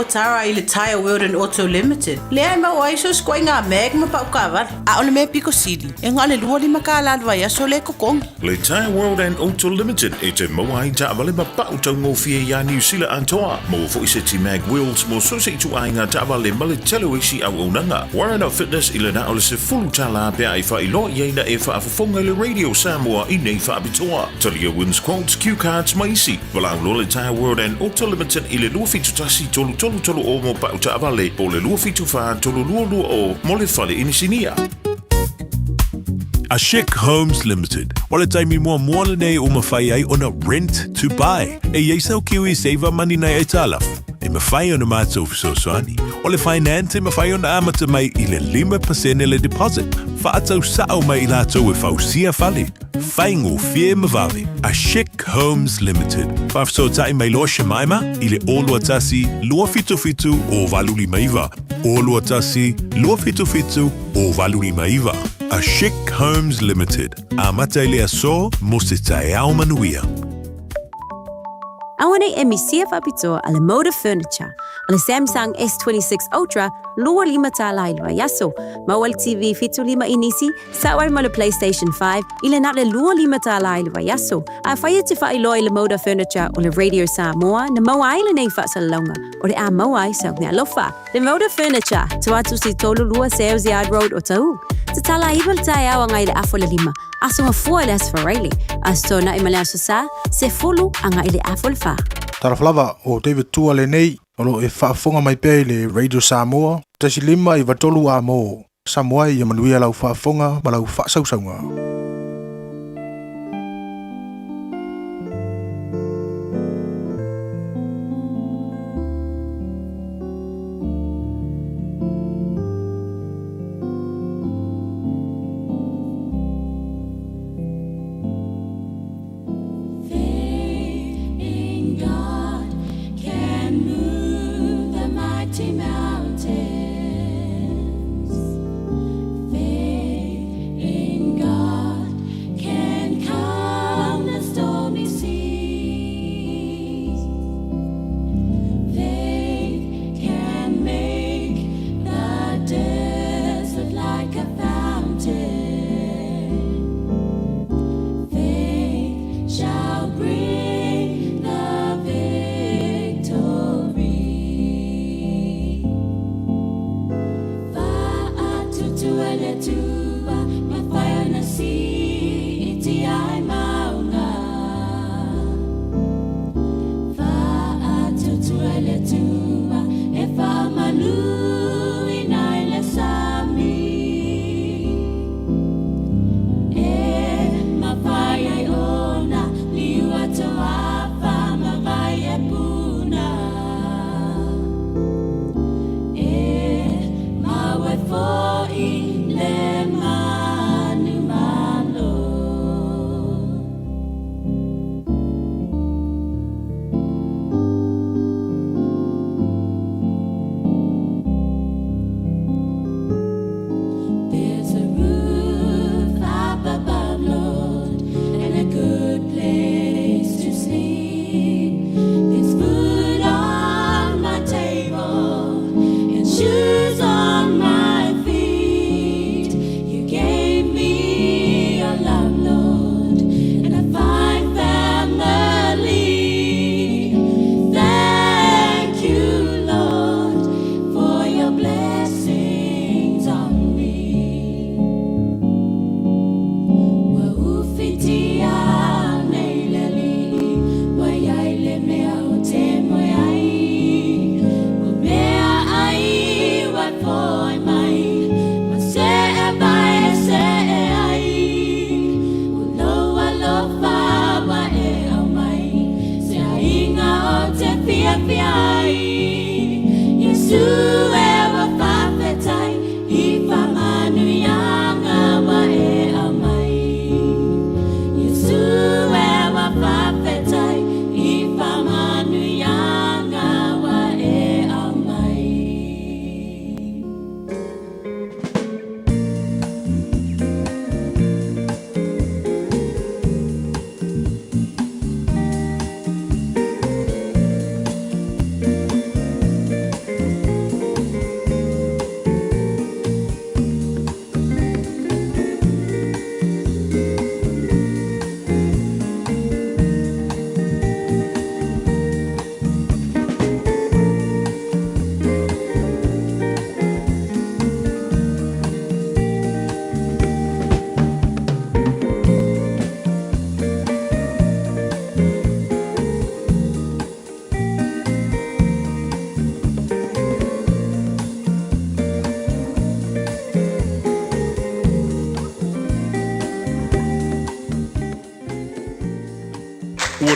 Tara i le Tire World and Auto Limited. Le ai mau ai so skoi ngā meg ma pau kawa. A ole me Pico City. E ngā le lua li makala alwa ya so le kokong. Le Tire World and Auto Limited e te moai ta wale ma pau tau ngō fie ya New Zealand antoa. Mo fo ise ti mag wheels mo so se tu ai ngā ta wale ma le telo isi au unanga. Warren Fitness i le na ole se fulu tala pia i wha i lo i eina e wha afafonga le Radio Samoa i nei wha abitoa. Talia wins quotes, cue cards ma isi. Wala ulo le Tire World and Auto Limited i le lua fitu tasi tolu o mo pa uta avale po le lua fitu wha tolu lua o mo le whale inisinia. Ashik Homes Limited. Wala taimi mua moana nei o mawhai ai ona rent to buy. E yeisau kiwi save money nei e talaf. E mawhai ona mātou fisoswani. O le finance e mawhai ona amata mai i le 5% le deposit. Whaatau sao mai i lātou e whausia whale. Whaingo fie mawave. Ashik Homes Limited. Whafso tai mai loa Shemaima i le olua tasi lua fitu o valuli maiva. Olua tasi lua fitu o valuli maiva. Ashik Homes Limited. Amata ile aso mo se tae au manuia. Awane e misia whapitoa a le Moda Furniture, a le Samsung S26 Ultra, lua lima tā lailwa yaso, mawal TV fitu lima inisi, sawar ma le PlayStation 5, ile na le lua lima tā lailwa yaso, a whaia te whailoa i le Moda Furniture o le Radio Samoa, na mawai le nei whaasalaunga, o le a mawai sa ngā lofa. Le Moda Furniture, tuatu si tolu lua Sales Yard Road o tau. Te tala ibal tae awa ngai le afo le lima, aso ma fua le asfarele, aso na imale aso sa, se fulu anga ile afo le fa. Taraflava o David Tua le nei, olo e whaafonga mai pēi le Radio Samoa, tasi lima i watolu a mo, Samoa i amanuia lau whaafonga ma lau whaasausaunga. Mountains, faith in God.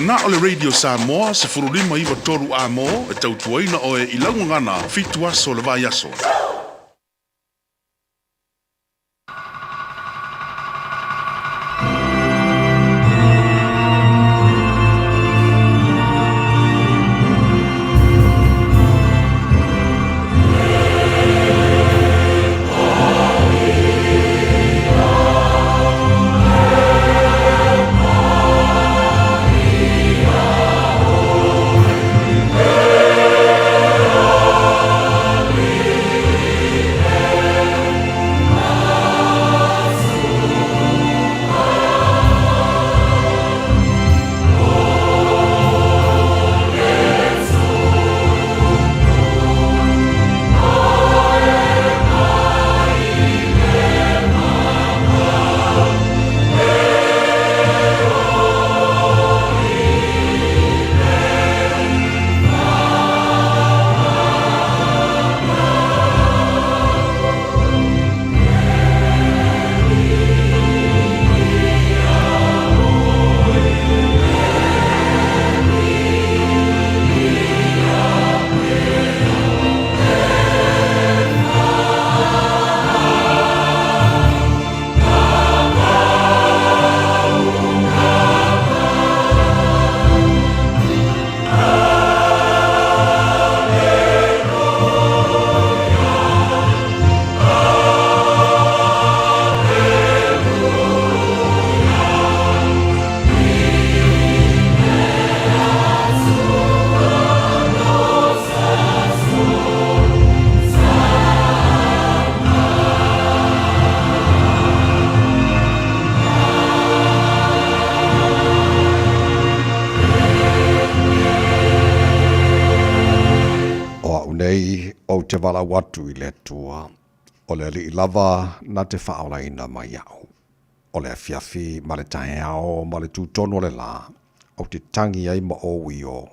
na ole Radio Samoa se furulima iwa toru a mo e tautuaina o e ilaungangana fitua so le vai aso. te wala watu I le tua, o le li lava na te whaolaina mai au. O le fiafi ma le tae ao ma le tūtono le la, o te tangi ai ma o wio,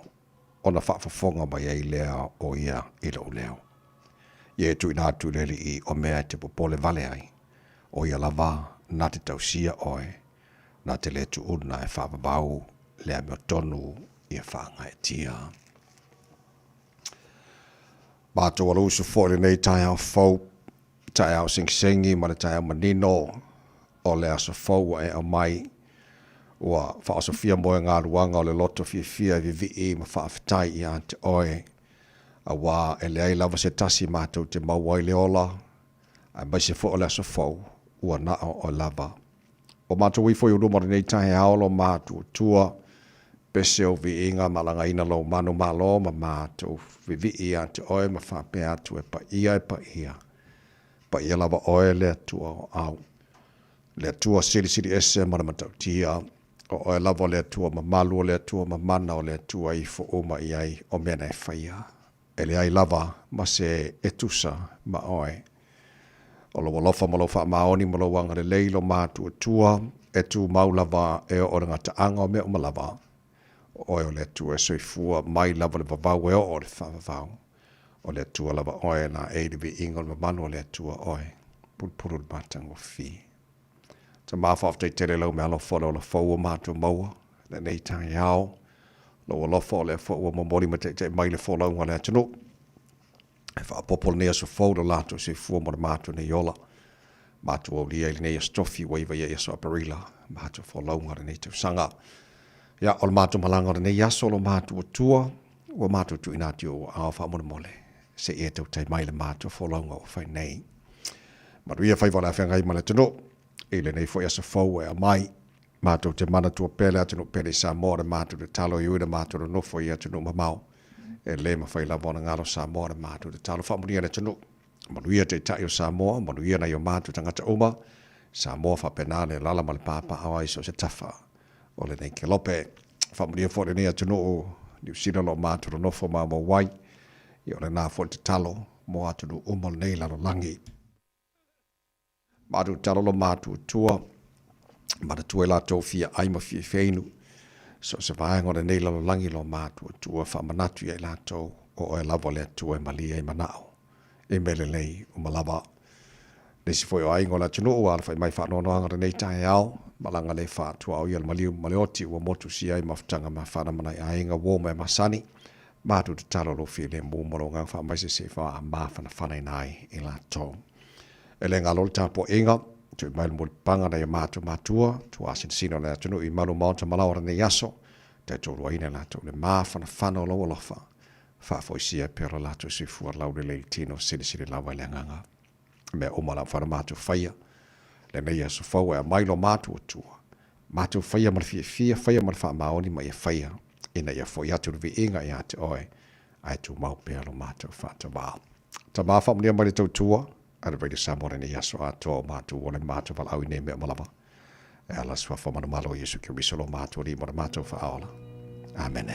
o na whaafafonga mai ai lea o ia I leo leo. Ie tu ina atu le li o mea te popole vale ai, o ia lava na te tausia oe, na te le tu una e whaapabau, lea meo tonu ia whaanga e tia. Mātou wala usu fōre nei tai au fau, tai au singsengi, ma le tai au manino, o le aso fau e au mai, ua whaoso fia moe ngā ruanga o le loto fia vi ma whaafitai I ante oe, a wā e le ai lava se tasi mātou te mauai le ola, a mai se fō o le aso fau, ua nao o lava. O mātou wifo I urumare nei tai aolo mātou tua, pese o vi inga malanga ina lo manu malo ma mātou vi ante oe ma whape atu e pa ia. Pa ia lava oe le atua o au. Le atua siri ese maramatau tia. O oe lava le atua ma malu o le atua ma mana o le atua I fo uma I ai o mena e whaia. E le ai lava ma se etusa ma oe. O lo walofa ma lo wha maoni ma lo wanga le leilo mātu atua. E tu mau lava e o ngata anga o mea o malava. Oe o le tua e soifua mai lava le vavau e o le whavavau. O le tua lava oe na e vi ingo le manu o le tua oe. Pulpuru le matango fi. Ta mawhaftai tele lau me alo whole o le whaua mātua maua. Le nei tangi ao. Lo alofa o le whaua mamori ma te mai le wholau ngā le atano. E whaapopol nea so whauda lato soifua mo le mātua ne yola. Mātua o lia ili nei astrofi waiva ia so aparila. Mātua wholau ngā le nei tau sanga. Ya o le mātou malanga o nei aso lo mātou tua, ua mātou tu inatio o ao whaamone mole, se e tau tai mai le mātou wholaunga o whai nei. Maruia whai wala whengai ma le tano, e le nei fo asa whau e a mai, mātou te mana tua pele atano pele sa mōre mātou te talo I uina mātou le nofo I atano mamau, e le ma whai lavona ngalo sa mōre mātou te talo whaamunia le tano. Maruia te tai o sa mōa, maruia na I o mātou tangata uma, sa mōa whapenane lala ma le pāpa awa iso se tafa. O le nei ke lope, whamuria fōre nei atano o New Zealand o māturo nofo mā mo wai, I o le nā fōre te talo, mo atano umal nei lalo langi. Māturo talo lo māturo tua, mara tua la tau fia aima fia feinu, so se vāenga o le nei lalo langi lo māturo tua, whamanatu I la tau, o e lavo le tua e malia I manao, e mele lei o malava. le si foi o ai ngola tunu o al fai mai fa no anga nei tai au malanga le fa tu au ia malioti o motu si ai maftanga ma fa na mai ai nga wo mai masani ma tu talo lo fi le mo moronga fa mai se fa ma fa na fa nai i la to ele nga lo tapo inga tu mai mo panga na matu matua tu asin sino na tunu i malu monta malawra ne yaso te to ro ina la to le ma fa na fa no lo fa foi sia per la to si fu la le tino sili la va nganga me o mala fa matu faia le nei aso fa wa mai lo matu faia mal faia mal fa maoni mai faia ina ia foi atu vi inga ia te oi ai tu mau pe lo matu fa ta ba fa mlia mai to tua ara vai sa mo ne ia so ato matu wala matu val au ne me malava ala swa fa malo Yesu ki bisolo matu ri mo matu fa ala amen.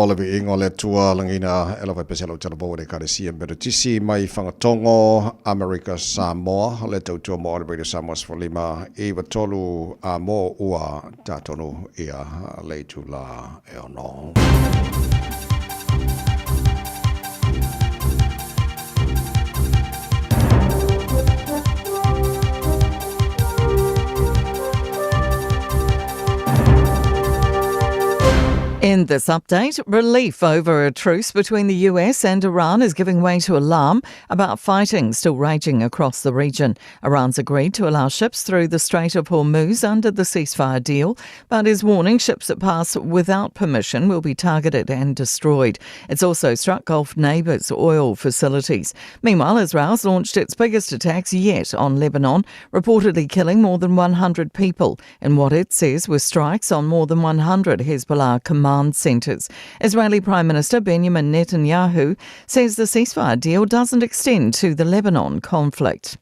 Oliver ingo le tua langina elava peselo tala bo de kada sia beretisi mai fangatongo America Samoa le tautua mo Oliver Samoa for lima e watolu a mo ua tatonu ia le tula e ono. In this update, relief over a truce between the US and Iran is giving way to alarm about fighting still raging across the region. Iran's agreed to allow ships through the Strait of Hormuz under the ceasefire deal, but is warning ships that pass without permission will be targeted and destroyed. It's also struck Gulf neighbours' oil facilities. Meanwhile, Israel's launched its biggest attacks yet on Lebanon, reportedly killing more than 100 people in what it says were strikes on more than 100 Hezbollah command centres. Israeli Prime Minister Benjamin Netanyahu says the ceasefire deal doesn't extend to the Lebanon conflict.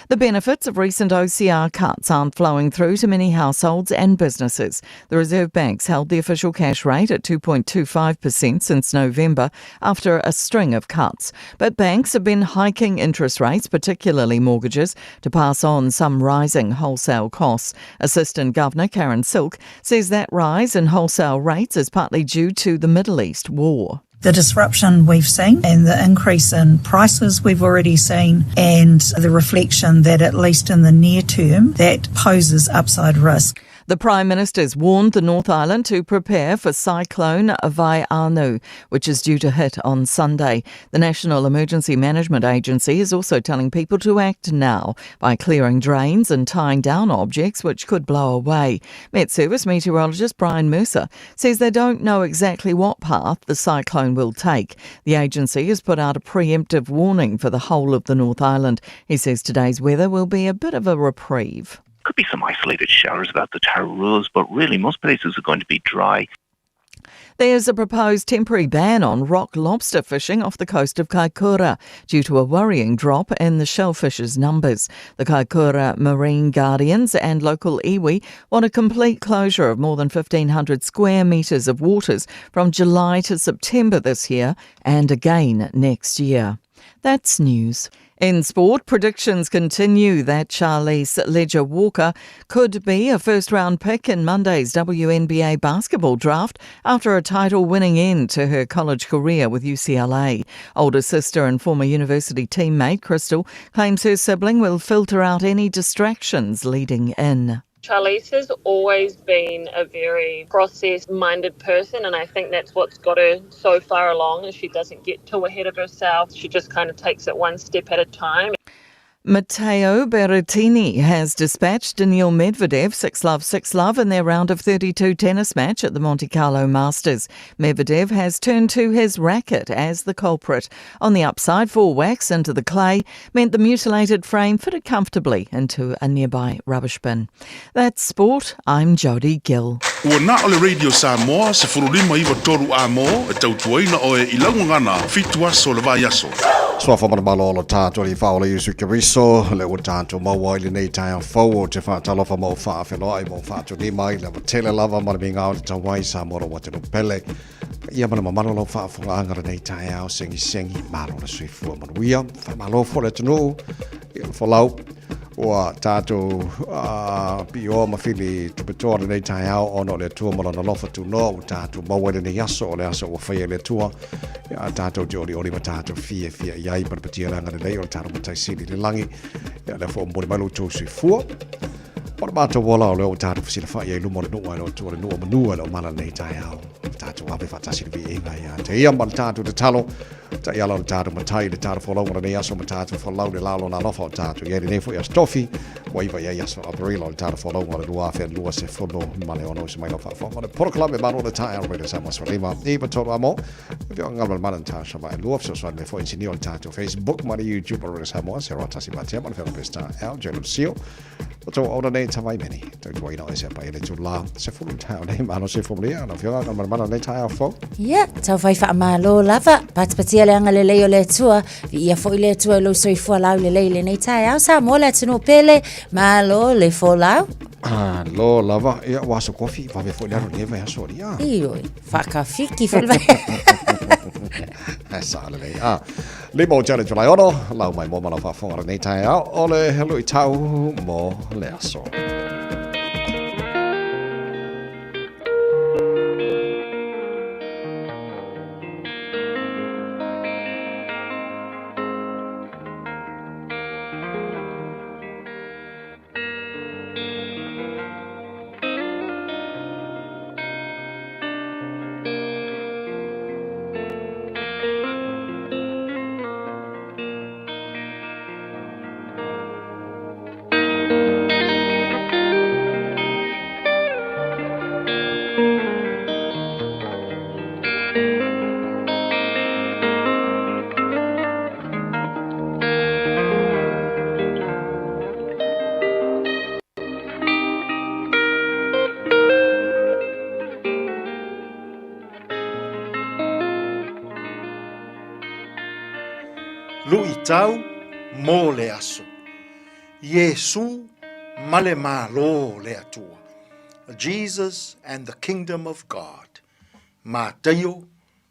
The benefits of recent OCR cuts aren't flowing through to many households and businesses. The Reserve Bank's held the official cash rate at 2.25% since November after a string of cuts. But banks have been hiking interest rates, particularly mortgages, to pass on some rising wholesale costs. Assistant Governor Karen Silk says that rise in wholesale rates is partly due to the Middle East war. The disruption we've seen and the increase in prices we've already seen, and the reflection that at least in the near term that poses upside risk. The Prime Minister's warned the North Island to prepare for Cyclone Vaianu, which is due to hit on Sunday. The National Emergency Management Agency is also telling people to act now by clearing drains and tying down objects which could blow away. Met Service meteorologist Brian Mercer says they don't know exactly what path the cyclone will take. The agency has put out a preemptive warning for the whole of the North Island. He says today's weather will be a bit of a reprieve. Could be some isolated showers about the Tararus, but really most places are going to be dry. There's a proposed temporary ban on rock lobster fishing off the coast of Kaikoura due to a worrying drop in the shellfish's numbers. The Kaikoura Marine Guardians and local iwi want a complete closure of more than 1,500 square metres of waters from July to September this year and again next year. That's news. In sport, predictions continue that Charlize Leger-Walker could be a first-round pick in Monday's WNBA basketball draft after a title-winning end to her college career with UCLA. Older sister and former university teammate Crystal claims her sibling will filter out any distractions leading in. Charlize has always been a very process-minded person, and I think that's what's got her so far along, is she doesn't get too ahead of herself. She just kind of takes it one step at a time. Matteo Berrettini has dispatched Daniil Medvedev 6-love, 6-love in their round of 32 tennis match at the Monte Carlo Masters. Medvedev has turned to his racket as the culprit. On the upside, 4 whacks into the clay meant the mutilated frame fitted comfortably into a nearby rubbish bin. That's sport. I'm Jodie Gill. Ua na ole Radio Samoa se furulima iwa toru a mo e tautuaina o e ilangungana fitua so le vai aso. Soa whamana malolo tātua li whaola Iusu Kiriso, le o tātua maua ili nei tai au fau o te whaatalofa mo whaawhenoi mo whaatu ni mai, le wa tele lava mana mi ngāo le tawai sa moro wa te pele. Ia mana mamano lo whaafunga angara nei tai au sengi malo le sui fua manuia, whamalo fo tunu, ia le whalau. Ua tātou pio mawhili tupetoa nei tai au ono le tua malana lofa tu no, o tātou mawele nei aso o le aso o whaia le tua. Ia tātou te ori ma tātou fia iai parapatia ranga le lei o le tātou matai siri le langi. Ia le fo mbori malu tō sui fua. Ora mātou wala o leo tātou whasila wha iai lumo le nua o tua le nua manua le o mana nei tai au. Tātou awe whatasi le vi inga ia. Te ia mana tātou te talo. Ta ia lau tātou matai le tātou whalaunga nei aso ma tātou whalau le lalo na lofa o tātou. Ia le nefo ia stofi. Wa iwa ia aso a barila le tātou whalaunga le lua when lua se whono male ono se mai lofa wha. Le porokala me mano le tai au rei le sama swalima. Iba toro amo. Vio ngama le mana tā sama e lua fso swan le fo insini o le tātou Facebook. Mani YouTube o le Samoa. Se rotasi matea mana whena pesta au. Jailu Sio. O tō ora nei tawai meni. Tau tua ina o se pa ele tu la. Se fulu tau nei mano se fulia. Na whionga ngama le mana nei tai au fo. Ia, tau whai wha malo lava. Patpatia le anga le leo le tua. Vi ia fo i le tua lo soi fua lau le leile nei tai au. Sa mo le tunu pele. Malo le fo lau. Lo lava. Ia waso kofi. Vave fo laro neva ya sori. Ioi. Whakawhiki fo le Sa le lei. Limo jale tulai ono. Lau mai mo mana whawhongara nei tai au. Ole helu I tau mo le aso. Lui tau mo le aso. Yesu male malo le atua. Jesus and the kingdom of God. Ma tayo,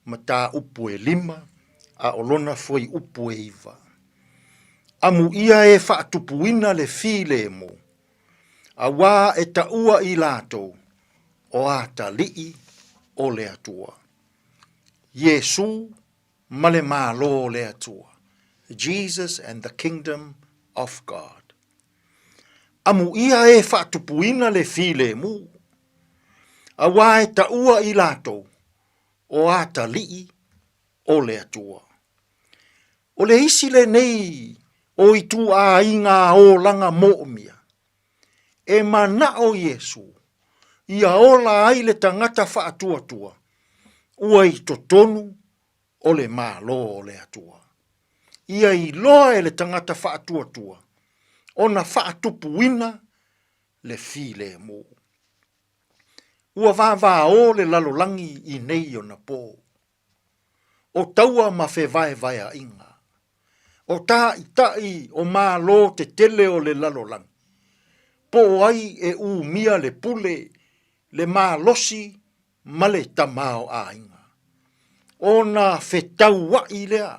mata upu e lima, a olona foi upu e iwa. Amu ia e whaatupuina le file mo. A wā e taua i lato, o a ta lii o le atua. Yesu male malo le atua. Jesus and the kingdom of God. Amu ia e whaatupuina le file mu. A wā e taua i lato, o a ta lii o le atua. O le isi le nei, o i tu a inga o langa mo'omia. E mana o Yesu, ia ola ai le tangata whaatua-tua, ua i totonu o le malo o le atua. Ia i loa e le tangata whaatua-tua, ona whaatupuina le file mo. Ua vāvā o le lalolangi i nei o na pō. O taua ma whewai vai a inga. O tā i tai o malo te tele o le lalolangi. Po ai e mia le pule, le malosi, ma le tamao a inga. O na whetau wai lea,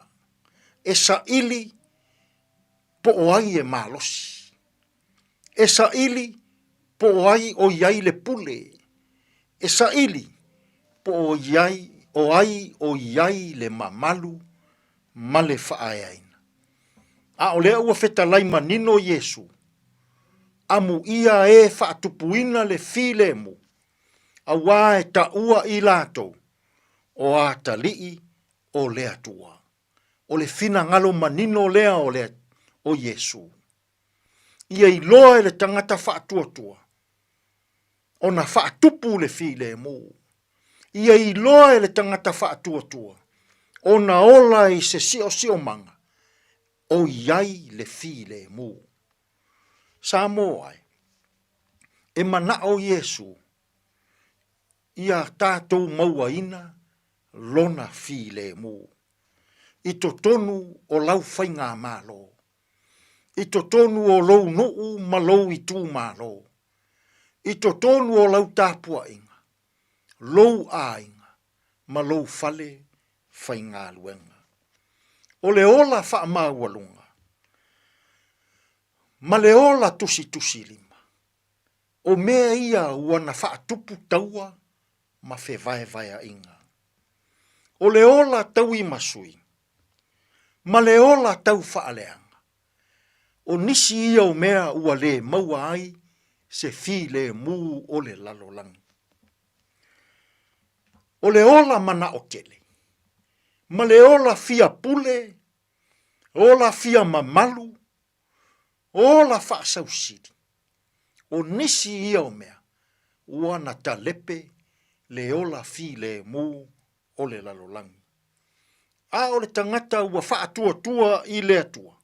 e sa ili, po ai e malosi. E sa ili, po ai o iai le pule. E sa ili, po ai o iai le mamalu, ma le whaayaina. A o lea ua whetalai manino Yesu. Amu ia e whaatupuina le file mu. A wā e taua i lato. O a talii o lea tua. O le fina ngalo manino lea o lea o Yesu. Ia i loa e le tangata whaatuatua. O na whaatupu le file mu. Ia i loa e le tangata whaatuatua. O na ola i se sio manga. O iai le file mu. Sa moai. E mana o Yesu. Ia tātou mauaina lona file mu. I to tonu o lau whainga malo. I to tonu o lau nuu malou i tū malo. I to tonu o lau tāpua inga. Lou a inga. Malou fale whainga luenga. O le ola wha maualunga. Ma le ola tusi lima. O mea ia wana wha tupu taua ma whewai a inga. O le ola tau i masui. Ma le ola tau whaaleanga. O nisi ia o mea ua le maua ai se fi le mu o le lalolangi. O le ola mana o tele. Ma le ola fia pule, ola fia mamalu, ola wha sausiri. O nisi ia o mea, ua na talepe le ola fi le mu o le lalolangi. A o le tangata ua wha atua i le atua.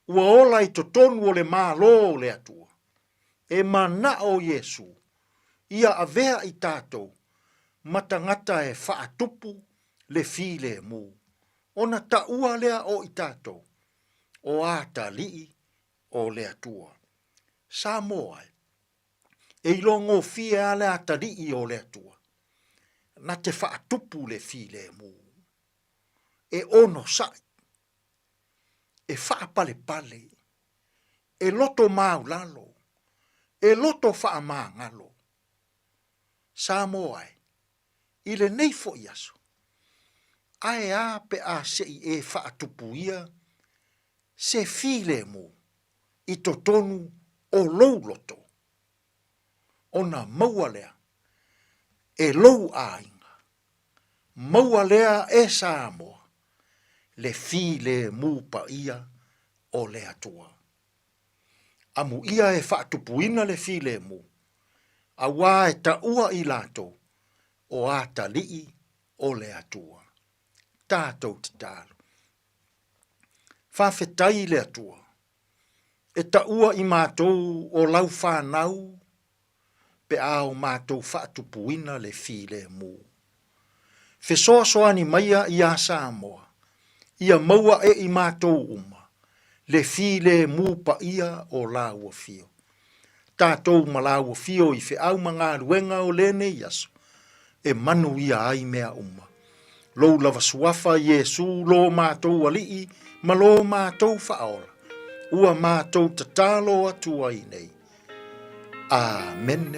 Ua ola i totonu o le malo o le atua. E mana o Yesu, ia avea i tātou, matangata e wha atupu le fi le mu. Ona ta ua lea o i tātou, o a ta lii o le atua. Sa moai, e ilongo fie a le a ta lii o le atua. Na te wha atupu le fi le mu. E ono sai. E wha pale. E loto maulalo. E loto wha maangalo. Sa moai, ile nei fo iaso. Ae a pe a sei e wha atupu ia, se file mu, i totonu o lou loto. Ona maua lea, e lou a inga. Maua lea e sa moa, le file mu pa ia o le atua. Amu ia e wha atupuina le file mu, a wā e taua i lato, o a ta lii o le atua. Tātou te tālu. Whawhetai le atua. E taua i mātou o lau whānau, pe ao mātou whaatupuina le file mu. Whesoasoani maia i a Samoa, ia maua e I mātou uma, le fi le mūpa ia o la ua fio. Tātou ma la ua fio I fe au mga ruenga o lene Iaso, e manu ia ai mea uma. Lou lava suafa Iesu lo mātou alii, ma lo mātou whaola, ua mātou tatalo atua I nei. Amen.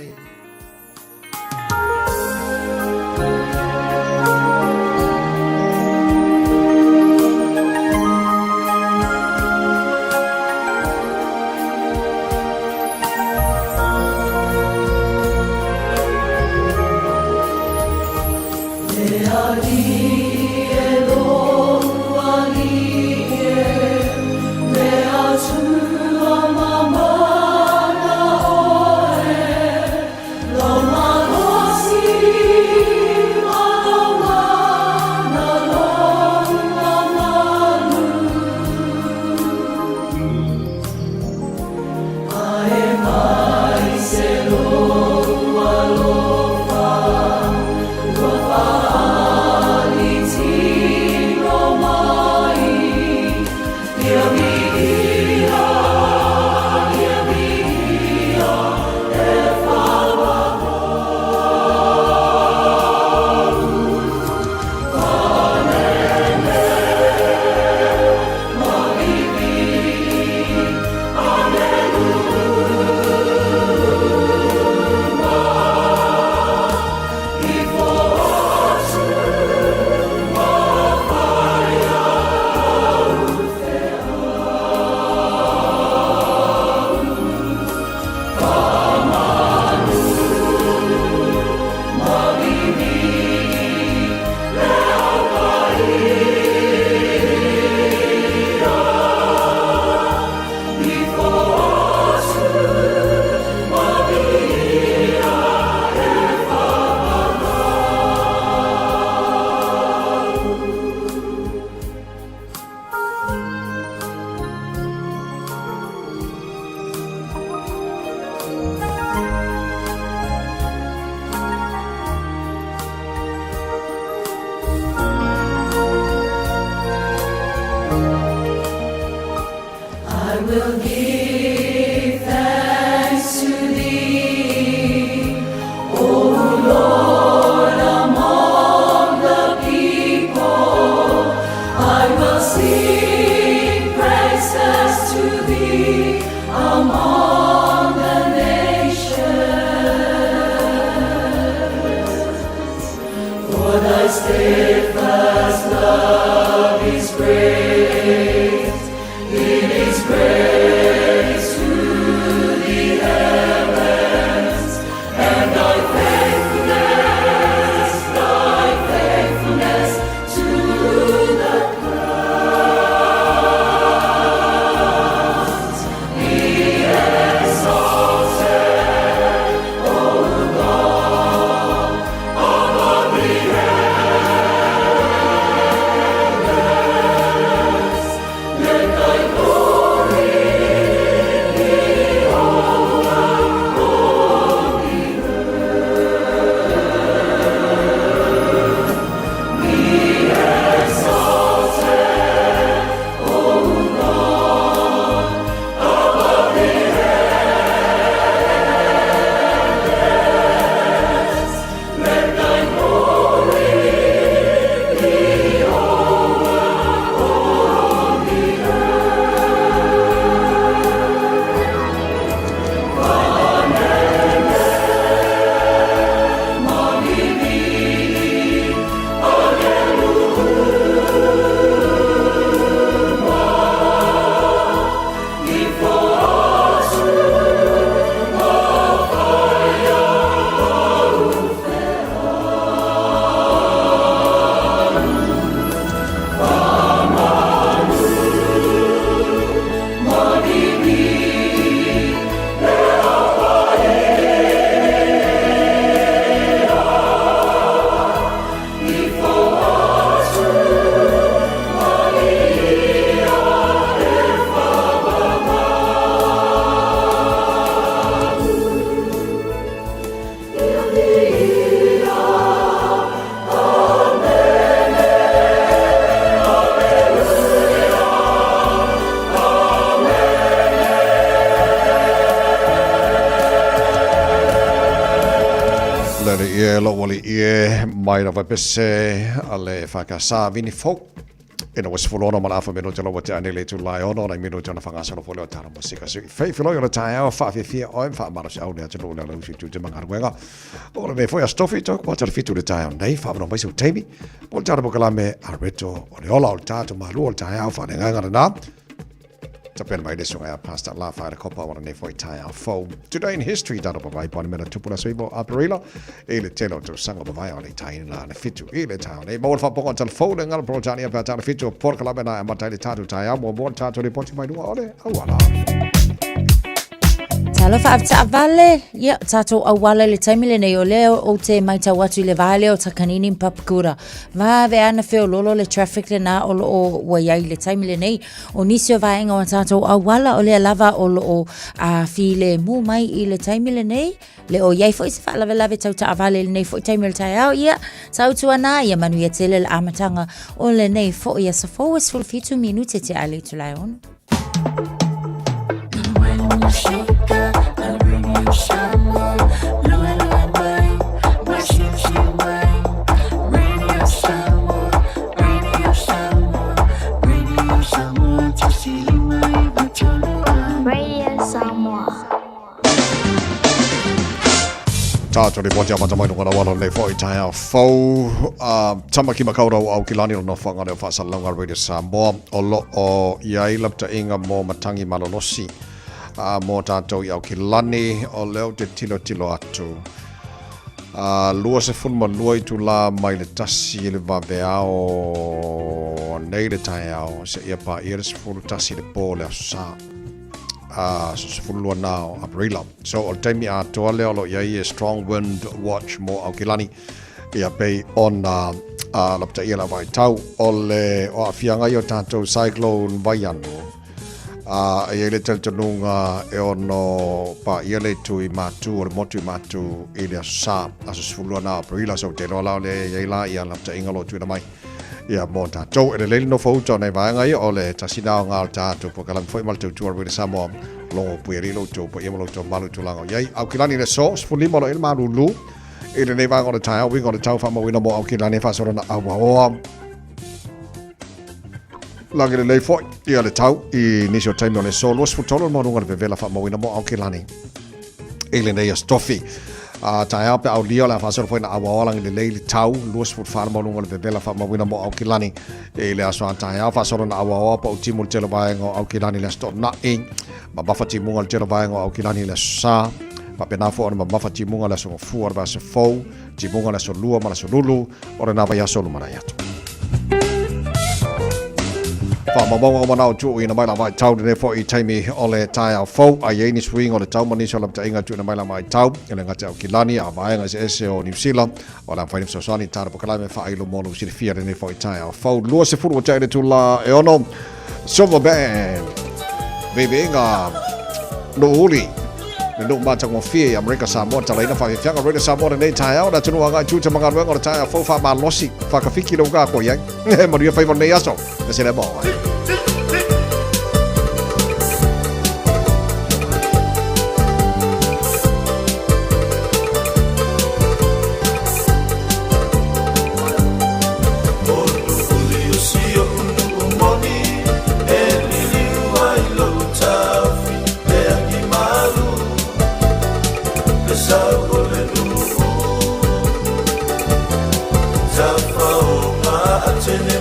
lo wali e mai na pese ale fakasa vini folk ina was fulona mala fa meno telo wata ane le tu lai ono na meno tona fanga sala folio tara musika so fe filo yo ta fa fe o fa mara sa ona telo na lu tu te manga wenga o le foi a stofi to kwa tara fitu le ta nei fa no mai so temi o tara bo kala me areto o le ola o ta to malu o ta fa nga na Tapen mai deso ya pasta la fa copa wana ne foi tai au fo. Today in history data by Bonimena Tupula Swibo Aprila ele telo to sanga vai ole tai na na fitu ele tai ne mo fa pongo telefone ngal projani pa ta fitu por kala bena ma tai tatu tai mo bon tatu report mai no ole awala. Talo fa apta vale ya tato awala le taimile nei o leo o te mai ta watu le vale o takanini papkura va ve ana fe lolo le traffic le na o wai le taimile nei o nisio vaenga o tato awala o le lava o a file mu mai I le taimile nei le o yai foi se fa lave tau ta vale le nei foi taimile tai au ia tau tu ana ia manu ia tele le amatanga o le nei foi ia sa fo full fitu minute te ale tu lai on. Tato le potia mata mai no wala le foi tai au fo tama ki makaura au kilani no fanga le fa salanga radio Samoa o lo o ia ilapta inga mo matangi malolosi mo tato au kilani o leo te tilo atu lua se fulma lua I tula mai le tasi le vaveao nei le tai au se ia pa ia se fulu tasi le po le sa so fulua now Aprila so o taimi a toa leo lo ia strong wind watch mo au kilani ia pei on lapta ia la vai tau o le o afianga I o tatou cyclone vaiano ia le teltonunga e ono pa ia le tui matu o le motu matu I le sa aso fulua now Aprila so te rola le ia la ia lapta inga lo tui na mai ia mo tatou e le no fouto nei vaenga I o le tasina nga tatou po kala foi mal tu radio Samoa longo pueri lo to po yemo to malu to lango yai au kilani le so fulimo lo il malulu ele nei va ngona tai we ngona tau fa mo wina mo au kilani fa so na au lagere le foi ia le tau I nisio time le so los futolo mo ngona vela fa mo wina mo au kilani ele nei stofi tai ape au lia la fa so foi na au lang le le tau los fut fa mo ngona vela fa mo wina mo au kilani ele aso tai fa so na au po timo telo ba ngo au kilani le sto na ing mabafati munga le tero vaenga au kilani le sa papena fo ona mabafati munga le so fuar ba se fo ti munga le so lua ma le so lulu ora na vai so lumana yato fa mabonga mana o tu ina mai la vai tau ne fo I taimi ole tai au fo a ye ni swing ole tau mani so la ta inga tu na mai la mai tau ele ngata au kilani a vaenga se o New Zealand ola fa ni so sani tara pokala me fa ilo molo si fia ne fo tai au fo lua se fu o tai tu la e ono silver band Vivenga no uli no mata mo fie America Samoa tala ina fa fianga radio Samoa nei tai au na tunu anga tu te manga wenga tai fo fa ma losi fa ka fiki lo ga ko yang e mo ria fa von nei aso se le bo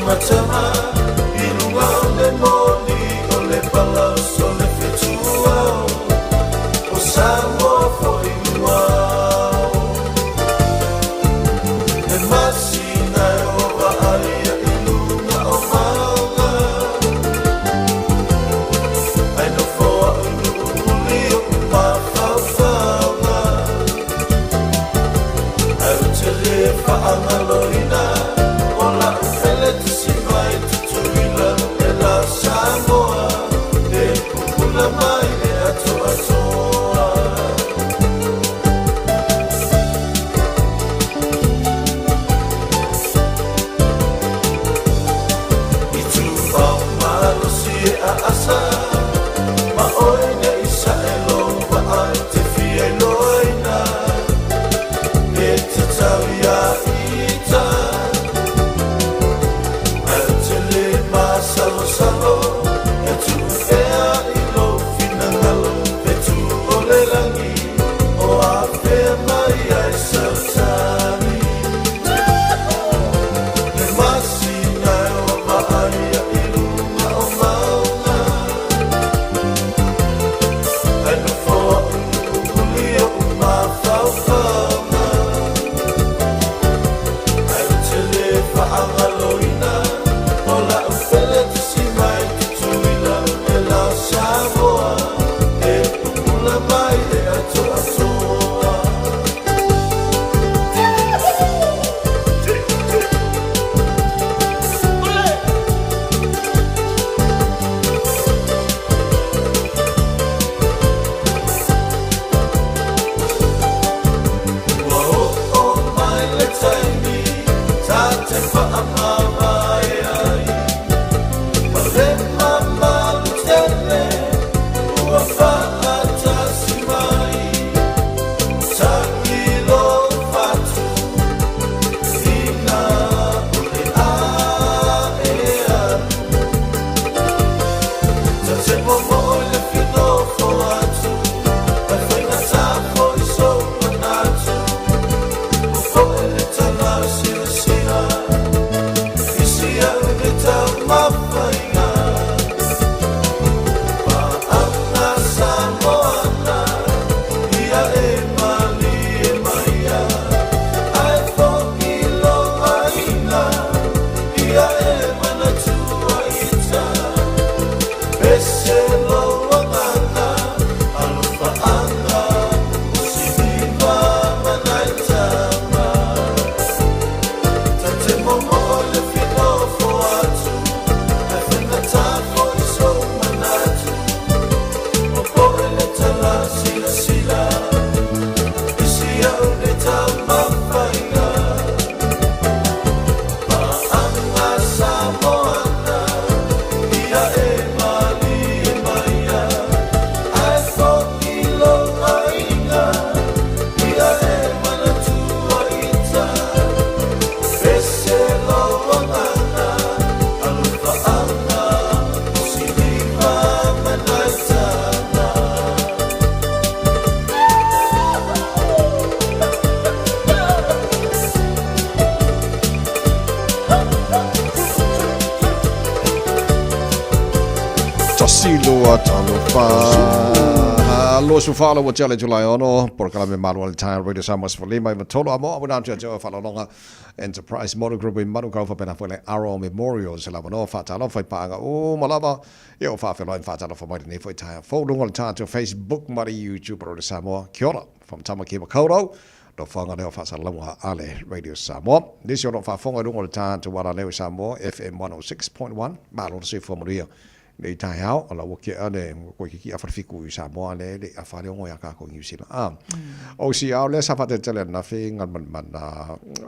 Matama, iluwa le mo silua talofa lo su fala wa tele July ono por kala me malu al time radio Samoa for lima ma tolo amo abuna jo fala longa Enterprise Motor Group in Manu Kaufa pena foi Arrow Memorials la no fa talo foi paga o malava eu fa felo in fa talo for mai nei foi tai fo longa ta to Facebook mari YouTube radio Samoa kia ora from Tamaki Makoto do fanga leo fa salama ale radio Samoa this yo no fa fonga longa ta to wala leo Samoa FM 106.1 malo se for Maria nei tai hao ala woki ane ko ki afarfiku i Samoa le afale ngo ya ka ko New Zealand o si au le safate tele na fe ngal man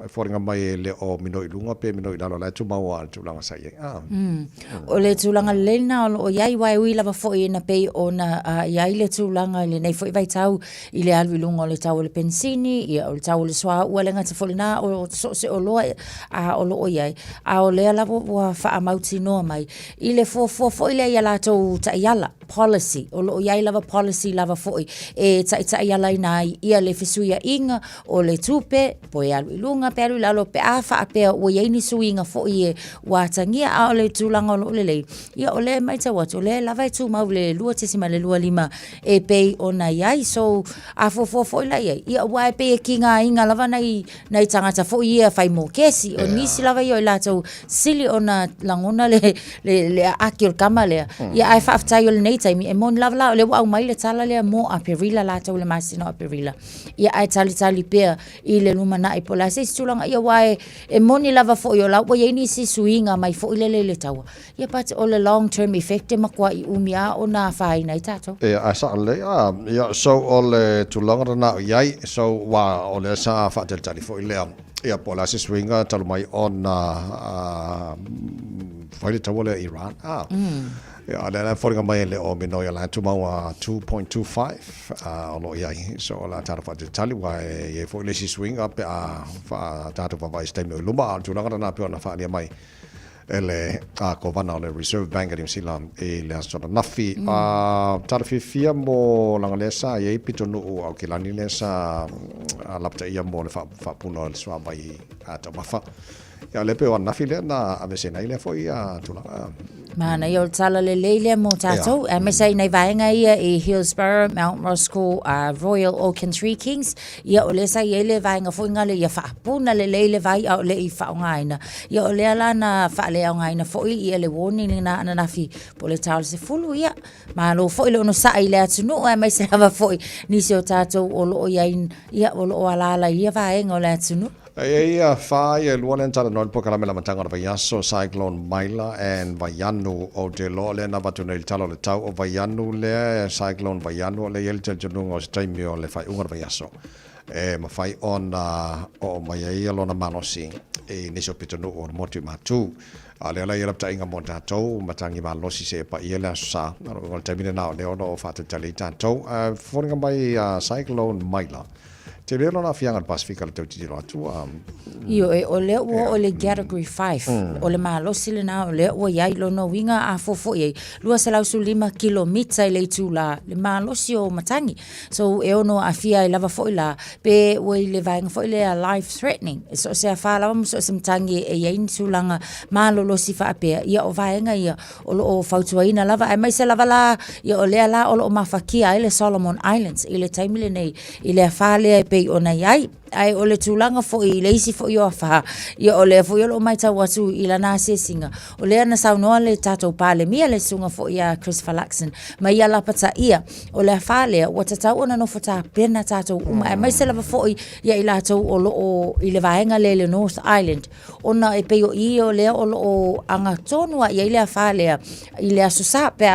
foringa mai le o minoi lunga pe minoi dalo la tu mawa tu langa sai o le tulanga le na o yai wai wi lava fo ina pe ona yai le tulanga le nei fo vai tau i le alwi lunga le tau le pensini i o le tau le swa o le ngata fo na o so se o lo o lo yai a o le lava wa fa amauti no mai i le fo ia la to ta yala policy o lo ia lava policy lava foi e ta yala ina ia le fisuia inga o le tupe po ia lunga peru la lo pe afa pe o ia ni suinga foi wa tangia a le tulanga lo le ia o le mai ta wat o le lava tu mau le lua te sima le lua lima e pe ona ia so a fo la ia wa pe kinga inga lava nei tangata foi ia fai mo kesi o nisi lava ia la to sili ona langona le akil kama ia ai fa aftai le nei time e mon lava le au mai le tala le mo a perila la tau le masino a perila ia ai tali pe i le lumana i pola se tulanga ia wai e moni lava fo yo la ia ni si suinga mai fo le tau ia pat all long term effect ma kwa i umia ona fai nei tato a sa le ia so all tulanga na ia so wa ole sa fa tali fo le ia pola se swinga talo mai ona fai le tau le Iran yeah, then foringa mai le o mino ya la tu maua 2.25 lo ia so la tara fa tali wa e fo le si swing up fa tata fa vai stem luma tu na na pe na fa ni mai ele ko vana le Reserve Bank di Sila e le so na nafi tara fia mo langa le sa e pitonu o ke lani le sa lapta ia mo le fa puno le swa vai ata mafa ya le pe o nafi le na avese na ile fo ia tu la mana yo tala le leile mo tato e me sai nei vaenga ia e Hillsborough, Mount Roscoe, Royal Oak and Three Kings ia o le sai ele vaenga fo ngale ia fa puna le leile vai o le i fa ngaina ia o le ala na fa le ngaina fo i le warning na nafi po le tala se fulu ia ma lo fo ile no sai le atu no e me sai va fo ni se o tato o lo ia o lo ala ia vaenga o le atu no ia fa ia luan tala no po kala mela matanga va yaso cyclone Maila and Vaianu o te lo le na vatu nei talo le tau o Vaianu le cyclone Vaianu le yel te jununga o streami o le fai unga va yaso e ma fai on o mai ia lo na manosi e niso pitonu o motu matu ale ala ia ta inga mo tatou matangi ma losi se pa ia la sa o te mina na le ono fa te tali tatou foringa mai cyclone Maila te lelo na fianga Pacifica le tauti lo atu io e o le o le category 5 o le malo sile na o le o yai lo no winga a fofo ye lua se lau su 5 kilomita le tu la le malo si o matangi so e ono a fia lava fo la pe o le vainga fo le life threatening so se fa lava mo so matangi e ye tu langa malo lo si fa pe ia o vainga ia o lo fautuaina lava ai mai se lava la ia o le la o lo mafakia ile Solomon Islands ile taimile nei ile fa le pe ona yai ai ole tulanga fo i leisi fo yo fa yo ole fo yo mai ta watu ila na se singa ole na sa no le tato pale mia le sunga fo ia Chris Falaxon mai ya la pata ia ole fa le wata ta ona no fota pena tato mai se la fo ia ila to o ile vaenga le North Island ona e pe yo i ole o anga tonu ia ile fa le ile asusa pe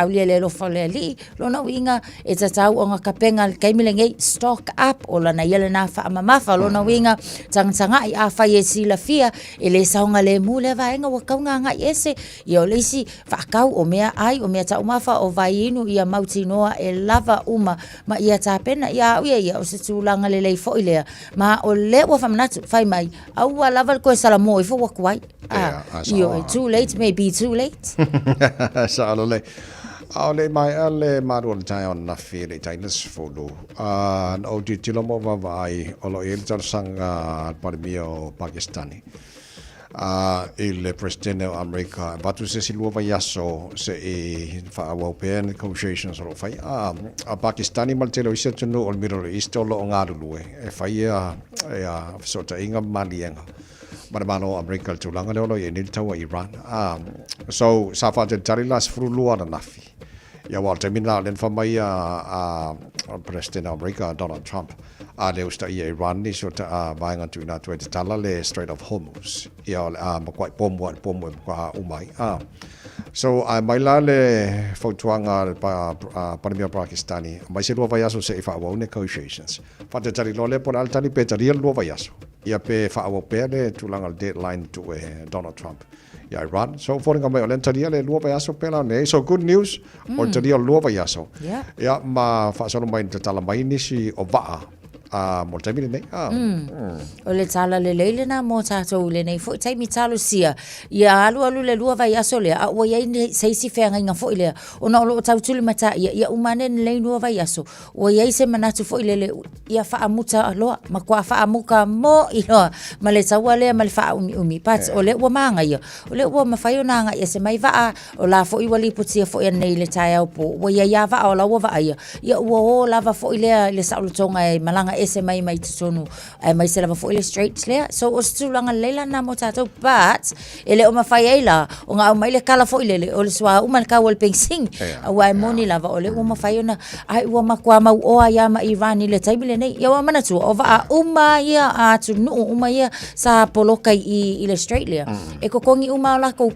le lo fo le li lo na winga e ta onga kapenga kaimilenge stock up ola na yele na fa mamafa lona winga tanga i afa ye sila fia ele saunga le mule vaenga wa kaunga nga ese yo lesi fa kau o mea ai o mea ta umafa o vainu ia mauti noa e lava uma ma ia ta pena ia ia o se tulanga le lei fo ile ma o le wa fa manatu fai mai au wa lava ko sala mo fo wa kwai yo too late maybe too late sa le ale mai ale maru tai on na fili tai nes fulu no tilo mo vai o lo il sanga par mio pakistani il presidente o America batu se silua vai aso se e fa wau negotiations ro fai a Pakistani mal telo ise tunu o Middle East o lo ngarulu e fai a sota inga malienga Marmano America tulanga lo ye nil tawa Iran so safa te tarilas frulua na nafi ya wal terminal len fa mai president America Donald Trump le usta ia Iran ni so ta bainga tu na tu tala le Strait of Hormuz ia makwai pom kwa umai so mai la le fotuanga pandemia Pakistani mai se lo vai aso se fa wa negotiations fa te tari lo le por altani pe tari lo vai aso ia pe fa wa pe le tulanga deadline to Donald Trump ya Iran so for nga mai olen tari le lo vai aso pe la ne so good news or tari lo vai aso ya ma fa so mai te tala mai ni si o va mo taimi nei o le tala le leile na mo tatou le nei fo taimi talo sia ia alu le lua vai aso le a ia ni seisi fenga nga fo ile ona lo tau tuli mata ia umane le lua vai aso o ia se manatu fo ile ia fa amuta lo makwa fa amuka mo ilo male tawa le male fa umi pat o le wa manga ia o le wa mafai ona nga ia se mai va o la fo i wali putia fo ia nei le tai au po o ia va o la wa va ia o lava fo ile le saulo tonga e malanga ese mai tsonu mai se lava fo ile straight le so o stulanga leila na mo tato but ele o mafai ela o nga mai le kala fo ile o le swa o man ka wal pensing wa moni lava o le o mafai ona ai o makwa mau o ia ma Iran ile taibile nei ia wa mana tu o va uma ia atu no uma ia sa poloka i ile straight le e ko kongi uma la ko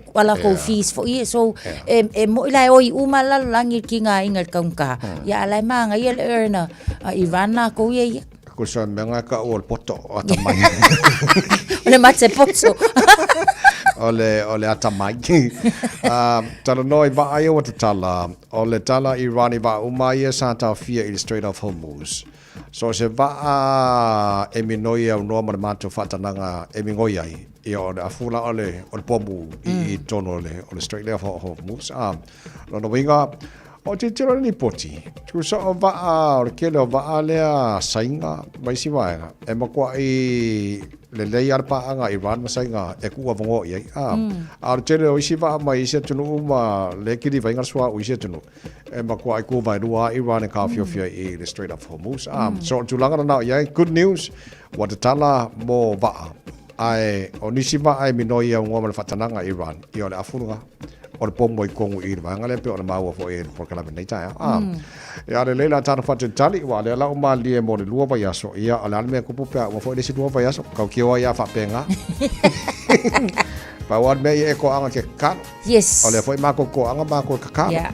fees fo ia so e mo ila o uma la langi kinga ingal kaunka ya la manga ia le erna Iran na ko ia ko sa menga ka o poto atamai ole mate poto ole atamai tala noi va ai o tala ole tala Irani va umai sa ta fia il Strait of Hormuz so se va eminoia o normal mato fatananga emingoia i o afula ole o pomu i tono le Strait of Hormuz no winga o te tira ni poti tu so va o ke lo va le sainga mai si vai e makwa i le lei arpa anga Iran sainga e ku avongo i a te le o si va mai se tunu ma le ki di vainga swa o se tunu e makwa i ku vai rua Iran e ka fio i the Strait of Hormuz so tu langa na ya good news what tala mo va ai o ni si va ai minoia ngoma fatananga Iran i o le afunga o le pomo i kongu i vanga le pe o le maua fo e por kala nei tai ya le leila tana fa tali wa le la ma li mo le lua vai aso ia ala me ko pupa o fo le si lua vai aso ka ki o ia fa penga pa wa me e ko anga ke ka yes o le fo ma ko anga ma ko ka ya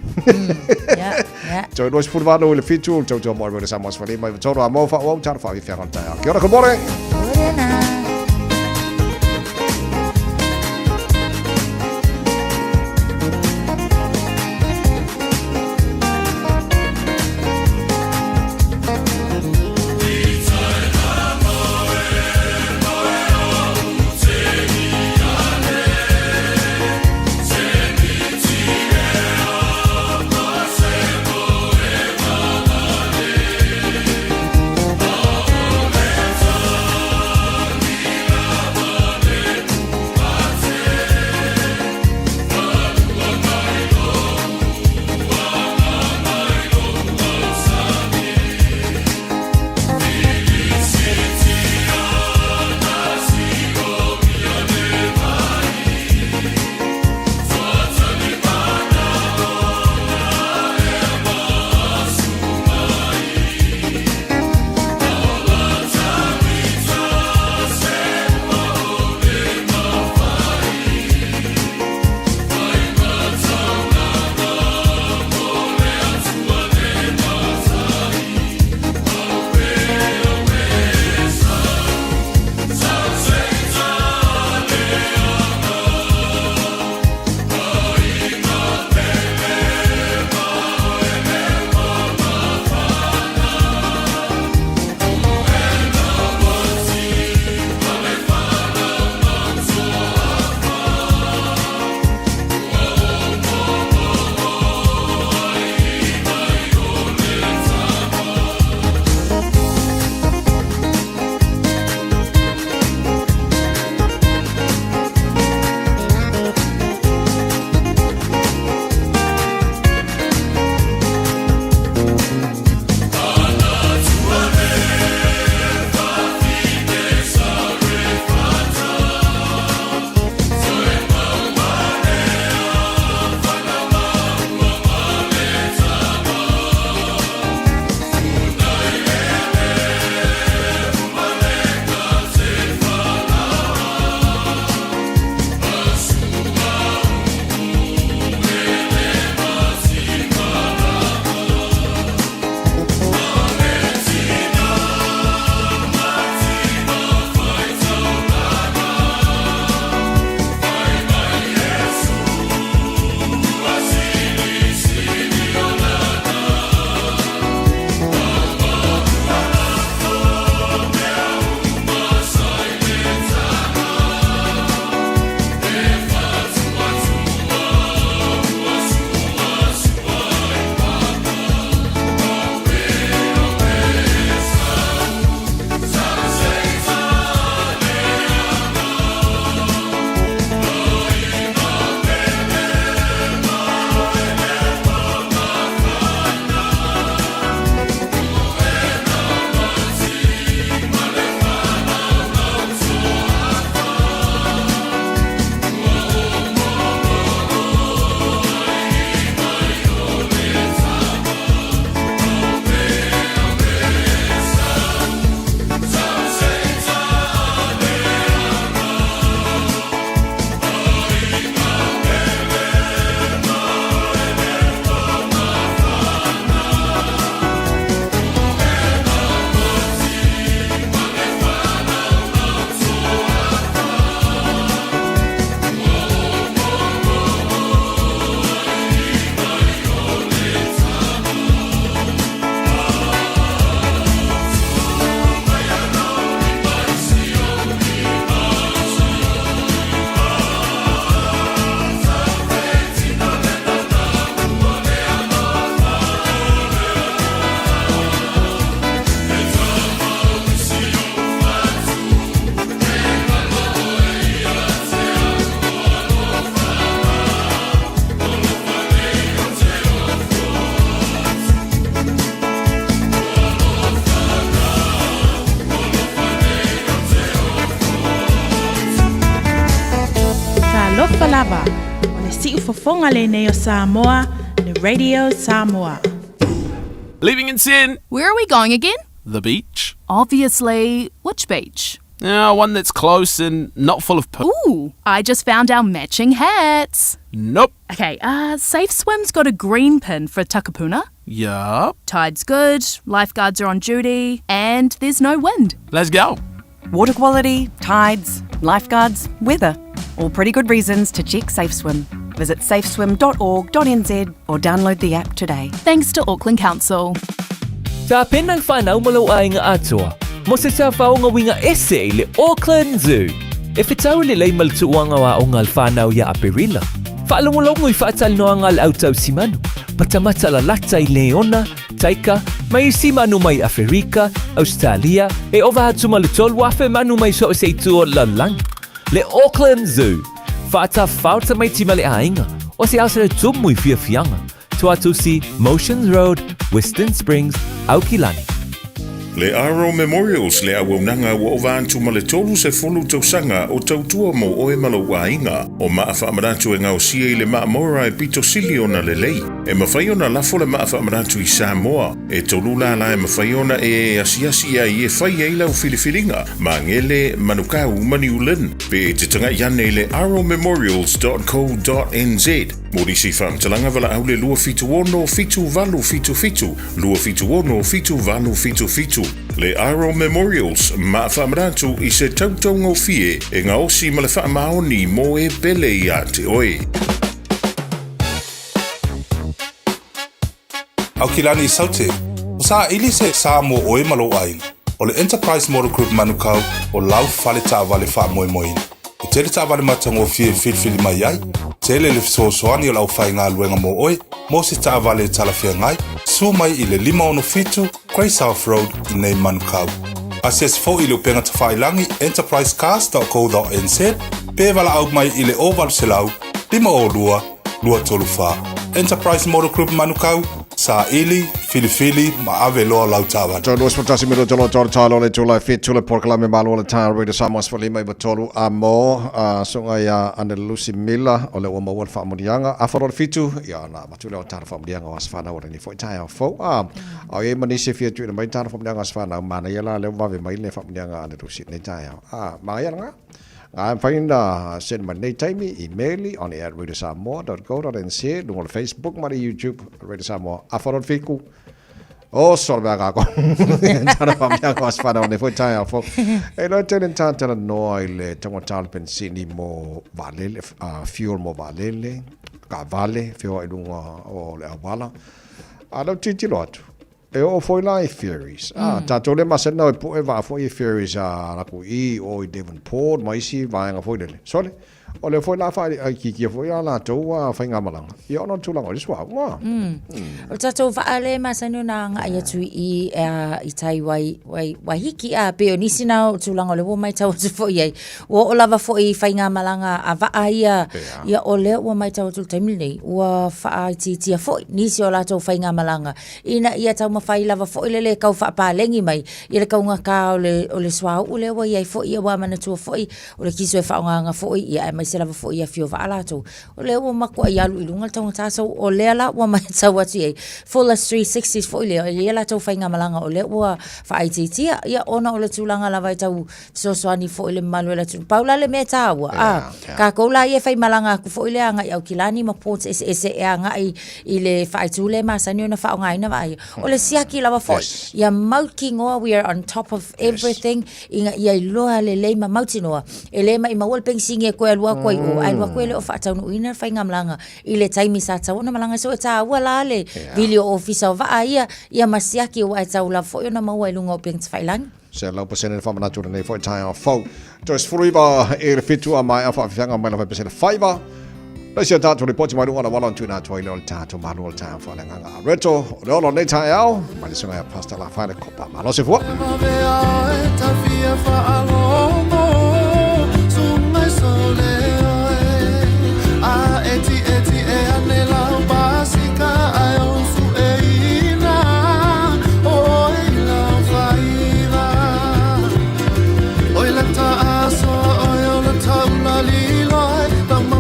so dos por valo le fitu to mo le samos fa le mai to ro mo fa o tar fa vi fa kan tai ki ora ko more fonga le neo Samoa, le Radio Samoa. Leaving in sin. Where are we going again? The beach. Obviously. Which beach? One that's close and not full of Ooh, I just found our matching hats. Nope. Okay, Safe Swim's got a green pin for Takapuna. Yup. Tide's good, lifeguards are on duty, and there's no wind. Let's go. Water quality, tides, lifeguards, weather. All pretty good reasons to check Safe Swim. Visit safeswim.org.nz or download the app today. Thanks to Auckland Council. Sa penang whanau malawai nga atua, mo se sa whao nga winga ese le Auckland Zoo. E whetau le lei maltuanga wa o ngal whanau ya aperila. Whaalongolongo I whaatal noa ngal autau simanu. Matamata la lata I Leona, Taika, mai simanu mai Afrika, Australia, e ova hatu malutol wafe manu mai so se tuo la lang. Le Auckland Zoo. Whaata whauta mai timale ainga, o se ausere tumui fia fianga. Tuatusi, Motions Road, Western Springs, Aukilani. Le Aro Memorials le awonanga wa ovantu ma le tolu se folu tausanga o tautua mo o e malawainga o maafa amaratu e ngau sia I le maamora e pito siliona le lei. E mawhaiona lafo le maafa amaratu I Samoa. E tolu la e mawhaiona e asiasi a I e whai e lau filifilinga ma ngele manukau mani ulen. Pe e te tanga iane le aromemorials.co.nz. Morisi whamtalanga wala au le lua fitu ono fitu valu fitu fitu. Lua fitu ono fitu valu fitu fitu. Le Aro Memorials, ma whamaratu I se tautongo fie e ngā osi ma le whaamaoni mo e pele I a te oe. Aukilani Saute, o sa ili se sa mo oe malo ai, o le Enterprise Motor Group manukau o lau whale ta wale wha moe moina. I tere ta wale matango fie filfili mai ai, tele le fisosoani o lau whai ngā luenga mo oe, mo se ta wale talafia ngai, su mai I le 5 Grey South Road I nei manukau. Asias fo I le upenga ta whailangi enterprisecars.co.nz, pe wala au mai I le oval selau, 5 lua tolu wha. Enterprise Motor Group manukau, sa ili, filifili, ma ave loa lau tawa. Tō luas patasi miro tolo tōru tālo le tūlai fit tūle porkalame malo le tāra rei de Samoas whalima I watolu a mō, sunga ia ane Lucy Miller o le ua mawal whaamurianga. A wharore fitu, ia na matule o tāra whaamurianga o aswhana o reni fwoi tai au fau. Au e manise fia tūina mai tāra whaamurianga aswhana, mana ia la leo wawe mai le whaamurianga ane Lucy nei tai au. Mga ia nga. I'm finding send my name taimi email on at radiosamoa.co.nz, lungo le Facebook, ma le YouTube, Radio Samoa. A wharore fiku. O sorba ga ko. Tara pamia ko asfana o ne foi tai afo. E no tenen tantana no ile tongo tal pensini mo valele fuel mo valele ka vale fio e lungo o le awala. Alo titi lotu. E o foi life theories. Tato le masena e po e va foi theories na ku I o I Devonport mai si va nga foi dele. Sole. O le foi la fa ki foi ala to wa fa nga malanga. I ono tu langa diswa. Wa. O tato va ale masano na nga ia tu I tai wai hiki a pe o nisi na tu langa le wo mai tau tu foi ai. O lava foi fa nga malanga a va ia o le wo mai tau tu taimile. O fa ti foi nisi o la to fa nga malanga. Ina ia tau mafai lava foi le kau fa pa lengi mai. Ia le kau nga ka o le swa o le wa ia foi ia wa mana tu foi o le kiso e fa nga foi ia mai se lava foi ia fio va ala to. O le wo mako ia lu ilunga tau taso o le ala wa mai tau atu ai. Full 360 foi le ia la tau fa nga malanga o le wa fa ITT ia ona o le tulanga lava tau so ani foi le malu la tu. Paula le meta wa ka ko la ia fa malanga ku foi le anga au kilani ma port ese anga I le fa tu le ma sanio na fa nga ina vai. O le siaki lava foi. Ia mauki ngoa, we are on top of everything. Ia loa le ma mauti noa. E le ma I mawal pensingi e koe alua koe o. Alua koe le o whaatau no ina whai ngā malanga. I le taimi sa tau na malanga so e tā wala le. Video ofisa o vaa ia masiaki o ai tau la foi o na maua ilunga o peng tawhailangi. Se lau pasene whamanatu nei foi tai au fau. Toes furuiva e le fitu a mai a whaafihanga mai la whai pasene whaiva. Laisia tātou repoti mai runga na wala tūna toi leo tātou malu o tātou whalenganga. Reto, leo nei tai au, mai le sunga e pasta la whaile kopa. Malo se fua.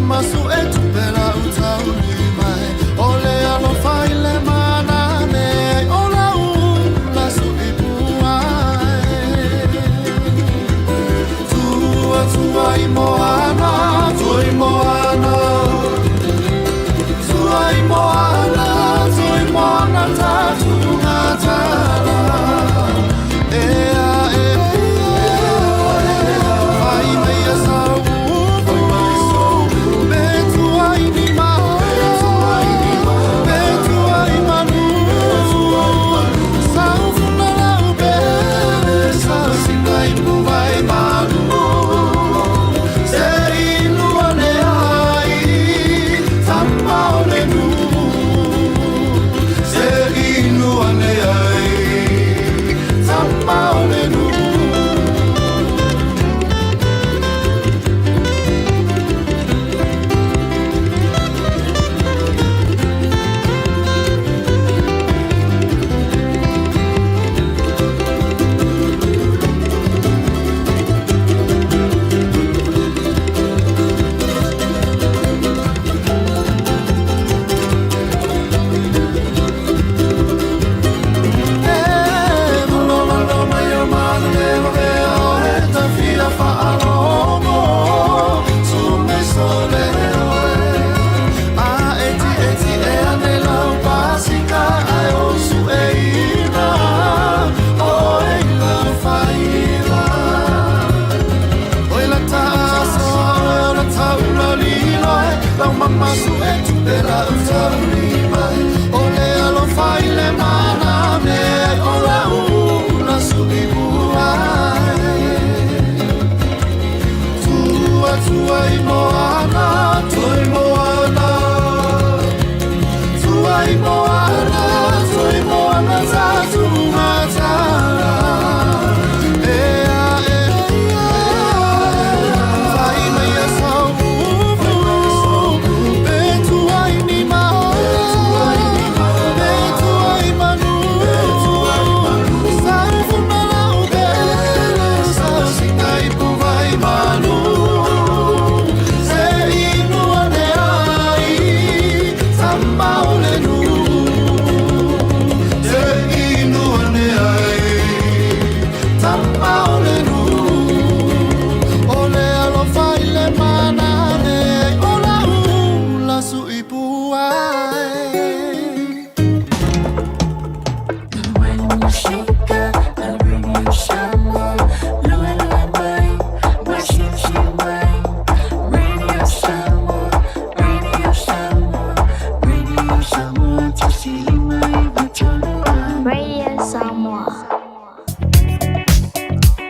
Masu etu pela utau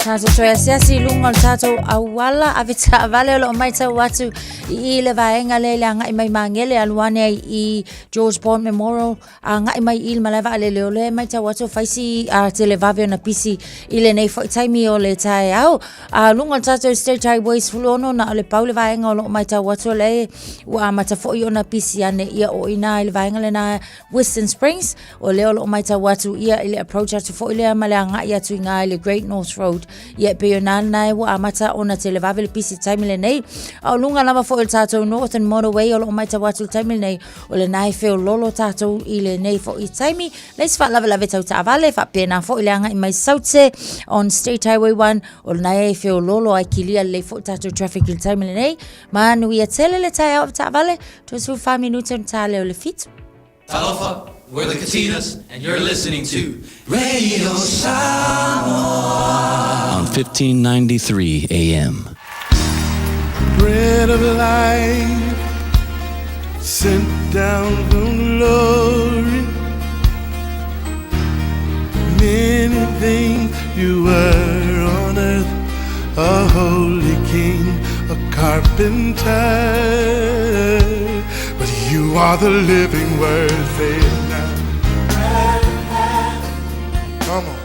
Tato troia siasi lunga tato awala avita avale lo mai tau watu I le vaenga le anga I mai mangele aluane I George Bond Memorial anga I mai il malava ale le mai tau watu faisi a tele vave na pisi I le nei foi taimi o le tai au a lunga tato state highways fulono na le paule vaenga lo mai tau watu le wa mata foi ona pisi ane ia o ina le vaenga le na Western Springs o le lo mai tau watu ia ile approach atu foi le malanga ia tu nga le Great North Road ia pe ona nai wa amata ona tele vave le pisi taimi le nei au lunga lava foi il tato Northern Motorway o lo mai tau watu taimi nei o le nai feo lolo tato I le nei foi I taimi leis fa lava lava tau ta vale fa pena foi le anga I mai saute on State Highway 1 o le nai feo lolo ai kilia le foi tato traffic il taimi le nei ma nui a tele le tai au ta vale to su 5 minutes on tale o le fit Talofa, we're the Katinas, and you're listening to Radio Samoa on 1593 AM. Bread of life sent down from glory. Many things you were on earth, a holy king, a carpenter. But you are the living word, say it now. Come on.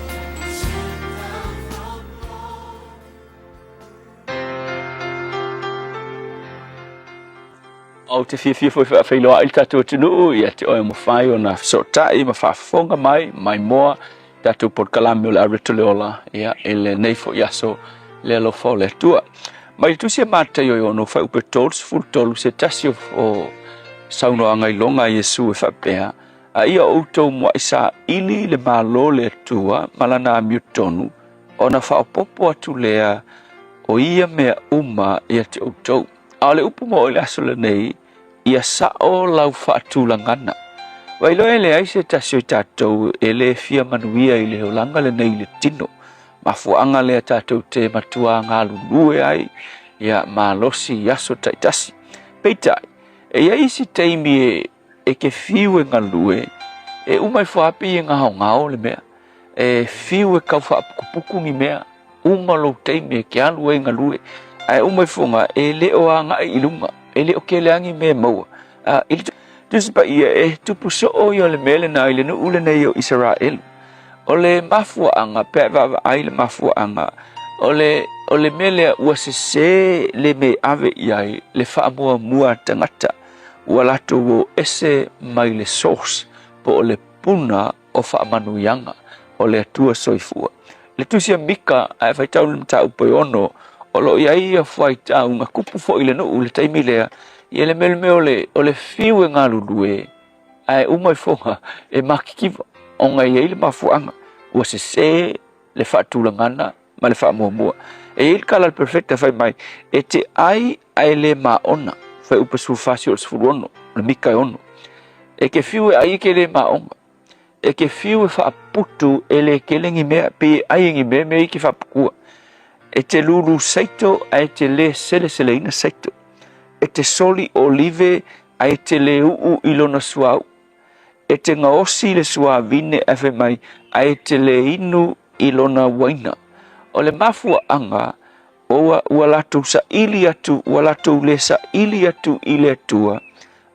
O te fia foi whailoa il tatou tunu ia te oe mo whai o na sotai ma whaafonga mai moa tatou por kalame o le arito leola ia ele neifo iaso le alofa o le tua. Mai tusia mātai o no whai upe tolu full tolu se tasi o sauno anga I longa Yesu e whapea a ia outou mua isa ili le malo le tua malana miutonu o na whaopopo atu lea o ia mea uma ia te outou. A le upu mo o le aso le nei ia sao lau whaatulangana. Wailo ele aise tasio I tātou ele fia manuia I le holanga le nei le tino. Mafuanga le tātou te matua ngā lulue ai ia malosi yaso taitasi. Peitai, e ia isi teimi e ke fiu e ngalue e umai whaapi e ngā ngao le mea. E fiu e kau whaapukupuku ngi mea umalo teimi e ke alu e ngalue. Ai umai fonga e leo anga I lunga e leo ke leangi me maua tusipa ia e tupu so o yo le mele na ile no ule nei o Israel o le mafua anga pe va ai le mafua anga o le mele ua se le me ave iai le whaamua mua tangata ua lato o ese mai le source po o le puna o whaamanu yanga o le atua soifua le tusia mika ai whaitau le mta upo ono o lo iai a whaita unga kupu fo ile no ule taimi lea i ele mele o le fiu e ngā lulue ai umai fonga e makikiva o ngai le mafuanga ua se le whaatulangana ma le whaamua e il kala perfecta fai mai e te ai le maona fai upa sulfasi o le sfuruono le mika ono e ke fiu e ai ke le maonga e ke fiu e whaaputu e le kelengi mea pe ai ngi mea me ki whaapukua e te lulu saito ai te le sele ina saito e te soli olive ai te le uu ilona suau e te ngaosi le suavine efe mai ai te le inu ilona waina o le mafua anga ua latou sa ili atu ua latou le sa ili atu I le atua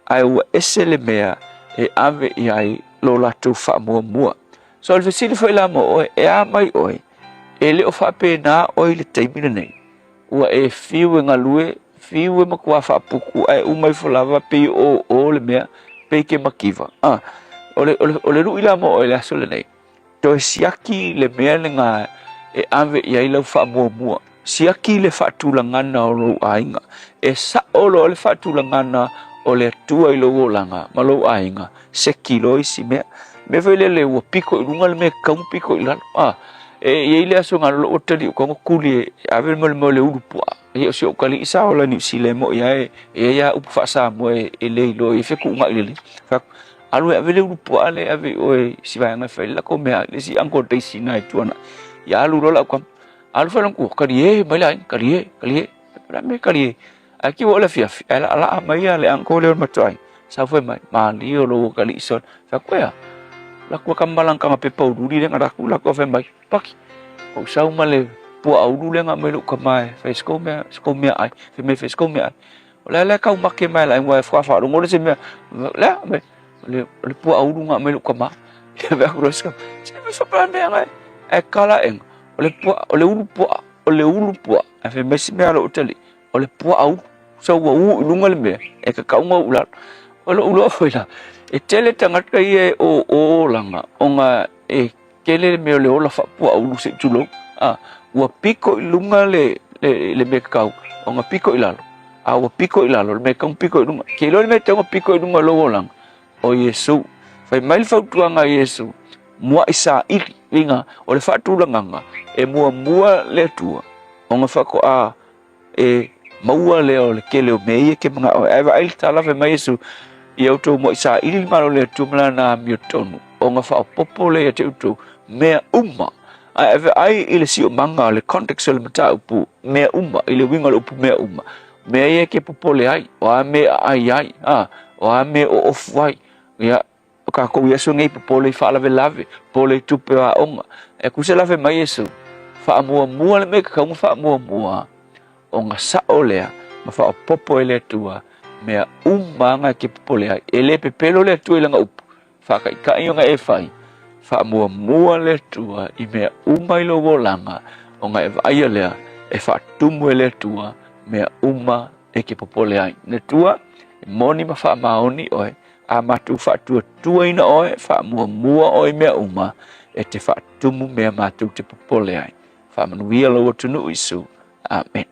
ai ua ese le mea e ave iai lo latu whaamua. So le fesili whai la mo oe e a mai oe e leo whapena oe le taimina nei. Ua e fiu e ngalue, fiu e makua whapuku ai umai whalawa pe o le mea pe ke makiwa. O le rui la mo oe le aso le nei. To e siaki le mea le ngā e ave iai lau whaamua. Siaki le whaatulangana o lo ainga. E sa olo le whaatulangana o le atua i lo langa ma lo ainga. Se kilo isi mea. Me vele le ua piko i runga le mea kaunga piko i lana. E ile aso ngā lo otali o kongo kuli e ave mo le urupua. E o si o kali isa o la ni sile mo ia e ia upu whaasa mo e le ilo e wheku unga i le. Alu e ave le urupua le ave o e si vai anga whaila ko mea le si anko teisi na e tuana. Ia alu rola o kam. Alu whalangu kari e mai lai kari e. Rame kari e. Aki o le fiafi. Ala mai a le anko le o matuai. Sa fwe mai. Ma li o lo kali ison. Whakoea. Lakua kambalang kanga pepa ururi le ngaraku lakua fwe mai. Paki. O sau ma le pua auru le nga mai lo kamai. Fwe sko mea ai. Fwe me fwe sko mea ai. O le kau make mai la ingwa e fwa rungo le se mea. Le pua auru nga mai lo kamai. Le vea kuro skam. Se me whapala mea ngai. E kala enga. O le ulu pua. E fwe me si mea lo utali. O le pua auru. Sau wa ilunga le mea. E ka kaunga ulalo. O le ulo afoila. E tele tangata i e o langa. O nga e kele me o le ola whapua auru se tulo. Ua piko ilunga le mea kakau. O nga piko ilalo. Ua piko ilalo. Le mea kaung piko ilunga. Ke ilo le mea teonga piko ilunga lo langa. O Yesu. Fai maili whautuanga Yesu. Mua isa iri. Inga. O le whaatulanganga. E mua le tua. O nga whako e maua leo le kele o mea ke mga o eva aili tala fe mai Yesu i auto mo isa ili malo le tumla na miotonu o nga whao popo le te uto mea uma a eva ai ile si o manga le context le mata upu mea uma ile winga le upu mea uma mea ke popo le ai o a mea ai o a mea o ofu ai ia o ka kou Yesu ngai popo le wha lave lave po le tupe a onga e kuse lave mai Yesu wha mua le mea kakaunga wha mua o nga sao lea ma wha o popo e lea tua mea umanga ke popo lea e le pepelo lea tua i langa upu wha ka ika i o nga e whai wha mua lea tua i mea uma i lo langa o nga e vaia lea e wha tumu e lea tua mea uma e ke popo lea ne tua e moni ma wha maoni oe a matu wha tua ina oe wha mua oe mea uma e te wha tumu mea matu te popo lea wha manuia lo tunu Isu. Amen.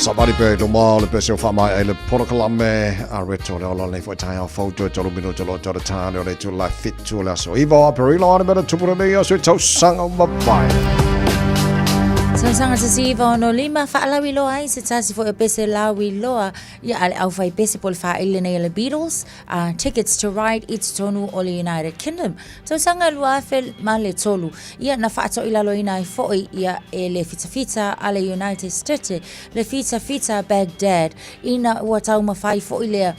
Sabari pe luma le pe se fa mai ele porokalame a reto le ola le fo tai a photo to mino to lo to the time le to la fit to la so iva perilo ana beta tupura le so to sanga mapai. Sanga se siva no lima fa la wi loa se tasi fo pese la wi loa ya al au fa pese pol fa ile ne le Beatles tickets to ride it's tonu o le United Kingdom so sanga lua fel male tolu ya na fa to ila loina fo ya ele fita ale United States le fita Baghdad ina watau ma fa fo ile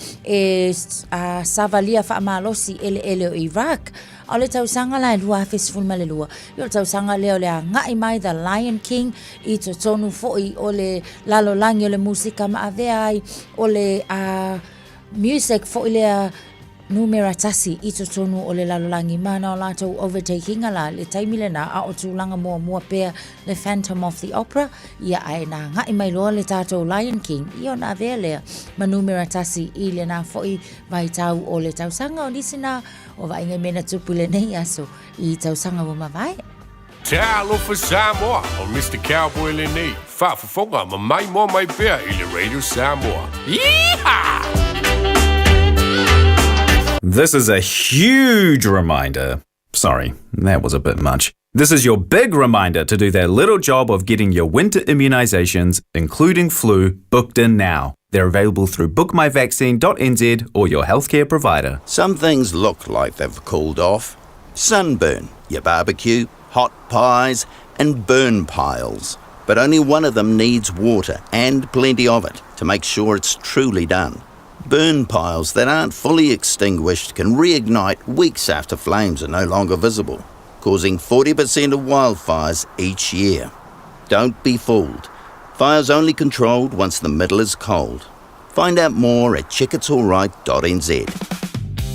savalia fa malosi ele Iraq ale tau sanga la lua festival male lua yo tau sanga leo le ngai mai the Lion King i to tonu foi ole lalo langi ole musika ma avea ole music foi le numeratasi i to tonu ole lalo langi mana la to overtaking ala le taimile na a o tulanga mo pe le Phantom of the Opera ia ai na ngai mai lo le tato Lion King i ona avea le manumeratasi i le na foi vai tau ole tau sanga o disina o vai ngai mena tupule nei aso i tau sanga mo mavai. Talo for Samoa on Mr. Cowboy Lenny. Fa for fonga ma mai mo mai pea i le Radio Samoa. Yeehaw! This is a huge reminder. Sorry, that was a bit much. This is your big reminder to do that little job of getting your winter immunisations, including flu, booked in now. They're available through bookmyvaccine.nz or your healthcare provider. Some things look like they've cooled off. Sunburn, your barbecue, hot pies, and burn piles. But only one of them needs water and plenty of it to make sure it's truly done. Burn piles that aren't fully extinguished can reignite weeks after flames are no longer visible, causing 40% of wildfires each year. Don't be fooled. Fire's only controlled once the middle is cold. Find out more at checkitsallright.nz.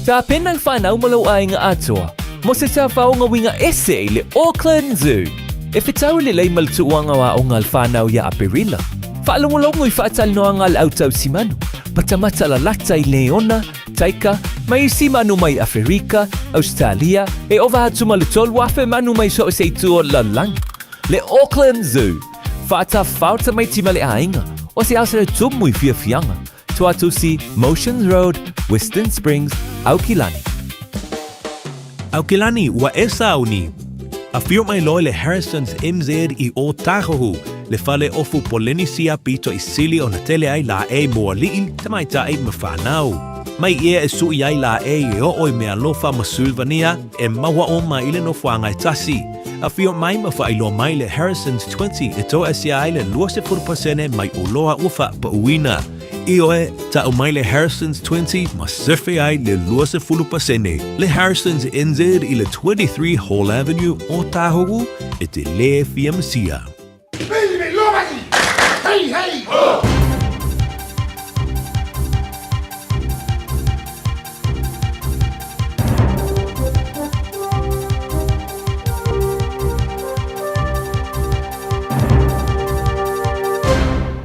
Sa pinang whanau malo ay nga atua, mo se sa whao nga winga ese le Auckland Zoo. E whetau le lei maltuanga wa o ngal whanau ia aperila. Whaalongolongo I whaatal noa ngal autau simanu. Patamata la lata I Leona, Taika, mai simanu mai Afrika, Australia, e ova hatu malutol wafe manu mai so se tuo la lang. Le Auckland Zoo, whaata whauta mai tima le ainga, o se asere tumui fia fianga. Tuatu si Motions Road, Western Springs, Aukilani. Aukilani wa esauni. A fio mai loe le Harrison's MZ I o Tahohu, le fale ofu Polynesia pito I sili o na tele ai la e moa li'i tamaita ai mawhanau. Mai ia e sui ai la e o oi mea lofa masulvania e maua o ma ile no fuanga tasi. A fio mai mawha ilo mai le Harrison's 20 e to asia ai le 20% mai uloa ufa pa uina. Ioe, ta mai le Harrison's 20 ma surfe ai le 20%. Le Harrison's NZ I le 23 Hall Avenue o Tahogu e te le fiamsia. Hey, hey!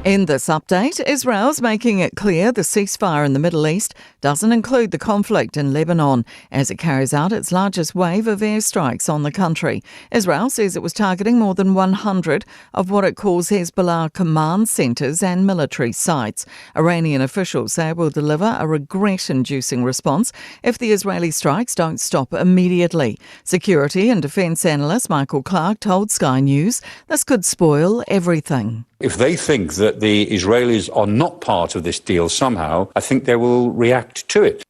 In this update, Israel's making it clear the ceasefire in the Middle East doesn't include the conflict in Lebanon as it carries out its largest wave of airstrikes on the country. Israel says it was targeting more than 100 of what it calls Hezbollah command centres and military sites. Iranian officials say it will deliver a regret-inducing response if the Israeli strikes don't stop immediately. Security and defence analyst Michael Clark told Sky News this could spoil everything. If they think that the Israelis are not part of this deal somehow, I think they will react to it.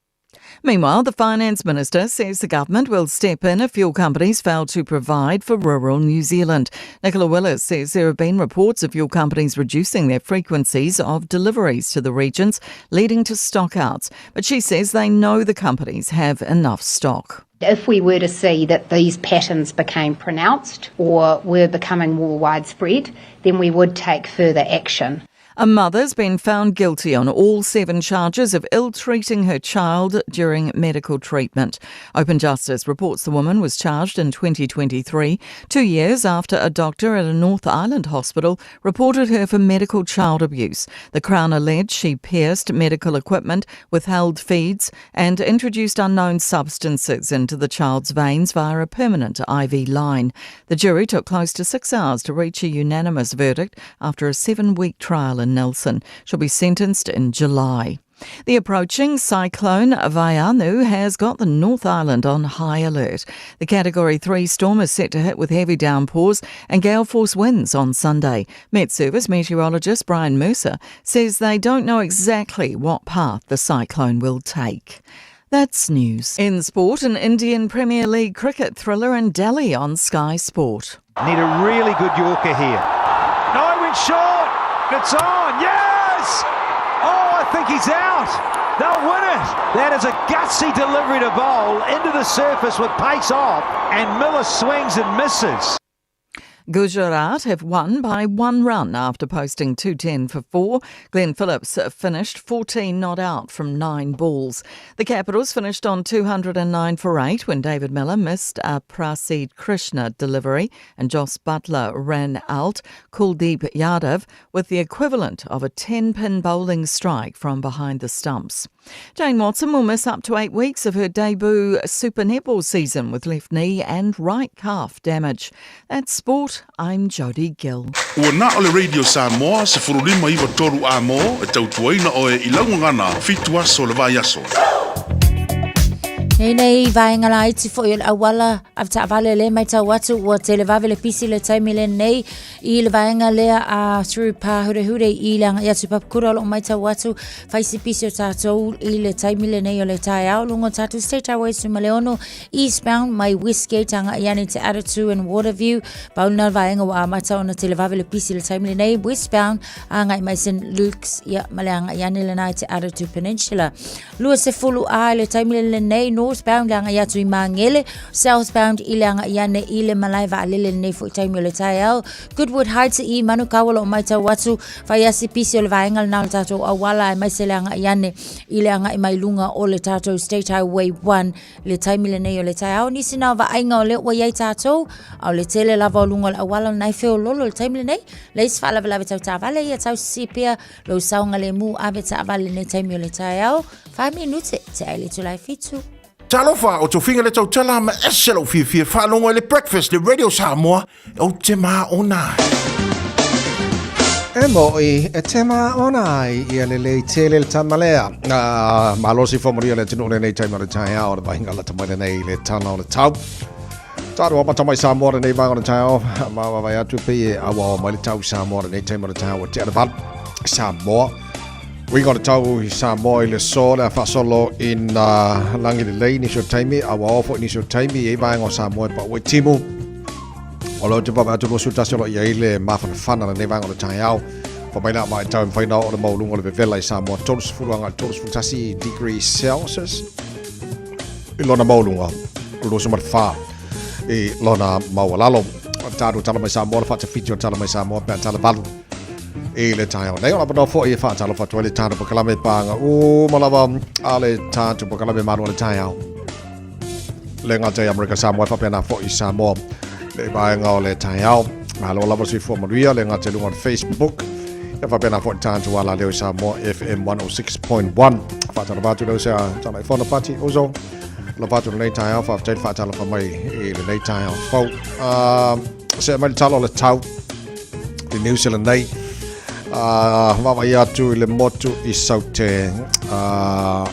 Meanwhile, the Finance Minister says the government will step in if fuel companies fail to provide for rural New Zealand. Nicola Willis says there have been reports of fuel companies reducing their frequencies of deliveries to the regions, leading to stockouts. But she says they know the companies have enough stock. If we were to see that these patterns became pronounced or were becoming more widespread, then we would take further action. A mother's been found guilty on all 7 charges of ill-treating her child during medical treatment. Open Justice reports the woman was charged in 2023, 2 years after a doctor at a North Island hospital reported her for medical child abuse. The Crown alleged she pierced medical equipment, withheld feeds and introduced unknown substances into the child's veins via a permanent IV line. The jury took close to 6 hours to reach a unanimous verdict after a 7-week trial in Nelson. She'll be sentenced in July. The approaching cyclone Vaianu has got the North Island on high alert. The Category 3 storm is set to hit with heavy downpours and gale force winds on Sunday. Met Service meteorologist Brian Mercer says they don't know exactly what path the cyclone will take. That's news. In sport, an Indian Premier League cricket thriller in Delhi on Sky Sport. Need a really good Yorker here. No, it went short. It's on. Yes! Oh, I think he's out. They'll win it. That is a gutsy delivery to bowl into the surface with pace off, and Miller swings and misses. Gujarat have won by 1 run after posting 210 for 4. Glenn Phillips finished 14 not out from 9 balls. The Capitals finished on 209 for 8 when David Miller missed a Prasid Krishna delivery and Joss Butler ran out Kuldeep Yadav with the equivalent of a 10-pin bowling strike from behind the stumps. Jane Watson will miss up to 8 weeks of her debut Super Netball season with left knee and right calf damage. That's sport. I'm Jodie Gill. Ua na ole Radio Samoa se furulima iwa toru a mo e tautuaina o e ilaungangana fitua so le vai aso. Nei vai ngala iti fo il awala afta vale le mai tau watu o te le vavele pisi le taimile nei I le vai ngale a through pa hure I lang ya tu papkura lo mai tau watu faisi pisi o tatou I le taimile nei o le tai au lungo tatu State Highway to Maleono eastbound mai Westgate tanga yani te Atatu and Waterview bauna vai ngwa mai tau na te le vavele pisi le taimile nei westbound ngai mai St Luke's ya maleanga yani le nai te Atatu Peninsula lua se fulu a le taimile nei no northbound langa ya tui mangele, southbound ilanga yane ile malai va alele nei fo taimi o le tai au. Goodwood Heights I Manukau lo mai tau watu whaiasi pisi o le vaenga na le tatou awala e mai se langa yane ile anga I mai lunga o le tatou State Highway 1 le taimi le nei o le tai au. Nisi na va ainga o le ua iai tatou au le tele lava o lunga o le awala nai feo lolo le taimi le nei. Le isi wha lava tau tāwale ia tau sipia lo saunga le mu ave tāwale nei taimi o le tai au. 5 minute te aile tu lai fitu. Talofa o tofinga le tau tala ma eselo fifia whanonga le breakfast le Radio Samoa o te maa o nai. E moi, e te maa o nai ia le lei tele le tamalea. Malosi whamoria le tino le nei taima le tai au le vahinga la tamai nei le tana o le tau. Tāru apa tamai Samoa le nei vanga le tai au. Mawa vai atu pe e awa o mai le tau Samoa le nei taima le tai au te arabat Samoa. Winga le tau I Samoa I le so le whasolo in langi le lei nisio taimi, awa ofo nisio taimi e vanga o Samoa pa ue timu. O lo te papa atu lo sutasi lo ia ile mawhana whana le nei vanga o le tai au. Pa mai na mai tau mwhaina o le maulunga le vevela I Samoa, tolus furuanga tolus futasi degrees Celsius. I lona maulunga, ulosu marwha. I lona maualalo. Tāru tala mai Samoa, le whata fiti o tala mai Samoa, pēr tala valu. E le tai au. Nei ona pano fo I whaatalo whatua le tāna pa kalame pānga. O malawa a le tātu pa kalame manu le tai au. Le ngātai Amerika Samoa whapena fo I Samoa. Le vaenga o le tai au. Mahalo lava sui fo manuia le ngātai lunga on Facebook. E whapena fo I tātu ala leo I Samoa FM 106.1. Whaatalo vātu leo sea tāna I whana pati ozo. La vātu le nei tai au whaatai whaatalo whamai e le nei tai au. Fau. Se mai talo le tau. I New Zealand nei. Wawa ia tu le motu I Saute.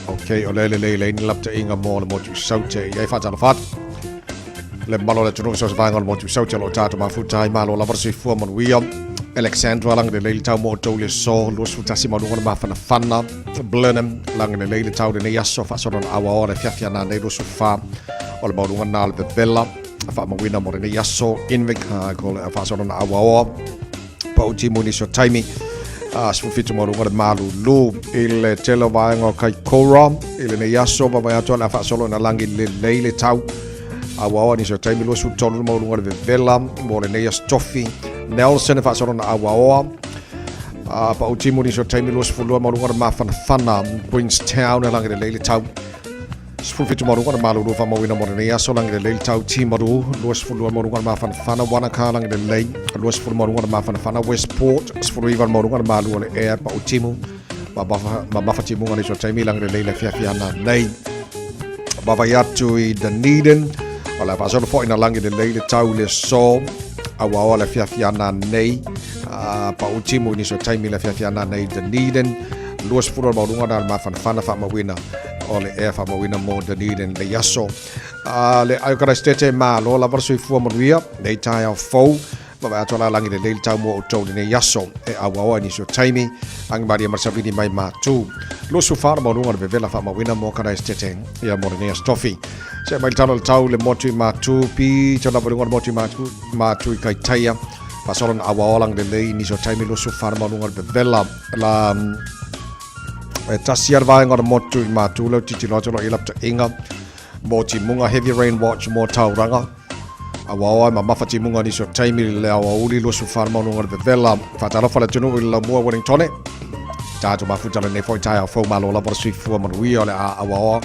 Okay, o le ni lapta inga mo le motu I Saute. Iai whatala what. Le malo le tununga sa vanga le motu I Saute lo tātu mafutai malo la varsi fua manuia. Alexandra lang le leili tau mo tau le so. Luas futasi manunga na mawhana whana. Blenheim lang le leili tau le yaso whasoron awa ora fiafia na nei rusu wha. O le manunga na le bevela. Wha mawina mo le yaso. Invik ko le whasoron awa ora. Pa uti muni so taimi. Sfufitu marunga le malu lu il telo vaenga o kai kora il ne yaso ba mai ato na fa solo na langi le leile tau awa ni so taimi lo su tolu marunga le vela mo le ne yas tofi Nelson fa solo na awa pa uti ni so taimi lo su lu marunga le mafana fana Queenstown na langi le leile tau Sfufitu marunga le malu lu fa mo wina mo le ne yaso langi le leile tau timaru lo su lu marunga le mafana fana wanaka langi le lei lo su marunga le mafana fana Westport Sfuru iwan marunga le malu o le ea pa utimu ma mafa timu ngani so taimi lang le leila fiafiana nei baba yatu I Dunedin wala pa so fo ina langi le leila tau le so awa le fiafiana nei pa utimu ni so taimi le fiafiana nei Dunedin luas furu marunga le mafana fana fa mawina o le ea fa mawina mo Dunedin le yaso le ayokara stete ma lo la verso fu manuia nei tai au fo Baba atola langi le leili tau mo o tau ne yaso e awawa ni so taimi ang maria marsavini mai matu lo su far mo runga le vela fa mawina mo kana estete ia mo ne stofi se mai talo tau le motu matu pi tala runga motu matu kai taia pa solon awawa lang le leili ni so taimi lo su far mo runga le vela la tasiar vai ngor motu matu lo titi lo tolo ilapta inga moti munga heavy rain watch mo tau ranga awa ma mafati munga ni so taimi le awa uli lo su farma no ngor vela fatalo fala tunu la mo Wellington tatu mafuta le foi tai fo malo la por sui fu man wi ole awa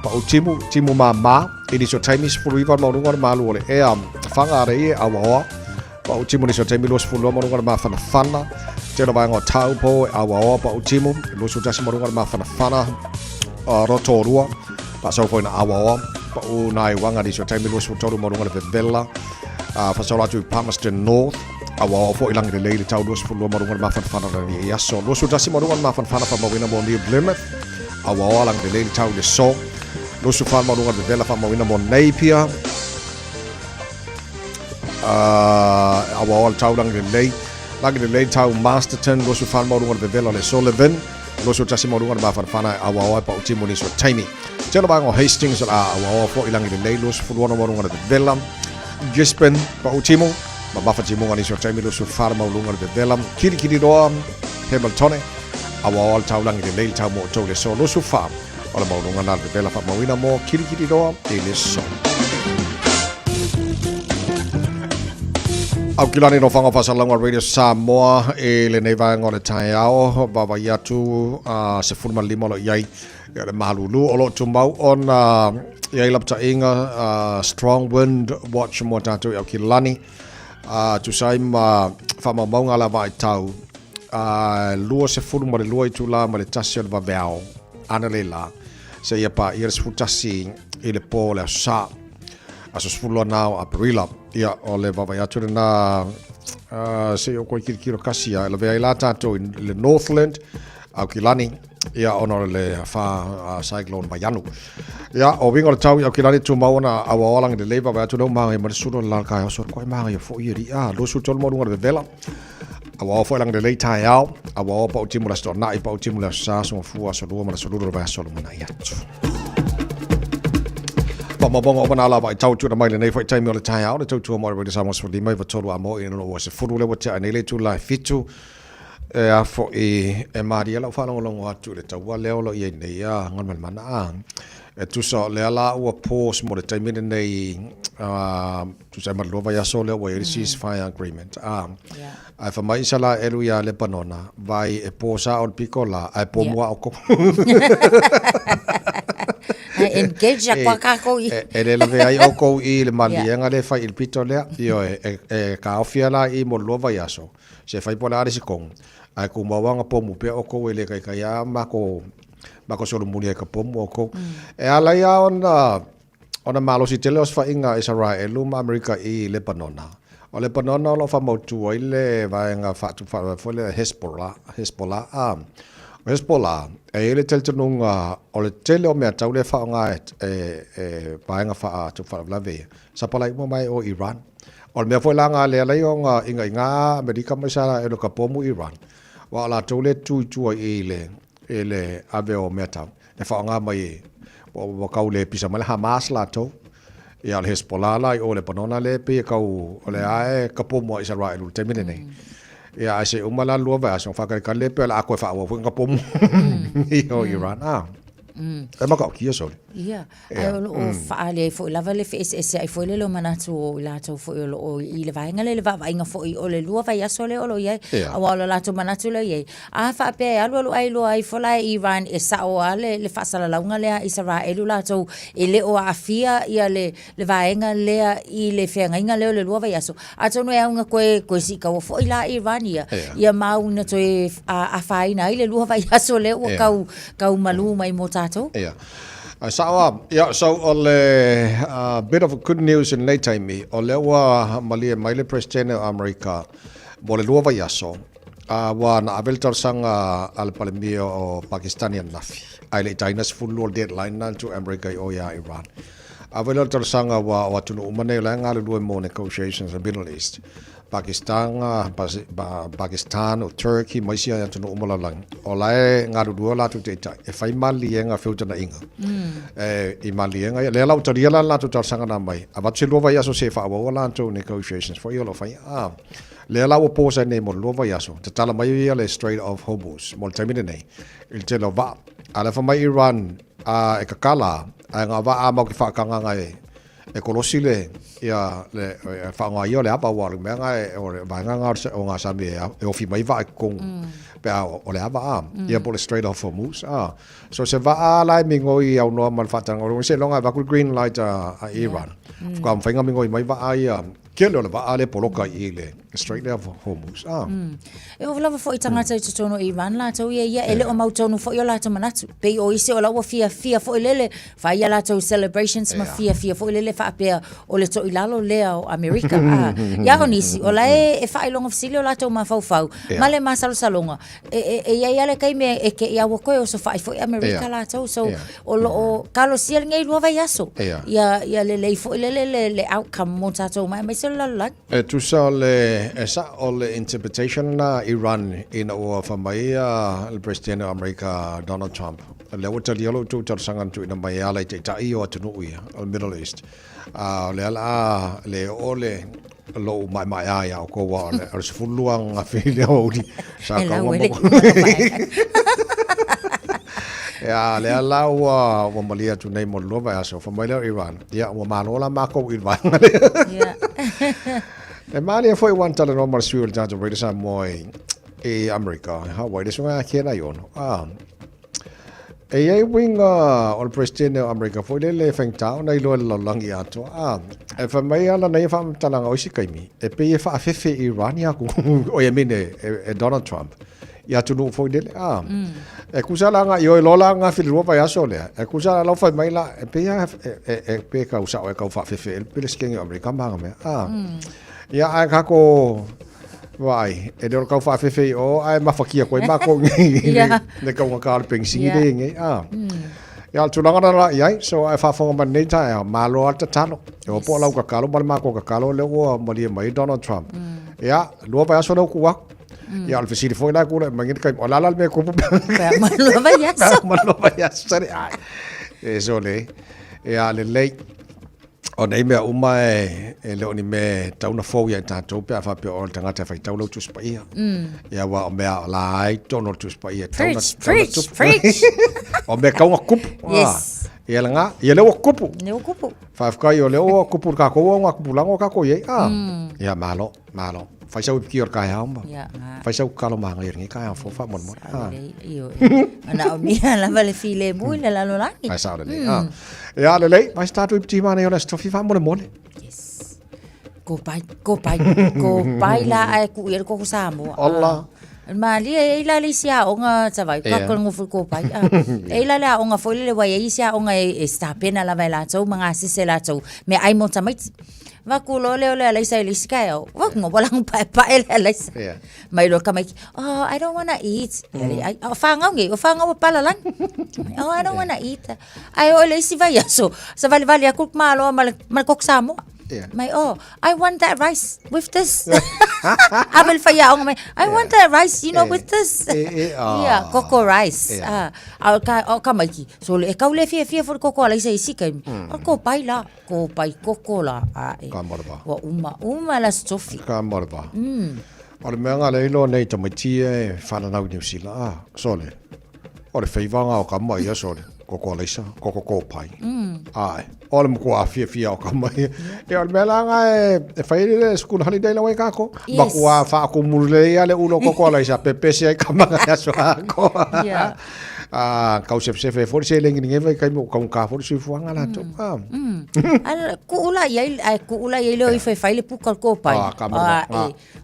pa utimu mama ini so taimi fu riva mo ngor malo ole e fanga re awa pa utimu ni so taimi lo fu lo mo ngor ma fana te lo ba ngo tau po awa pa utimu lo su tasi mo ngor ma fana rotorua pa so foi na awa pa o nai wanga ni so taimi lo su toru mo ngor vela fa so la tu Palmerston North awa fo ilang le leile tau dos fu lo mo ngor ma fana ni ya so lo su tasi mo ngor ma fana fa mo wina mo ni Plymouth awa lang le leile tau le so lo su fa mo ngor vela fa mo wina mo Napier awa tau lang le leile tau Masterton lo su fa mo ngor vela le Sullivan lo su tasi mo ngor ma fana awa pa utimu ni so taimi Telo bang o Hastings awa fo ilang le leile lo su fu lo mo ngor vela Gisborne pa utimu ma bafa timu ngani so taimi lo su farma ulunga de velam kiri do Hamilton awa tau lang de leile tau mo to le so lo su fa o le maununga na le vela whamawina mo kirikiri roa e le so. Au kilani no whanga whasalanga Radio Samoa e le nei vaenga o le tae ao wawa iatu se fulma lima lo iai e le mahalulu o lo tumau on iai lapta inga Strong Wind Watch mo tātou au kilani tu sai ma whamamaunga la vai tau lua se fulma le lua i tula ma le tasi o le waweao ana le la se ia pa ia se futasi i le po le sa aso sfulua nao Aprila ia o le vavai atu na se o koi kirikiro kasia e le vea i la tātou i le Northland au Kilani ia ono le wha cyclone Vaianu ia o wingo le tau i au Kilani tu mauna awa olang le le vavai atu nao maa e marisuro le lalkai o soro koi maa ia fo i ri lo su tolu morunga le vela awa o fo ilang le le tai au awa o pa utimu la sto na i pa utimu la sa so fua so lua ma so lua vea solo mana i atu Mabonga o mana lava i tau tūna mai le nei whai taimi o le tai au, le tau tua mora Radio Samoa se whali mai watolu a mo i no o se furu le wate a nei le tū lai fitu e a fo i e maari e lau whanongolongo atu le tau wa leo lo i e nei a ngon mana a e tusa le ala ua pōs mo le taimi le nei tusa e marlua vai aso leo wa i ceasefire agreement ai whamai isa la elu ia le panona vai e pōsa o le piko la ai pōmua o ko engage kwa kako i e le lave ai o ko i le malienga le fai il pito lea io e ka ofia la i mo lova yaso se fai pola ari sikong ai ku mawanga po mu pe o ko ele kai kai a mako solo muli ka po mo ko e ala ia ona malo si tele os fa inga Israel ma America i Lebanon o Lebanon lo fa mo tu ile va nga fa tu fa fo le Hezbollah Hezbollah e ele teltununga o le tele o mea tau le whaonga e paenga wha tu whalawlawe. Sa palai mo mai o Iran. O le mea whailanga le alai o inga Amerika mai sara e lo ka pomu Iran. Wa la tau le tuitua i le ave o mea tau. Le whaonga mai o kau le pisa mai Hamas la tau. E al Hezbollah la i o le panona le pe kau o le ae ka pomu a Israel te mine nei. Ya se umala lua va so fa ka le pe la ko fa wo nga pom i o Iran e ma ka ki so ia o fa le fo la vale FSS ai fo le lo manatu o la to fo o i le vainga le va vainga fo i o le lua va ya so le o lo ye a wa la to manatu le ye a fa pe alu lo ai fo la Iran e sa o le fa sala la unga le Israel la to e le o afia ia le vainga le i le fenga inga le lua va ya so a to no e unga ko si ka fo i la Iran ia ma una to a faina i le lua va ya so le o ka malu mai mota yeah. So a bit of good news in late time o le wa mali president of America bo le lua vai aso wa na aveltor sanga al palemio o Pakistanian nafi ai le China's full deadline na to America o ya Iran aveltor sanga wa tunu umane la nga le lua mo negotiations in Middle East Pakistan o Turkey maisia ya tunu umala lang o lai nga du la tu te e fai mali nga filter na inga i mali nga le la utaria la tu tar sanga na mai ava tilo vai aso se fa wa la to negotiations for yolo fai le la o posa ne mo lo vai aso te tala mai le Strait of Hormuz mo termine nei il te lo va ala fa mai Iran e kakala nga va mo ki fa kanga ngai e kolosile ia le whaonga io le apa walu mea ngai o le vaenga o ngā sami e ofi mai va kong pe o le apa ia po le Strait of Hormuz so se va lai mingo i au noa man whatanga o se longa va green light a Iran kwa mwhainga mingo i mai va ia kele o le va le poloka i le Strait of Hormuz e o lava fo i tangata i tono Iran la tau ia ele o mau tonu fo i o la to manatu pe o ise o la fia fo i lele fa ia la to celebrations ma fia fo i lele fa apea o le to i lalo lea o Amerika ia o nisi o la e fa i longa fisili o la to ma fau ma le ma salonga e ia le kai me e ke ia wo ko o so fa i fo i Amerika la to so o Carlos Siel ngai lua vai aso ia le fo i lele le outcome mo tato mai se la tu sa le esa o le interpretation na Iran in o famaya el presidente of America Donald Trump le wata yellow to sangan tu ina mai ala te tai o tunu al Middle East le ala le ole lo mai ya ko wa le ar fuluang a filia o di sa ka Ya, le ala wa malia tu nei mo lo va so fa mai le Iran. Ya, wa malo la ma ko Iran. Ya. E mali foi wan tala no mar suil ta to sa moi e America. Ha wa de so nga kena yo no. E ai winga ol president America foi le feng tao nei lo lang ya to. E fa mai ala nei fa tala nga o si kai mi. E pe fa fe Iran ya ku o ye mine e Donald Trump. Ya tu no foi dele. E kusala nga yo lola nga fil ro pa ya so le. E kusala lo fa mai la e pe ya e pe ka usa o ka fa fe el pe skengi America ma me. Ya ai kako vai e dor ka fa fe o ai ma fakia ko ma ko ngi ne ka ka peng singi de ngi ya tu langa la ya so ai fa fo ma nei ta ma lo ta tano o po la ka lo ma ko ka lo le o ma li mai Donald Trump ya lo pa so no ku wa ya al fisiri foi la ku le mangin ka o la la me ko ma lo va ya so ma lo va ya sare ai e so le ya le lei o nei mea uma e leo ni me tauna fau ia tātou pia whapia o tangata whai tau lau tus pa ia. Ia wa o mea la ai tono tus pa ia. Preach. O mea kaunga kupu. Yes. Ia langa, ia leo kupu. Leo kupu. Whawkai o leo kupu kako o ngā kupu lango kako iei. Ia malo. Whai sau ki or kai haumba. Whai sau kalo manga i ringi kai hau fofa mon mon. Iyo. Ana o mia la vale file mui le lalo langi. Whai sau le lei. Ja, le lei, vai statu i piti mana i o le stofi wha mole mole. Yes. Ko pai la ai ku ia ko Samoa. Allah. Ma li e la li sia o nga tawai ka ko ngofu ko pai. E la o nga foi le wai e sia o nga e sta pena la vai la tau manga sise la tau. Me ai mo tamai. Va kulo le le sai le skai o. Va ngo bola pa le sai. Mai lo kamai. Oh, I don't want to eat. Ai fa ngau pa la lan. Oh, I don't want to eat. Ai o le si vai so. Sa vale akuk malo mal kok samo. My I want that rice with this. Abel faya ong I want that rice, with this. Yeah, cocoa rice. Al ka mai ki. So le ka le fia for cocoa la sai sika. Ko pai la, ko pai cocoa la. Ka morba. Wa uma la stofi. Ka morba. O le mea le ilo nei tamati e whananau New Zealand. So le. O le whaivanga o ka mai so le. Koko leisa, koko pai. Ai. O le mko a fia o ka mai. E o le mea langa e whaere le school holiday la wai kako. Baku a wha ko murule ia le ulo koko leisa. Pepese ai ka manga aso ako. Kau sef for se lengi ni ngewe kai mo kau ka for se fuanga la to. Al ku ula ye lo i fai le pukal ko pai.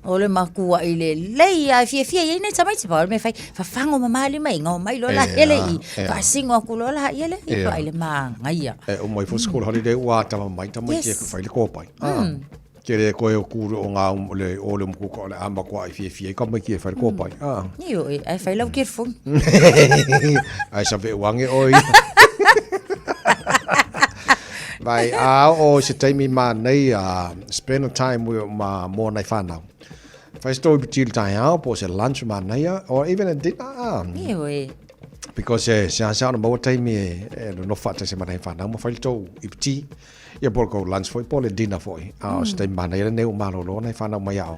O le maku ai le lei ai fia ye nei tamai tipa me fai fa fango mamali mai ngo mai lo la hele i fa singo ku lo la hele i pai le manga ia. O mai for school holiday wa tama mai tamai ke fai le ko pai. Kere koe o kuru o ngā o le mku ko le amba ko ai fia ka mai ki fai ko pai. Iyo ai fai lau ke fun. Ai sa ve wange oi. Vai o se taimi ma nei spend time with ma mo nai whanau. Fai sto i til tai po se lunch ma nei or even a dinner. Iyo because se na mo taimi no fata se ma nai whanau mo fai to i ti. Ia porco lunch foi pole dinner foi. Stay mana ia neu malo lo nei whanau mai au.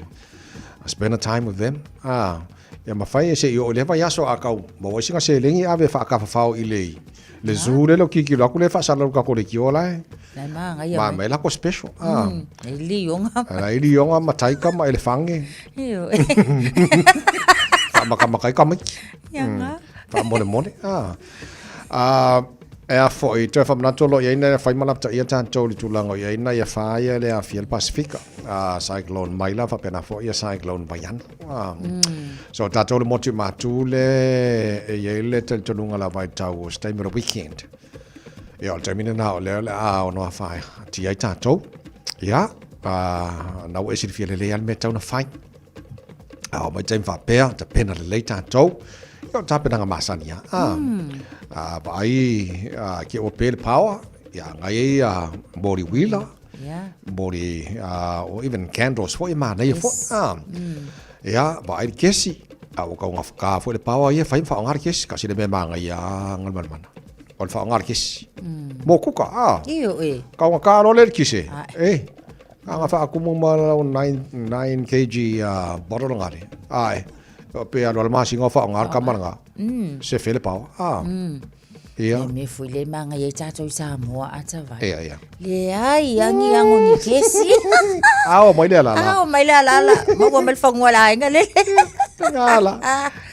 Spend a time with them. Ia ma fai se o le vai aso akau. Mo singa se lengi ave fa ka fa i le zule lo kiki lo kule fa sa lo ka ko le ki ola. Ma mai la ko special. Ili yonga matai ka ma elefange. Iyo. Fa makai ka mai. Yanga. Fa mole. E foi te fa na tolo ye na fa mana ta ia tan tolo tulango ye na ia fa ia le afiel Pacifica cyclone mai la fa pena fo ia cyclone bayan so ta tolo moti matule ye le tel tonunga la vai tau stay me weekend e al termina na le no fa ti ai ta to ya na we si fiel le al metau na fa mai tem fa per ta pena le ta to yo ta pena nga masania vai ke o pel power ya ngai body wheeler body or even candles for ma nei fo ya vai kesi au ka ngafka fo le power ye fa ngar kesi ka si le ma ngai ngal man on fa ngar kesi mo kuka iyo ka nga lo le kisi ka fa ku mo 9 kg bottle ngari ai pe alo ma singo fa ngar kamar nga se fele power Ia. Me fui le manga ye tato Samoa ata vai. Ia. Le ai angi angoni kesi. Ao mai le la. Ao mai la. Mo mel fangwa la inga le. Ngala.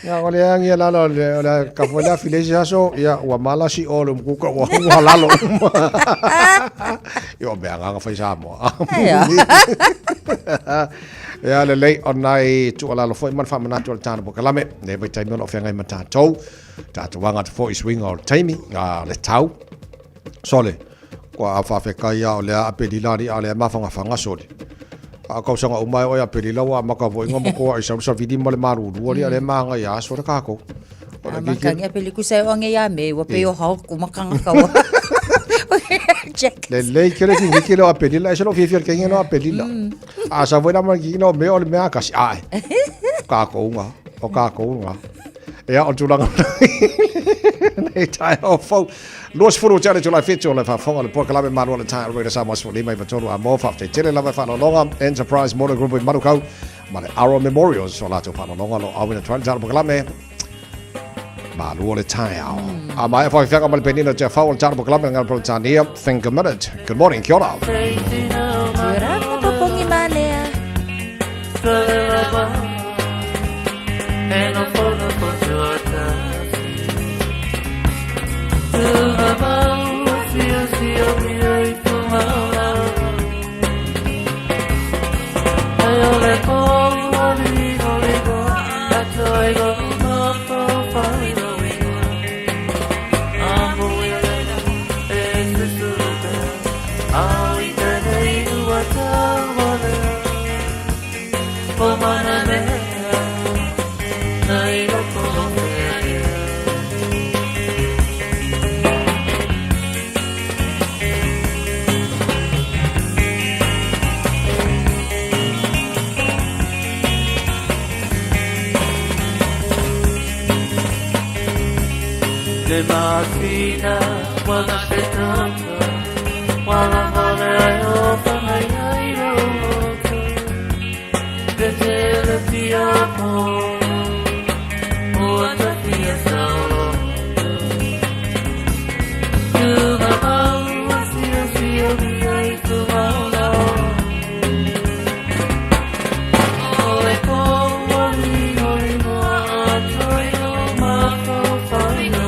Ya ole angi la le ka foi la filesia so ia wa mala si o le ku ka wa lalo. Yo be anga fa Samoa. Ya le lei onai tu ala lo foi man fa mana tu tana bo kalame ne be tai no fenga mata tou ta tu wanga tu foi swing or taimi le tau sole kwa fa fe kai ya le apelilani ale ma fanga sole a ko sanga o mai o ya pelila wa maka vo ngom ko ai sa vidi mole maru ruori ale manga ya so ka ko makanga peliku sa o nge ya me wa pe o ha ku makanga ka wa le kele ki lo apelila eso lo fiel que no apelila a sa buena margi no me o me akasi ai ka ko nga e a tu langa nei tai o fo los furu tele tu la fitio le fa fonga le porca la manual le tai re sa mas le mai vatoro a mo fa te tele la fa no longa Enterprise Motor Group in Marukau ma le Arrow Memorials so la tu fa no longa lo a wina tran jar porca la me ma lo le tai a mai fa fa mal penino te fa un jar porca la me ngal protania think a minute. Good morning, kia ora. Demasiada wala petanga wala mole ayo pangayo detele tiamo o tafia solo tu mama wasio biai tu mala ole ko oli mo atoyo ma ko fino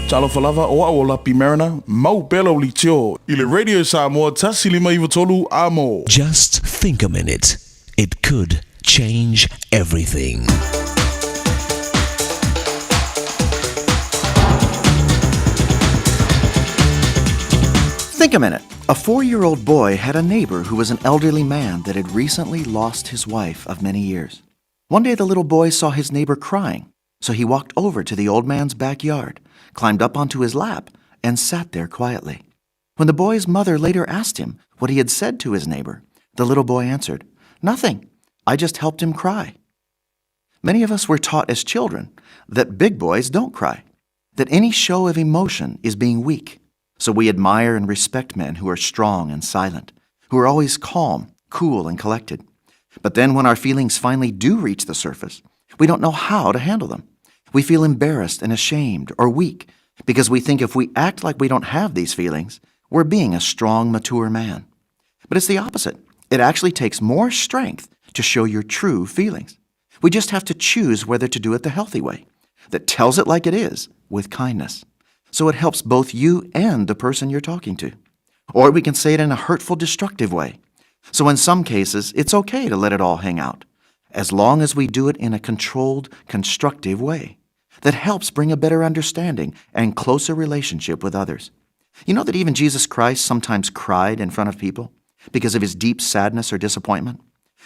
Talo falava o a ola pimerana, mau belo li tio, ile Radio Samoa tasili mai vatolu amo. Just think a minute. It could change everything. Think a minute. A 4-year-old boy had a neighbor who was an elderly man that had recently lost his wife of many years. One day the little boy saw his neighbor crying, so he walked over to the old man's backyard, climbed up onto his lap, and sat there quietly. When the boy's mother later asked him what he had said to his neighbor, the little boy answered, "Nothing. I just helped him cry." Many of us were taught as children that big boys don't cry, that any show of emotion is being weak. So we admire and respect men who are strong and silent, who are always calm, cool, and collected. But then when our feelings finally do reach the surface, we don't know how to handle them. We feel embarrassed and ashamed or weak because we think if we act like we don't have these feelings, we're being a strong, mature man. But it's the opposite. It actually takes more strength to show your true feelings. We just have to choose whether to do it the healthy way, that tells it like it is, with kindness. So it helps both you and the person you're talking to. Or we can say it in a hurtful, destructive way. So in some cases, it's okay to let it all hang out, as long as we do it in a controlled, constructive way that helps bring a better understanding and closer relationship with others. You know that even Jesus Christ sometimes cried in front of people because of his deep sadness or disappointment?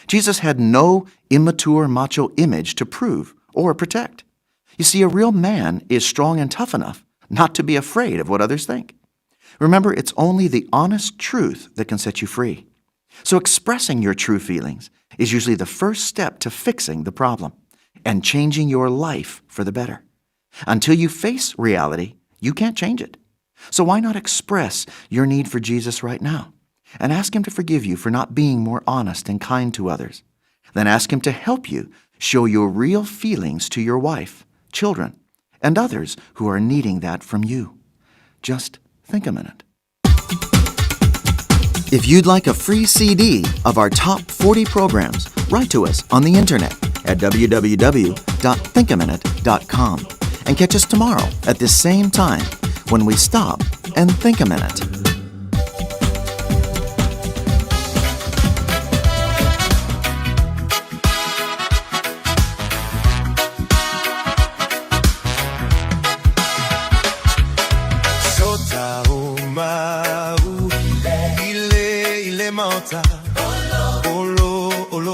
Jesus had no immature, macho image to prove or protect. You see, a real man is strong and tough enough not to be afraid of what others think. Remember, it's only the honest truth that can set you free. So expressing your true feelings is usually the first step to fixing the problem and changing your life for the better. Until you face reality, you can't change it. So why not express your need for Jesus right now and ask him to forgive you for not being more honest and kind to others? Then ask him to help you show your real feelings to your wife, children, and others who are needing that from you. Just think a minute. If you'd like a free CD of our top 40 programs, write to us on the internet at www.thinkaminute.com and catch us tomorrow at this same time when we stop and think a minute.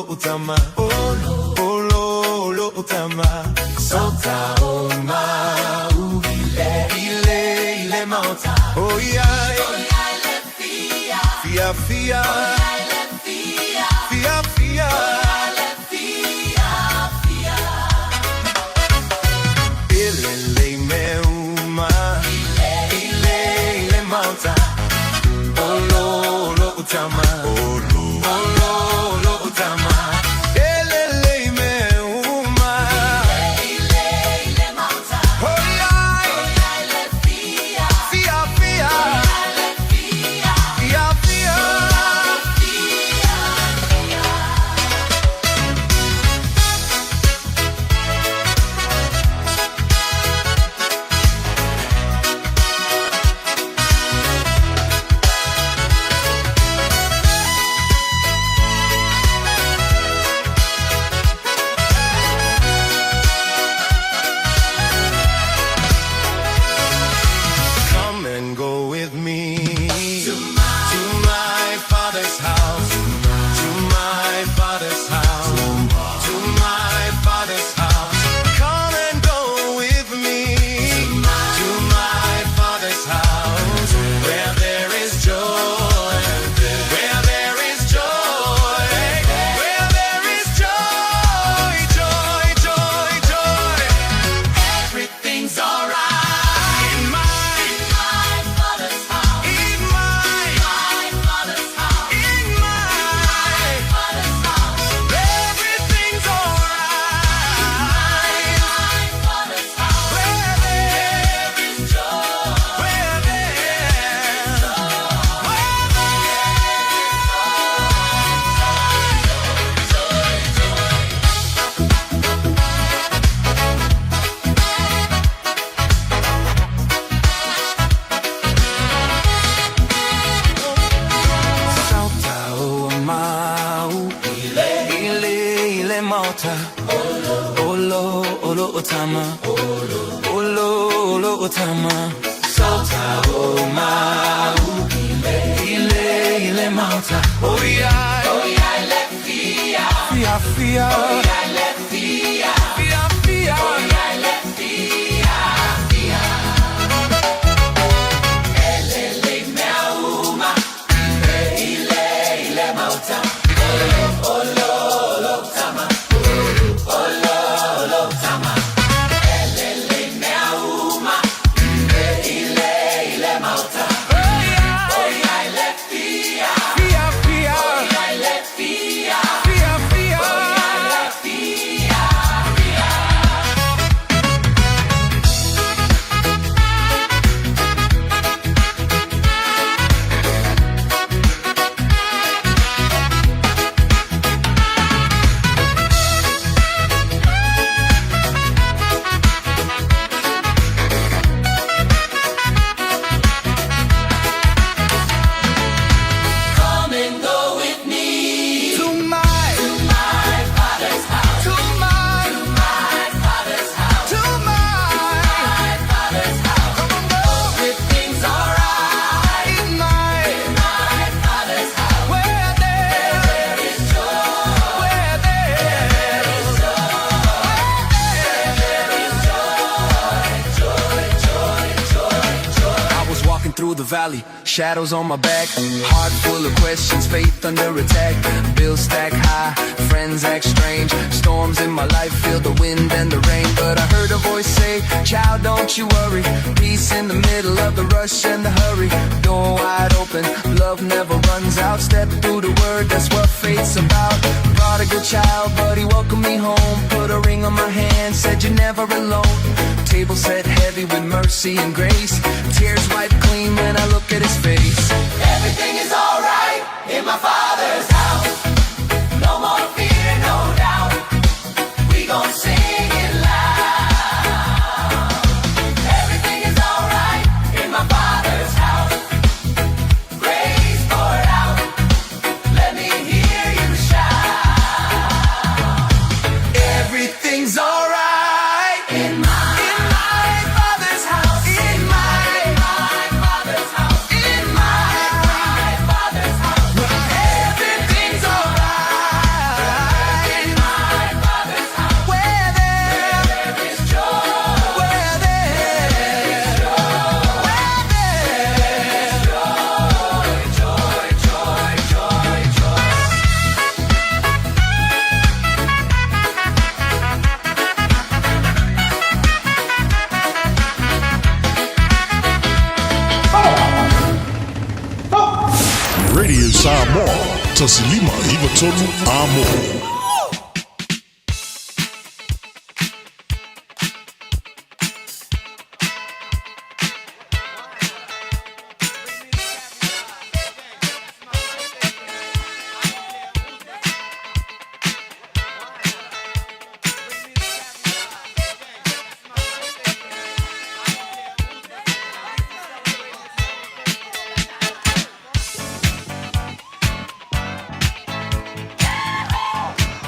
Utama, olo utama, sota oma, ile mauta, oh yeah, fia, fia, fia, fia, ile meuma, ile mauta, olo utama, olo utama. Otama, olo utama, sota o mau. ile mauta. Oh yeah, let fia. Fia, fia. Oh yeah, let fia. Fia, fia. Oh yeah, let fia. Fia. Ele meauma. Ile mauta. Olo tama. Olo tama. Ele meauma. Ile mauta. Valley, shadows on my back, heart full of questions, faith under attack, bills stack high, friends act strange, storms in my life feel the wind and the rain, but I heard a voice say, child, don't you worry, peace in the middle of the rush and the hurry, door wide open, love never runs out, step through the word, that's what faith's about, prodigal child, but he welcomed me home, put a ring on my hand, said you're never alone, table set heavy with mercy and grace, tears wiped clean when I look at his face. Everything is alright in my Father's house. No more fear, no doubt. We gon' sing it loud. Everything is alright in my Father's house. Grace poured out. Let me hear you shout. Everything's alright in my Father's house. In my Father's house. In my Father's house. Everything's alright in my Father's house. Where there is joy. Where there is joy. Where there is joy. Joy, joy, joy, joy. Radio Samoa. Tasilima Ivatolu Amo.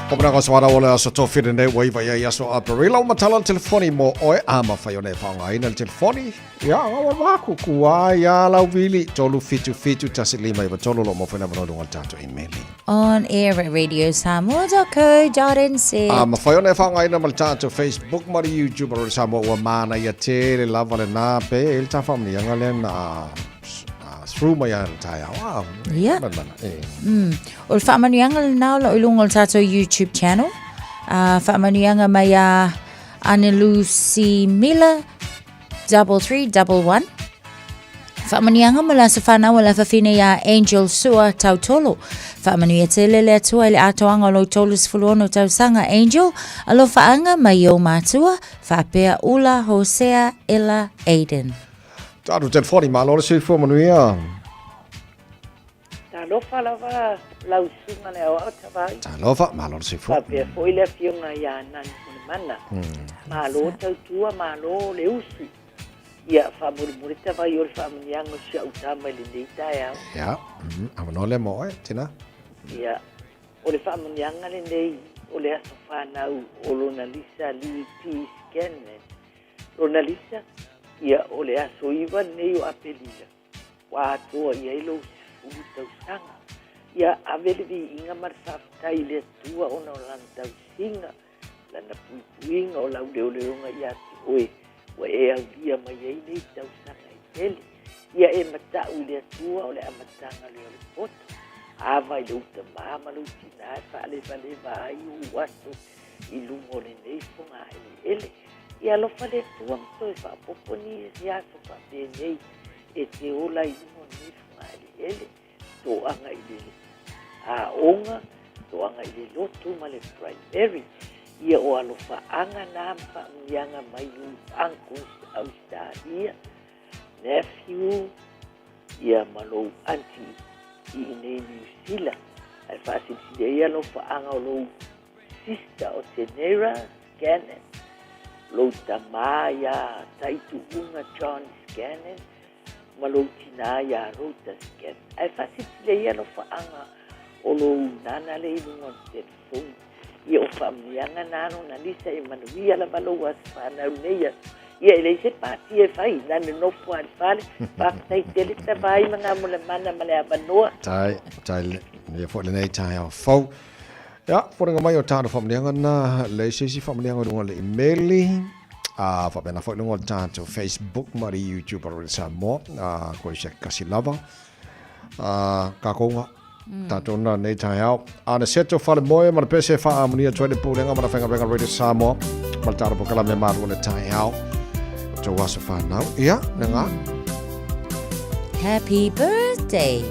Komna ko swara wala sa tofi de wai vai ya so aperila matalan telefoni mo oi ama fayone fanga ina telefoni ya wa ku kuwa ya la wili tolu fitu tasilima iba tolu lo mo fena no do tato email On air at radiosamoa.co.nz. ama fayone fanga ina mal tato Facebook ma YouTube ro samo wa mana ya tele la vale na pe el ta famni yang alen through my entire wow. Yeah. Ol whaamanuanga nao la ulunga o tato YouTube channel. Whaamanuanga mai a Annalucy Miller 3311. Whaamanuanga mala sa whanau la whawhine a Angel Sua Tautolo. Whaamanuia te lele atua ele atoanga lo tolus fuluono tausanga Angel. Alo whaanga mai o mātua. Whapea Ula Hosea Ella Aiden. Tato telefoni ma lo se fo manuia. Talofa lava lausunga le o tavai. Talofa ma lo se fo. Papia foi le fiunga ya nan mana. Ma lo tautua ma lo le usi. Ia fa murmurita vai o famniango se utama le deita ya. Ja, aber no le mo tina. Ia o le famnianga le nei o le asofana o lona lisa li pi scanne. Lona lisa ia o le aso iwa nei o apelila. wātoa ia i lou sifulu tausaga ia avele viiga ma le faafetai le atua ona o lana tausiga lana puipuiga o lau leoleoga iā te oe ua e aulia mai ai nei tausaga i tele ia e mata'u i le atua o le amataga lea o le poto ava i lou tamā ma lou tinā e fa'alevaleva ai u aso i luga o lenei fogaeleele ia alofa le atua matoe fa'apoponi e siaso fa'apenei e te ola i luga o lenei fogaeleele to'aga i le aʻoga to'aga i le lotu ma le primary ia o alofa'aga na fa'amiaga mai lu uncles australia nephew ia ma lou anti i nei New Zealand ai fa'asitile ia alofa'aga o lou sister o Tenera Scannon lou tamā ia taitu'uga John Scannon ma lou tinā ia Rota Scannon ai fa'asitile ia alofa'aga o lou nana le iluga o telefoni ia o fa'amiaga nano na lisa e manuia lava lou asa fa'anau nei aso ia i leise pati e fai nane nofo ale fale fa'afetai tele tavai magamo le mana ma le avanoa tai ia fo'i lenei taeao fou ia polega mai o tātou fa'amaliaga na le isi fa'amaliaga o luga le emaili fa'apena fo'i luga o le tātou Facebook ma le YouTube a Radio Samoa ko i se kasi lava kakouga tātou na nei taeao ana seto fale moe ma le pese fa'amonia toe le pulega ma le faigavenga Radio Samoa ma le tātou pokalame malu o le taeao to wasa whanau. Ia, nga. Happy birthday.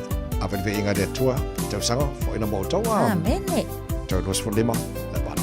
Apa di inga dia tua. Tau sanga, fo ina mo tau. Amen. Tau 2.5. Lepas.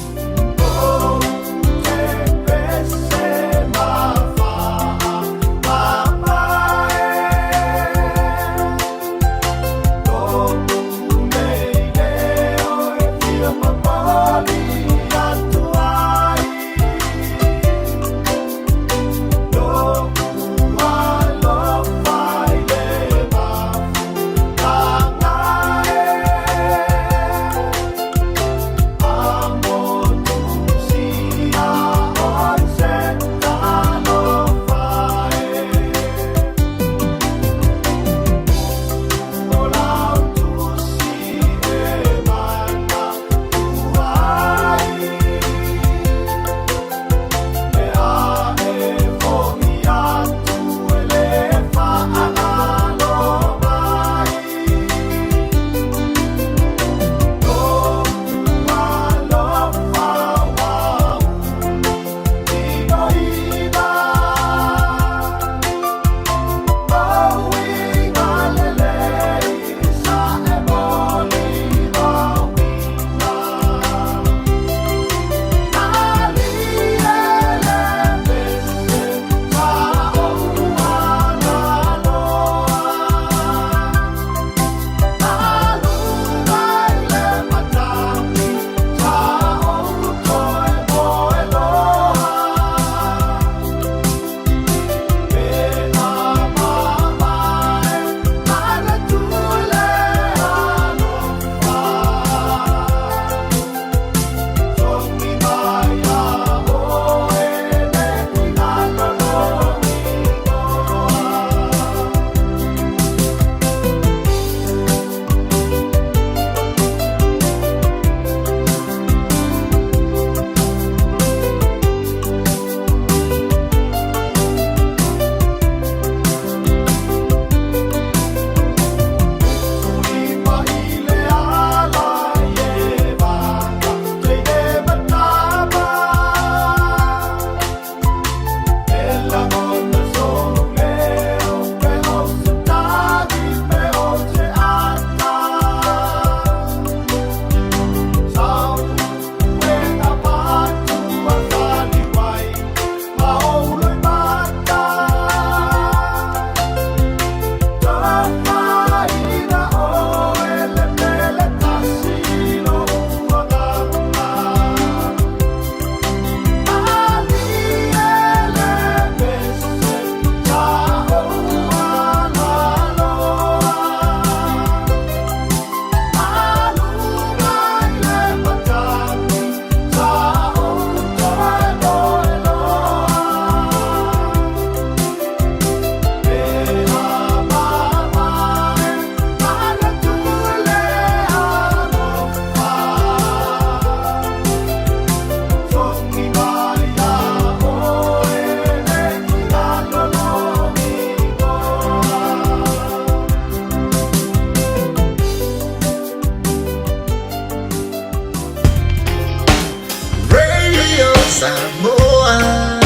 Samoa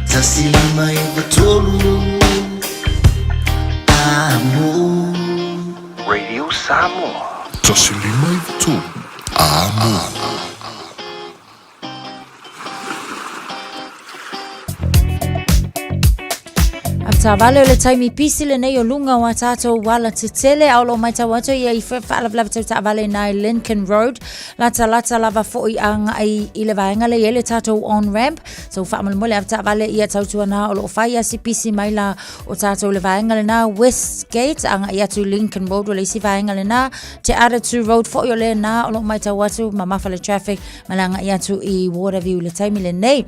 Tasili mai batolu Amo Radio Samoa. Tasili mai batolu Amo. Tawale o le taimi pisi le nei o lunga wa tātou wala te tele au lo mai tawato ia I whaalawlawa tau tawale nai Lincoln Road lata lava fōi anga I le vaenga le ele tātou on-ramp so whaamal mole av tawale ia tautua nā o lo whaia si pisi mai la o tātou le vaenga le nā Westgate anga ia tu Lincoln Road o le isi vaenga le nā Te Aratu Road fōi o le nā o lo mai tawatu ma mawhale traffic malanga ia tu I Waterview le taimi le nei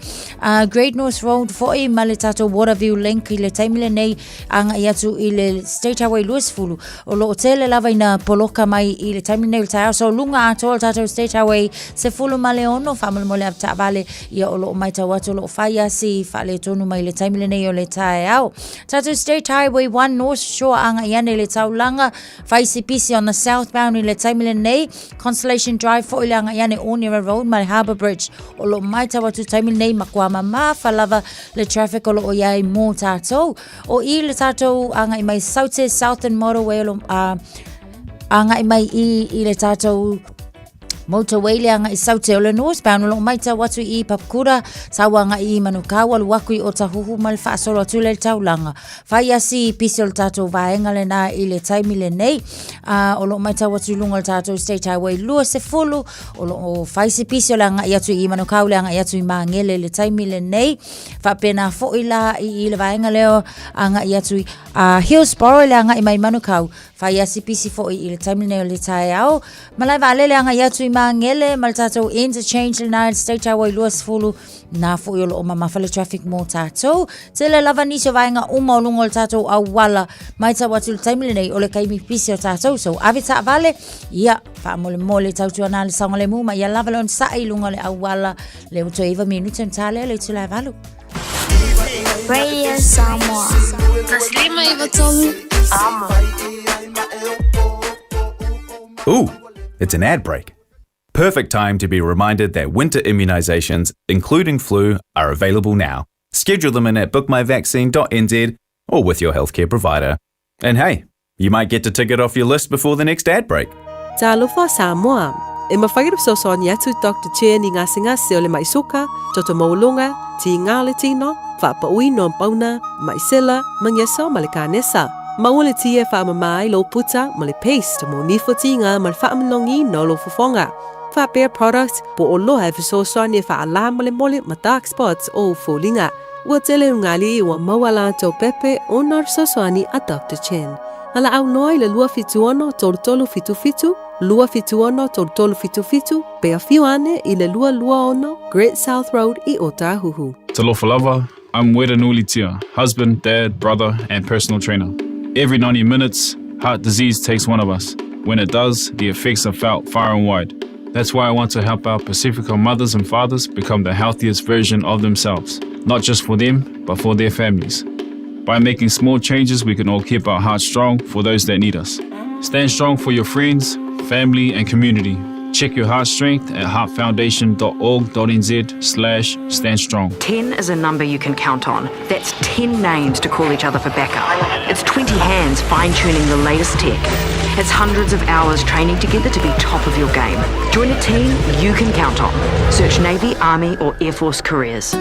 Great North Road fōi ma le tātou Waterview link I le taimi nei anga ia tu I le State Highway Louisville o lo tele lava ina poloka mai I le taimi nei tai so lunga ato o tātou State Highway se fulu male ono whamal mole ab ta'vale ia o lo mai tawatu lo whaia si whale tonu mai le taimi nei o le tai au tātou State Highway 1 North Shore anga ia nei le taulanga whaisi pisi on the southbound I le taimi nei Constellation Drive fo ile anga ia nei Ornera Road mai Harbour Bridge o lo mai tawatu taimi nei makuama ma whalava le traffic o lo o iai mō tātou o I le tātou anga I mai Saute Southern Motorway anga I mai I le tātou motorway le anga I Saute o le northbound lo mai ta watu I Papakura sawanga I Manukau alu waku I o tahuhu mal whaasolo atu le taulanga whaia si pisi o le tātou vaenga le nā I le taimi le nei o lo mai ta watu lunga le tātou State Highway lua se fulu o lo whaisi pisi o le anga I atu I Manukau le anga I atu I Maangele le taimi le nei whapena fo I la I le vaenga leo anga I atu I Hillsborough le anga I mai Manukau whaia si pisi fo I le taimi le le tai au malai vale le anga I atu I Maangele mal tātou interchange le nā State Highway Louisville nā fo I o lo o mamawhale traffic mō tātou te le lava niso vaenga uma o lungo le tātou au wala mai ta watu le taimi le nei o le kaimi pisi o tātou so ave ta vale ia wha mole tautua nā le sanga le muma ia lava lon sa I lunga le au wala le uto iwa minuta mtale le tu lai valu Radio Samoa Taslima iwa tolu Ama Ooh, it's an ad break. Perfect time to be reminded that winter immunisations, including flu, are available now. Schedule them in at bookmyvaccine.nz or with your healthcare provider. And hey, you might get a ticket off your list before the next ad break. Talofa Samoa. E mawhairap soson yatu Dr. Chen I ngasi o le maisuka, toto maulunga, ti ngā le tino, whapaui no pauna, maisela, mangyesa ma le kānesa. Maua tia whaamamai lo puta ma le paste mo nifotinga ma le whaamalongi no lo fofonga. Whapea product po o loha e whasosoani e whaala ma le mole ma dark spots o fōlinga. Ua tele ungali I ua mawala tau pepe o nar sosoani a Dr. Chen. Ala au noi le lua fituono tolu fitu fitu, lua fituono tolu fitu fitu, pea fiuane I le lua ono Great South Road I Otahuhu. Talofa lava, I'm Wera Nulitia, husband, dad, brother, and personal trainer. Every 90 minutes, heart disease takes one of us. When it does, the effects are felt far and wide. That's why I want to help our Pacifica mothers and fathers become the healthiest version of themselves, not just for them, but for their families. By making small changes, we can all keep our hearts strong for those that need us. Stand strong for your friends, family, and community. Check your heart strength at heartfoundation.org.nz/standstrong. 10 is a number you can count on. That's 10 names to call each other for backup. It's 20 hands fine-tuning the latest tech. It's hundreds of hours training together to be top of your game. Join a team you can count on. Search Navy, Army, or Air Force careers.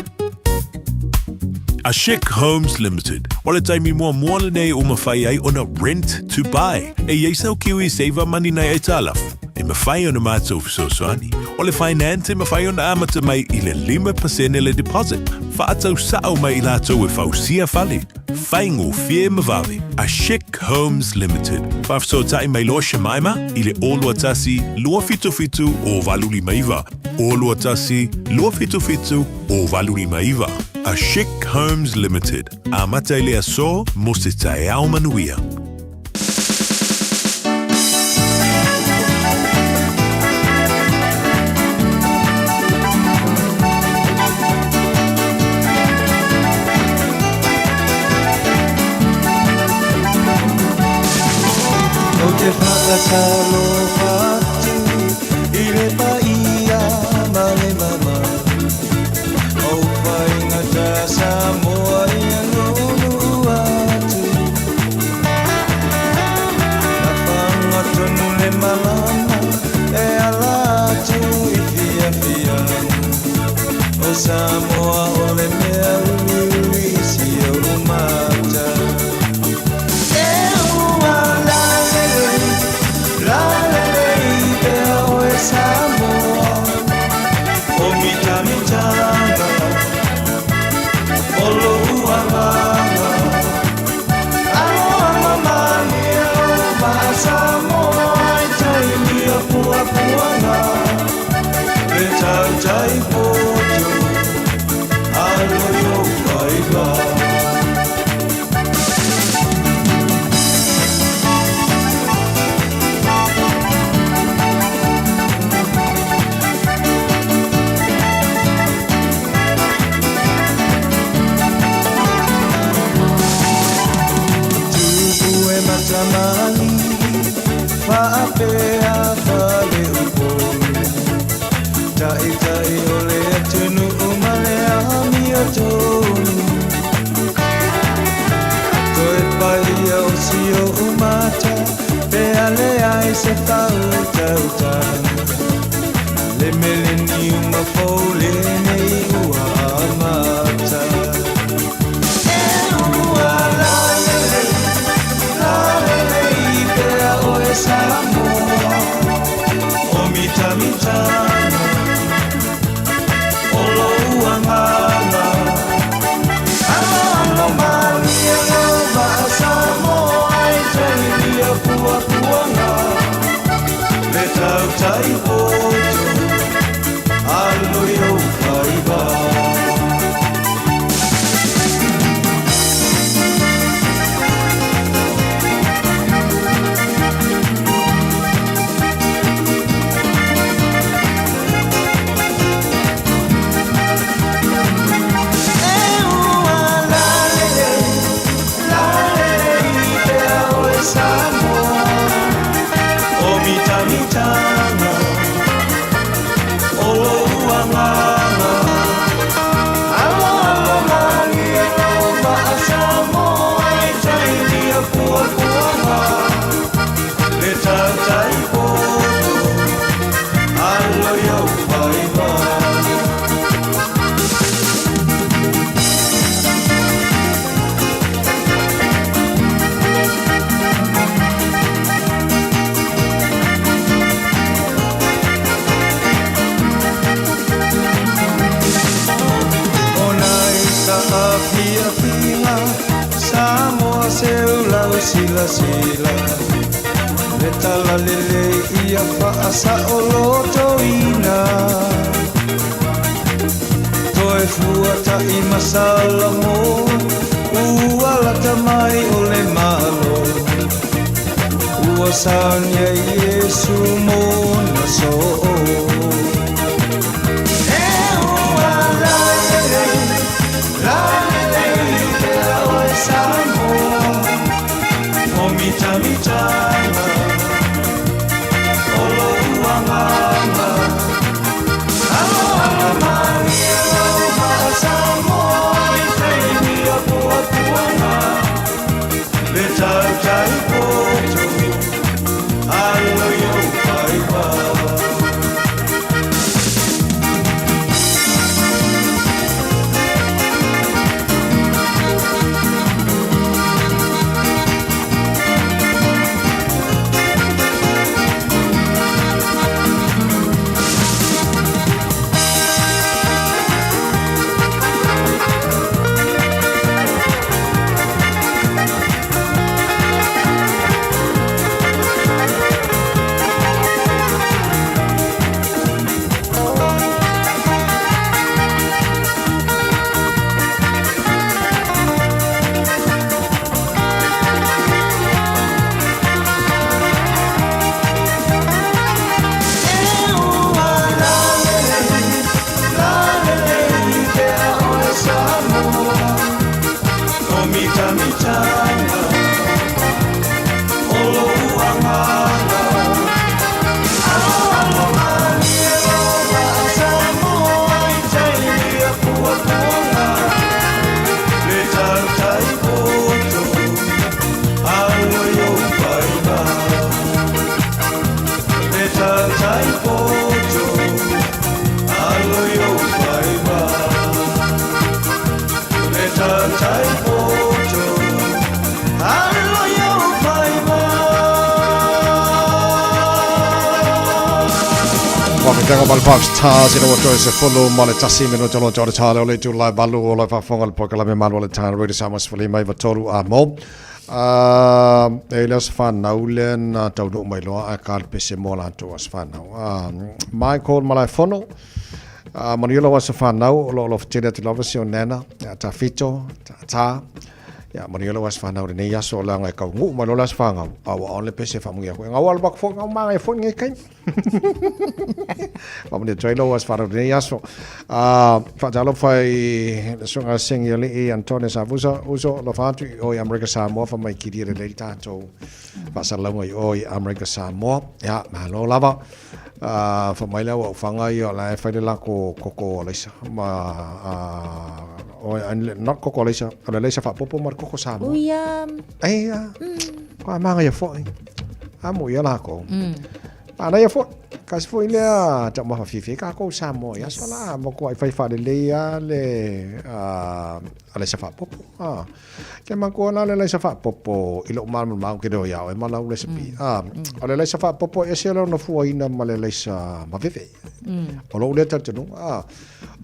Ashik Homes Limited. Wala taimi mua moana nei o mawhai ai ona rent to buy. E yeisau kiwi save money nei e talaf. E mawhai ona mātou fisosoani. O le finance e mawhai ona amata mai I le 5% le deposit. Whaatau sao mai I lātou e whausia whale. Whaingo fie mawave. Ashik Homes Limited. Whafso tai mai loa Shemaima I le olua tasi lua fitu fitu o Valuri Maiva. Olua tasi lua fitu fitu o Valuri Maiva. Ashik Homes Limited. Amata ile aso mo se tae au manuia. O te whakatalo whatu I le paia ma le mama Samoa ole mea isi o mata. E ua la lele pea o e Samoa. O mita mitanga, o lo ua langa. Aloha mamani o ma Samoa, i tai mia pua puanga. Le tau tai poto, alo yo waiwa. Tupu e matamani, whaapea whale upolu. Tai tai ole atunu o male ami o tonu. Koe pai au si o umata, pe ale ai se tau tau tau. Le mele ni uma fole nei ua amata. E ua la lele, i pea o e Samoa. O mita mitana, o lo ua ngana. Alo mani e o ma Samoa, i tei mia pua puanga. Le tau tai poto, alo yo waiwa. Mitana, o lo ua ngana. Alo mani e o ma Samoa, i tai mia pua puanga. Le tau tai poto, alo yo waiwa. Pia pia, Samoa seu lau sila sila. Le tala lele ia whaasa o loto ina. Toe fuata i masala mo, ua lata mai o le malo. Ua saunia Yesu mo na so. Samoa, o mita mitanga, o lo ua nganga. Alo mani e o ma Samoa, i tei mia pua puanga. Le tau tai poto, alo yo waiwa. tanga mal Fox Stars ina wato se follow male tasi mino tolo tolo tale ole tu lai balu ole fa fongal pokala me mal ole tan radio samas fuli mai vatoru a mo elas fan naulen tau no mai lo a kal pese mola to as fan Michael malai fono manilo was fan nau lo tele television nana ta fito ta ya manilo was fan nau ne ya so la ngai ka ngu malo las fan au ole pese fa mu ya ko ngawal bak fo ngau ma ngai fo ngai kai vamos de trailer was para de yaso fatalo fai songa singeli e Antonio Savuso uso lo fatu o America Samoa fa mai kiri de leta to pasala ngai o America Samoa ya malo lava fa mai la wa fanga yo la fa de la ko lesa ma o not ko lesa ala lesa fa popo mar ko Samoa uya ai ko ma ngai fo amo ya la ko ana ya fo kas fo ile ta ma fifi ka ko Samoa ya sola mo ko fai fa de le ya le ala sa fa popo ke ma ko na le sa fa popo ilo mal mal ke do ya e ma la le sepi ala le sa fa popo e se lo no fu ina ma le sa ma fifi o lo le ta tu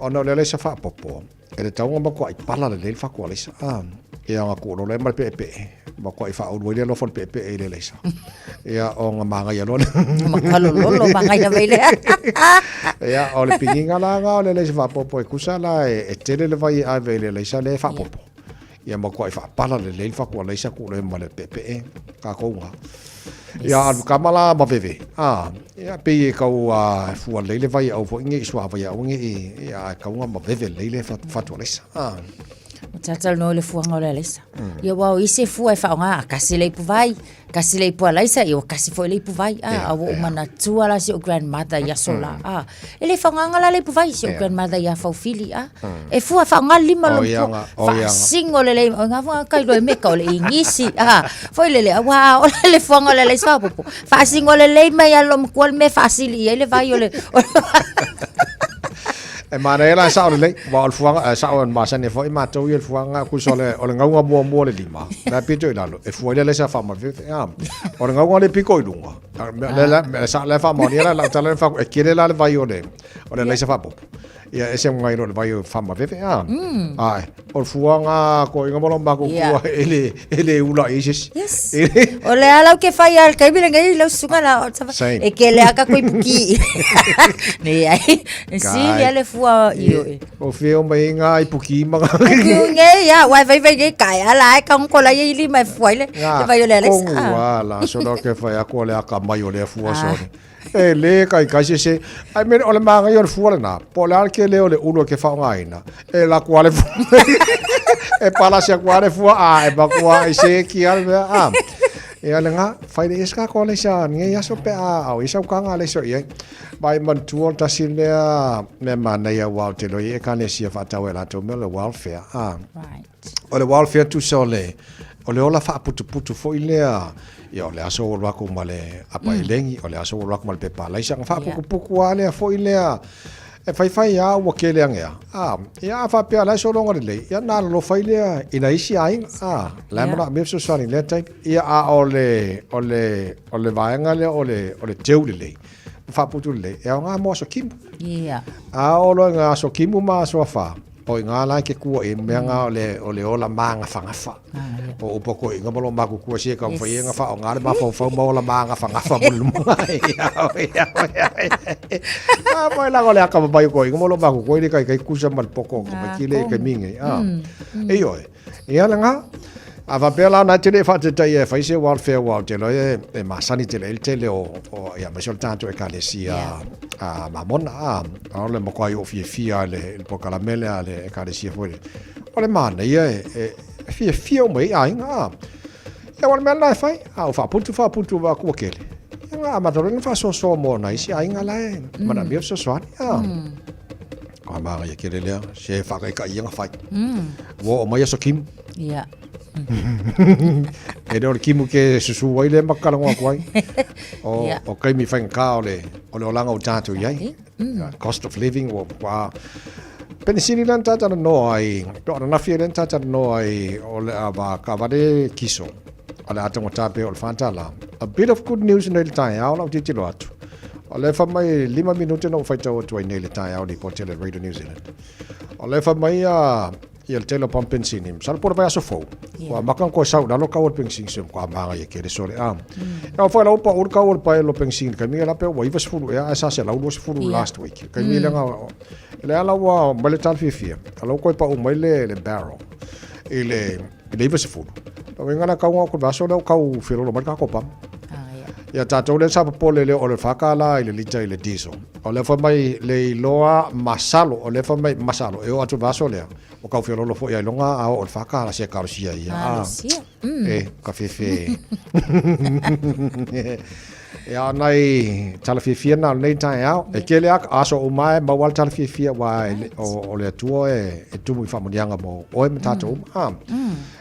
ona le sa fa popo e le tau ma ko ai pala le fa ko le sa ya ko lo le ma pepe ma ko ai fa o le lo fon pepe e le sa ya o nga manga ya lo Kalolo manga ya vele. Ya ole pinginga la nga ole le fa popo e kusala e tele le vai a vele le sa le fa popo. Ya mo ko fa pala le fa ko le sa ko le male pepe ka ko nga. Ya kamala ba veve. Ya pe ko fu le vai au fo ngi swa vai au ngi ya ka nga ba veve le fa to le sa. Tata no le fuanga le lesa. Ia wao ise fua e whaonga kasi le puvai, kasi le pua laisa, ia kasi fo le puvai. Awo umana tua la si o grandmother ia sola. Ele whaonga la le puvai si o grandmother ia faufili. E fua whaonga lima lompo. Whaasingo le le, o ngā wha kairo e meka o le ingisi. Foi le le, wow, o le fuanga le le swapopo. Whaasingo le le mai alom kual me whaasili ia le vai o le... E mana ela sa ole wa al fuanga sa on ma sa ne foi ma to il fuanga ku so le o ngau mo mo le lima na pito ila lo e foi le sa fa ma ve o ngau le piko ilunga le sa le fa mo ni la tala fa e kile la le vai o le sa fa pop ia ese ngai lo vai fa ma ve ai o fuanga ko ngamo lo ma ku ele ula isis o le ala ke fai al kai bile ngai lo sunga la e ke le aka ko ipuki ne ai si le fua io o feo mai nga ipuki manga nge ya wai vai nge kai ala ka ko la ili mai fuile vai le alex wala so lo ke fai ko le aka mai o le fua so e le kai se ai me o le manga yo fua na polar ke le o le uno ke fa ngaina e la quale e pala se quale fua e ba qua se ki al e ala nga fai de ska ko le sa nge ya so pe au isa ka nga le so ye bai man tuol ta silea me mana ya wal te lo ye kan sia fa ta wela to me le welfare right o le welfare tu sole o le ola fa putu fo ilea ya o le aso wa ko male apa elengi o le aso wa ko male pe pala isa fa puku ale fo ilea e fai ya wa ke le anga ya fa pe ala so longa le ya na lo fai le ina isi ai la mara me so sani le tai ya ole vaenga le ole teule le fa putu le e nga mo so kim o lo nga so kim ma so fa o nga la ke ku e me nga ole ola manga fa o poko nga mo lo ma ku si ka fa nga fa nga le ma fa mo la manga fa mo mo la ole ka ba ko nga mo lo ma ku le kai ku sa mal poko ko ki le ke minge e yo e ala nga ava pela na tele fa te tai fa se welfare wa te lo e ma sani tele o ya ma soltanto e kalesia ma mona le mo kwa yo fia le il po caramelle ale e kalesia fuori o le mana e fia o mai ai nga e wal mena fai fa puntu va ku kele nga ma to fa so mo na isi ai nga la ma na mi so ko ma ya kele le se fa ka ia fai wo o mai so kim e do kimu ke susu wai le makala ngwa kwai o kai mi fan ka ole langa o tatu yai cost of living o pa penisini lan tata no ai to na fie lan tata no ai ole aba ka vade kiso ala atongo tape o fantala a bit of good news in el time ala o titilo atu O le fa mai 5 minuti no fai tau tuai nei le tai au ni po tele Radio New Zealand. O le fa mai ia le tele pam pensini. Sal por vai aso fou. Wa makan ko sau dalo ka o pensini sem ko manga ia ke sore am. Ya foi la upa ur ka ur pa lo pensini ka mi la pe wa iva sfuru ya asa se la ur sfuru last week. Ka mi le nga le ala wa male tal fifia. Alo ko pa o mai le barrel. Ile iva sfuru. Pa ngana ka ko ba so le ka u firo lo marka ko pam. Ya tatou le sapapole le o le whakala i le lita i le diesel. O le whamai le loa masalo, o le whamai masalo, e o atu vaso lea. O kau whiorolo fo ia ilonga a o le whakala se karosia ia. E, ka whiwhi. Ia nei tala whiwhia na nei tai au. E ke lea aso o mai mawal tala whiwhia wa o le atua e tumu i whamonianga mo oe me tatou uma.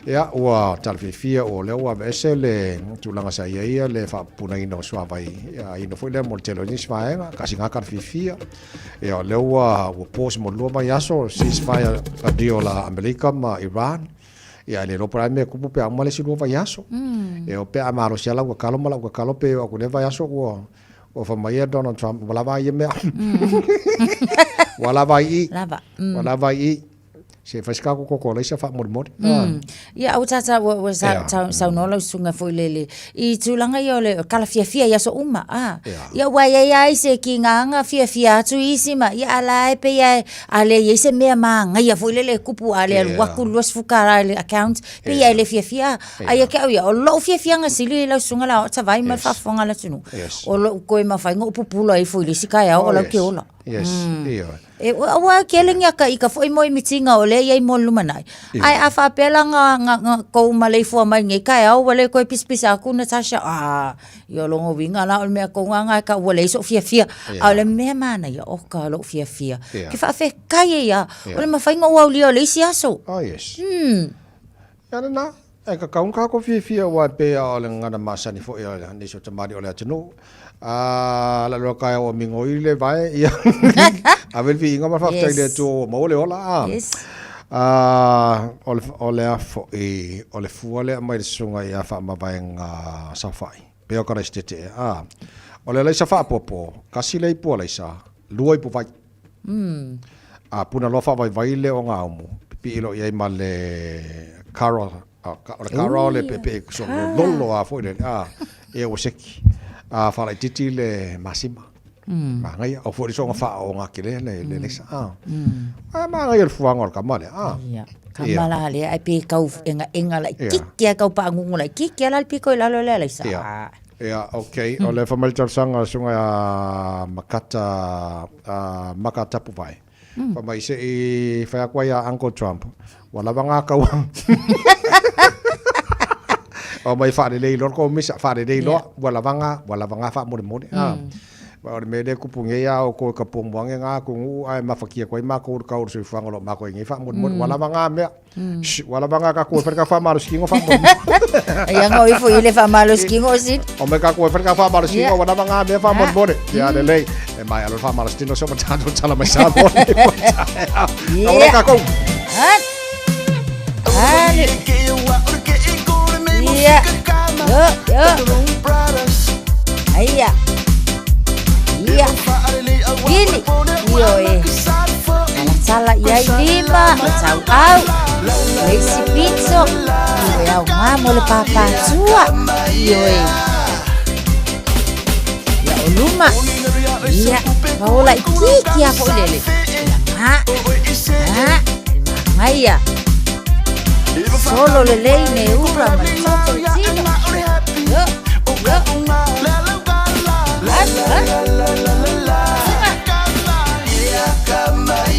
Ia ua tala whiwhia o le ua vese le tulanga sa ia le whapuna ina o suawai. Ia ina fui le mo le telo nisi vaenga, kasi ngaka whiwhia. Ia le ua pōsi mo lua mai aso, ceasefire a dio la Amerika ma Iran. Ia le ropa ai me kupu pe amale si lua vai aso. Ia o pe amaro si ala ua kalo mala ua kalo pe o kune vai aso ua whamai Donald Trump, wala vai i mea. Wala vai i. Wala vai i. Se faz kako koko le sa fa mor. Ia au tata wa sa no lo sunga foi lele. I tulanga yo le kala fia ya so uma. Ia wa ya se kinga fia tu isima. Ia ala pe ya ale ye se me manga ia foi lele kupu ale waku los fukara le account pe ya le fia. Ai ka ia o lo fia nga sili lo sunga la ta vai ma fa fonga la tunu. O lo ko ma fa ngo pupulo ai foi le sika ya o lo ke ola. Yes, ia. E wa keleng ya ka ika foi moi mitinga o le ia mo lumanai. Ai a fa pela nga ko malei fo mai ngai ka au wale ko pispis aku Natasha yo longo winga la o me ko nga ka wale so fia au le me mana ya o ka lo fia ki fa fe kai ya o le mafai ngo wa le si aso. Oh yes. Ya na e ka kaun ka ko fia wa pe o le ngana masani fo ya ni so tamari o le atino. La lo kai o mingo ile vai ia a ver vi inga ma fa tele to mo le ola o le fo e o le fu le mai sunga ia fa ma vai nga sa fai pe o ka stete o le sa fa popo kasi le po le sa luoi po vai puna lo fa vai le o nga mo pi lo ia ma le caro le pepe so lolo a fo le e o seki fala titi le masima. Mangai o fo so fa o nga kile le sa. Mangai el fuang or kamale. Kamala le ai pe kau enga la kikia kau pa ngungu la kikia la piko la lo le sa. Ja, okay. O le famal sanga sunga makata puvai. Pa mai se I fa kwa ya Uncle Trump. Wala banga kawang. O mai fa de lor ko misa fa de lo wala vanga fa mo ba me de ku punge ya o ko ka pung wang nga ku ngu ai ma fakia ko ma ko ka ur su fa ngolo ma ko ngi fa mo wala vanga me wala vanga ka ko ka fa malos kingo fa mo ya ngo ifo ile fa malos kingo sin o me ka ko ka fa malos kingo wala vanga me fa mo ya de lei e mai alo fa malos tino so matando tala mai sa mo o ka ko Iya, yo. Iya. Ini, yo salah ya lima, tahu au. Isi pizza, yo ngamo le papa tua, yo. Ya luma. Iya, mau lah kiki apa lele. Maya. Solo le lei ne ura ma tutto zino.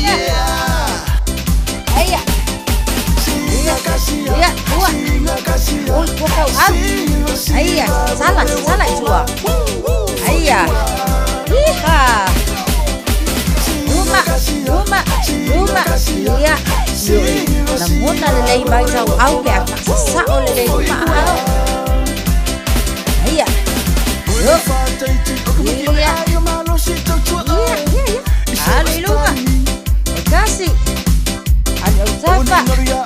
Yo. Aya. Ya, tua. Oi, kau Aya, salah tua. Aya. Iha. Rumah. Iya. Namun ada lei bai tau au ke sa ole lei ma au. Iya. Yo. Iya. Aleluya. Kasih. Ada usaha. Yo.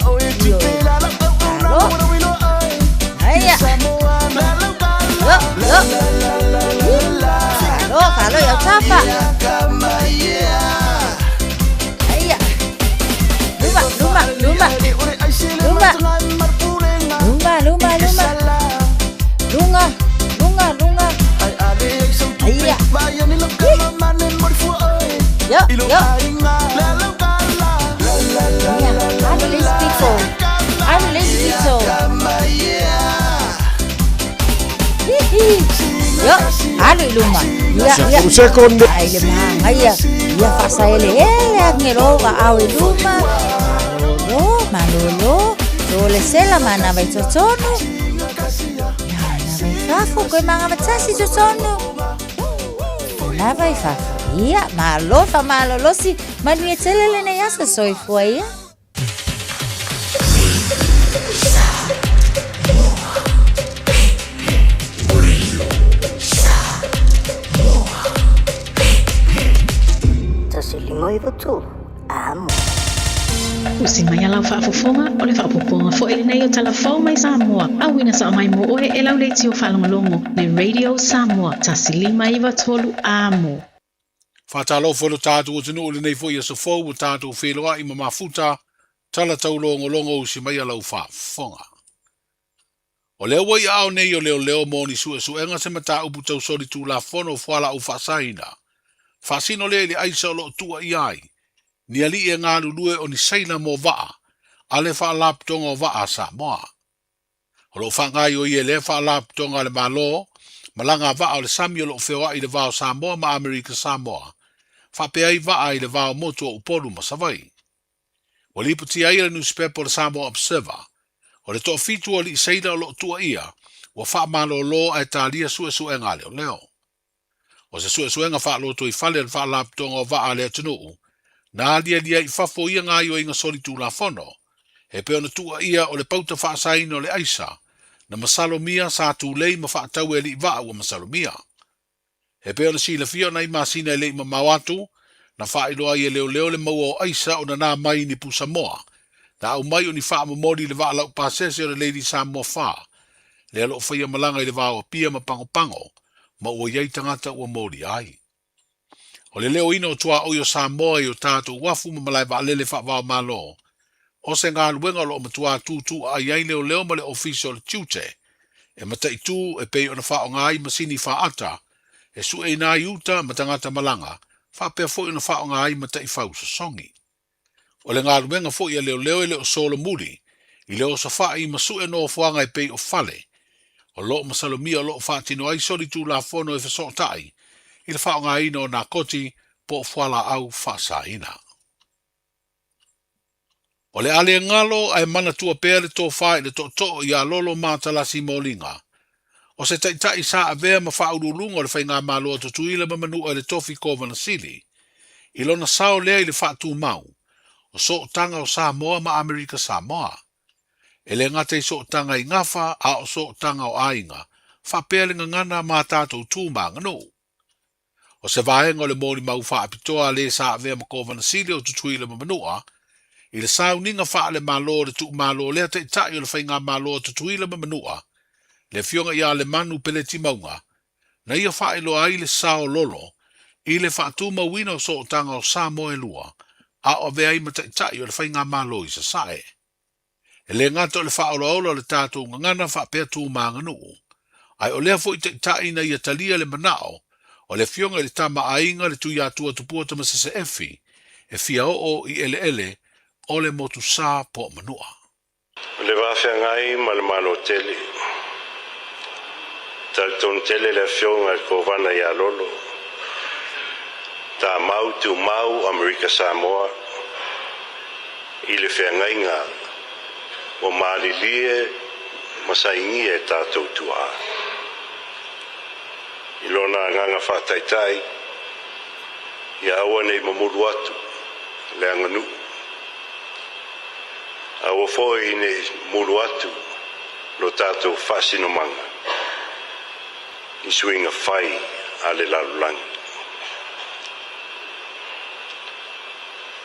Iya. Yo. Kalau ya Yo, ano iluma? Ya. Second. Ay lemang, ay ya fasaele. Ngelo ka awi luma. Malolo. Dole sela mana vai tsono. Ya, na vai fafo ko mga matsasi tsono. Na vai fafo. Ya, malolo si manuetele na yasa soy foi. Usi mai alau whaafofonga o le whaapoponga fo ele nei o talafou mai Samoa. Awina sa o mai mo oe e lau leiti o whalongolongo le Radio Samoa. Tasilima iwa tolu amo. Whatalo whelo tātou o tenu o le nei fo ia sa fau o tātou wheloa i mamafuta tala tau longo usi mai alau whaafonga. O leo wai ao nei o leo moni suenga se mata upu tau sori tu la fono whala u whasaina. Whasino le aisa o lo tua i ai. Ni ali e ngā lulue o ni seina mo waa, a le wha laptonga o waa sa moa. O lo whangai o ie le wha laptonga le malo, malanga waa o le sami o lo whioa i le vao sa moa ma Amerika sa moa. Whapea i waa i le vao motu o upolu ma savai. O li puti ai le newspaper le sa moa observer, o le toa fitu o li seina o lo tua ia, o wha malo lo e talia suenga leo leo. O se suenga wha loto i whale le wha laptonga o waa le atunuu, na lia i whafo ia ngā i o inga sori tū la whono, he peo na tua ia o le pauta whaasaina o le aisa, na masalomia sa tū lei ma whaatau e li waa ua masalomia. He peo na sila fio na i masina e lei ma mawatu, na whaailoa i e leo le maua o aisa o na nā mai ni pusa moa, na au mai o ni wha mamori le waa lau pasese o le Lady Samoa wha, le alo whaia malanga i le waa o pia ma pango, ma ua iei tangata ua mori ai. O le leo ino tua o yo Samoa i o tātou wafu ma malai wa lele wha wao malo. O se ngā luenga lo o matua tūtū a iai leo ma le official tute. E mata i tū e pei o na wha o ngā i masini wha ata. E su e nā iuta ma tangata malanga. Wha pia fo i na wha o ngā i mata i whau sa songi. O le ngā luenga fo i a leo e leo solo muri. I leo sa wha i masu e no fuanga e pei o fale. O lo masalomia o lo wha tino ai sori tū la fono e whaso tai. I le whaonga ino nā koti po whala au whasaina. O le ale ngalo ai mana tua pēle tō whai le tō i a lolo mātalasi mōlinga. O se taitai sa a vea ma whaurulunga o le whai ngā māloa to tuila ma manu le tofi kovana sili. I lona sao lea i le whaatu mau. O so tanga o Samoa ma Amerika Samoa. E le ngate i so tanga i ngafa a o so tanga o ainga. Whapele ngana mā tātou tūma ngano. O se vaenga o le mōni mau wha apitoa le sa avea makovana sili o tutuila ma manua, i le sauninga wha le malo le tuk malo le te itai o le whainga malo tutuila ma manua, le fionga ia le manu peleti maunga, na ia wha ilo ai le sao lolo, i le wha tūma wina o so o tanga o Samoa e lua, a o vea ima te itai o le whainga malo i sa sae. E le ngata o le wha ola le tātou ngana wha pēr tūma nganu, ai o lea fo i te itai na ia talia le manao, o le fionga le tama ainga le tui atua tupuata ma sese efi, e fia o i ele o le motu sā po manua. Le wafia ngai ma le malo tele. Tal ton tele le fionga le kovana ia lolo. Ta mau tu mau Amerika Samoa. I le fia ngai nga o maalilie masaingi e tātou tua. I lona nganga whataitai, i aua nei mamuru atu, le anganu. Aua foi nei muru atu, lo tātou whasino manga. I suinga whai a le lalulangi.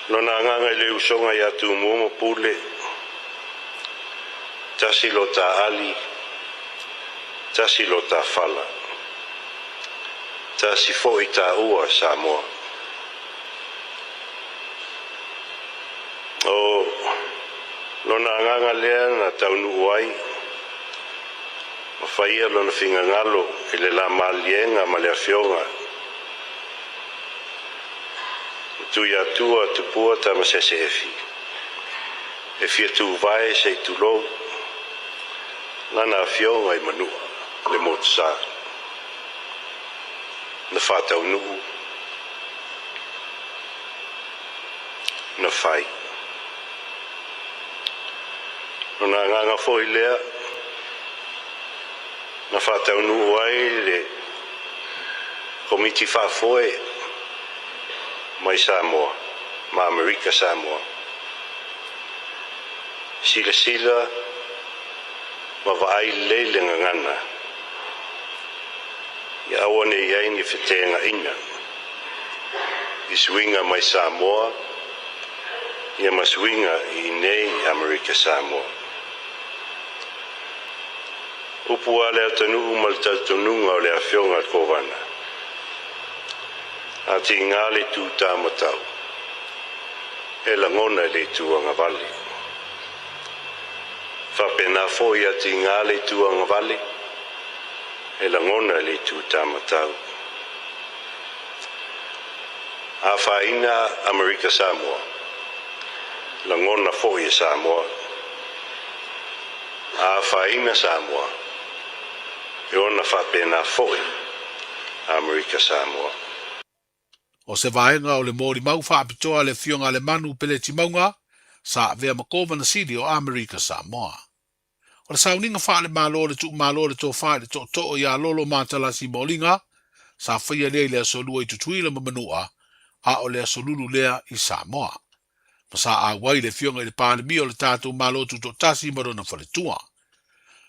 Lona nganga i le usonga i atu muoma pule, tasi lo ta ali, tasi lo ta fala. Ta si fo i ta ua Samoa. O lona nganga lea na taunu uai. Ma whaia lona finga ngalo i le la malienga ma le afionga. Tu ia tua tu pua ta masese efi. E fia tu vai se tu lo. Lana fio ai manua le motsa. Na fata unu. Na fai. Nona nganga foi lea. Na fata unu ai le komiti fa foi mai Samoa, ma Amerika Samoa. Sila ma vai lele ngana. Ya awane ya ini fetenga ina. Iswinga mai Samoa. Ya maswinga I nei Amerika Samoa. Upua le atanu malta tununga le afionga kovana. Ati ngale tu tamatau. E langona le tuanga vale. Whapena foi ati ngale tuanga vale. E langona le tu tamatau. A whaina Amerika Samoa. Langona foi Samoa. A whaina Samoa. E ona whapena foi Amerika Samoa. O se vaenga o le mori mau whaapitoa le fionga le manu pele timaunga, sa vea makova na siri o Amerika Samoa. O le sauninga wha le malo le tu malo le tō whae le tō o ia lolo mātala si molinga, sa whaia lea lea solua I tutuila mamanua, a o lea solulu lea I Samoa. Ma sa a wai le fionga I le pālemi o le tātou malo tu tō tasi marona whaletua.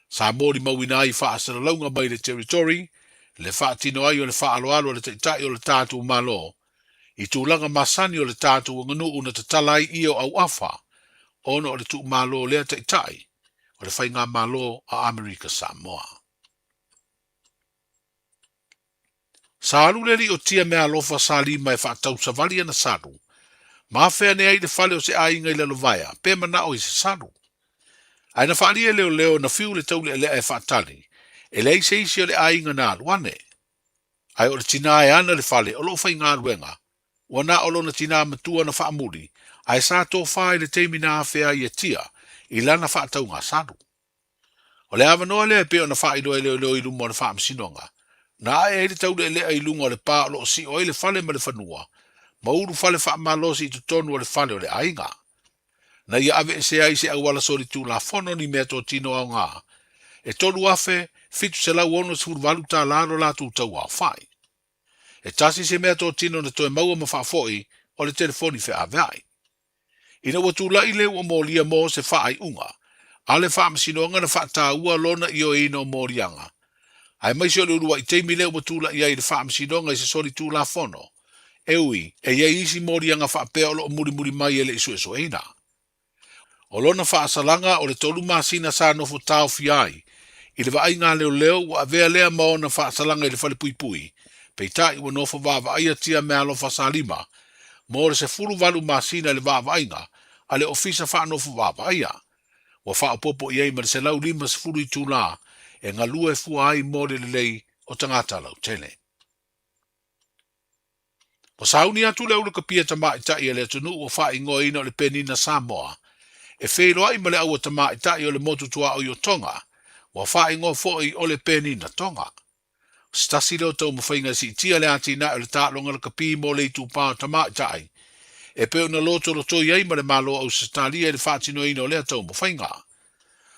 Sa mori mawina I wha asara launga mai le territory, le wha tino ai o le wha aloalo le teitai o le tātou malo, I tūlanga masani o le tātou nganu una te talai I o au awha, ono o le tu malo lea teitai, o le whainga malo a Amerika Samoa. Sa aluleli o tia mea lofa sa lima e whaatau sa valia na saru, ma whea ne ai le whale o se ainga I le lovaya, pe mana o I se saru. Ai na whaalia leo leo na fiu le taule e lea e whaatali, e lei se isi o le ainga na aluane. Ai o le tina e ana le whale, o lo whainga aluenga, wana olo na tina matua na whaamuri, ai sa tō whae le teimi nā whea I tia, I lana whaatau ngā saru. O le awa noa lea peo na whaeroa leo leo I lumo na whaamsinonga, na ai e le taule lea I lunga o le pā o lo si o le whale ma le whanua, ma uru whale whaamalosi I tutonu o le whale o le ainga. Na ia ave se ai se awala sori tū la whono ni mea tō tino au ngā, e tolu afe, fitu se lau ono suru walu tā laro la tū tau au whai. E tasi se mea tō tino na toe maua ma whaafoi o le telefoni whea aveai. Ina watu lai leo o mōlia mō se whaai unga, a le whaamasinonga na whaataa ua lona I o ino mōrianga. Ai maisi o le urua I teimi leo watu lai ai le whaamasinonga I se sori tū la whono. Eui, e iei isi mōrianga whaapea o lo muri mai ele isu eso eina. O lona whaasalanga o le tolu masina sa nofo tau fiai, I le vai ngā leo wa avea lea mao na whaasalanga I le whale pui, peitai ua nofo vava aia tia mea alofa salima, mo le se furu valu masina le vava ainga, a le ofisa wha nofo vava aia. Wa wha popo I eima le se lau lima se furu I tūla, e ngā lua e fua ai mo le lei o tangata lau tele. O sauni atu le ulu ka pia tama I tai e le tunu o wha ingo ina o le penina Samoa, e whero ai ma le au o tama I tai o le motu tua o Tonga, wa wha ingo fo I o le penina Tonga. Stasi leo tau mawhainga si tia le ati na o le tālonga le kapi mo le tu pāo tama I tai, e peo na loto roto I ma le malo au se talia le whaatino ina o le tau mawhainga.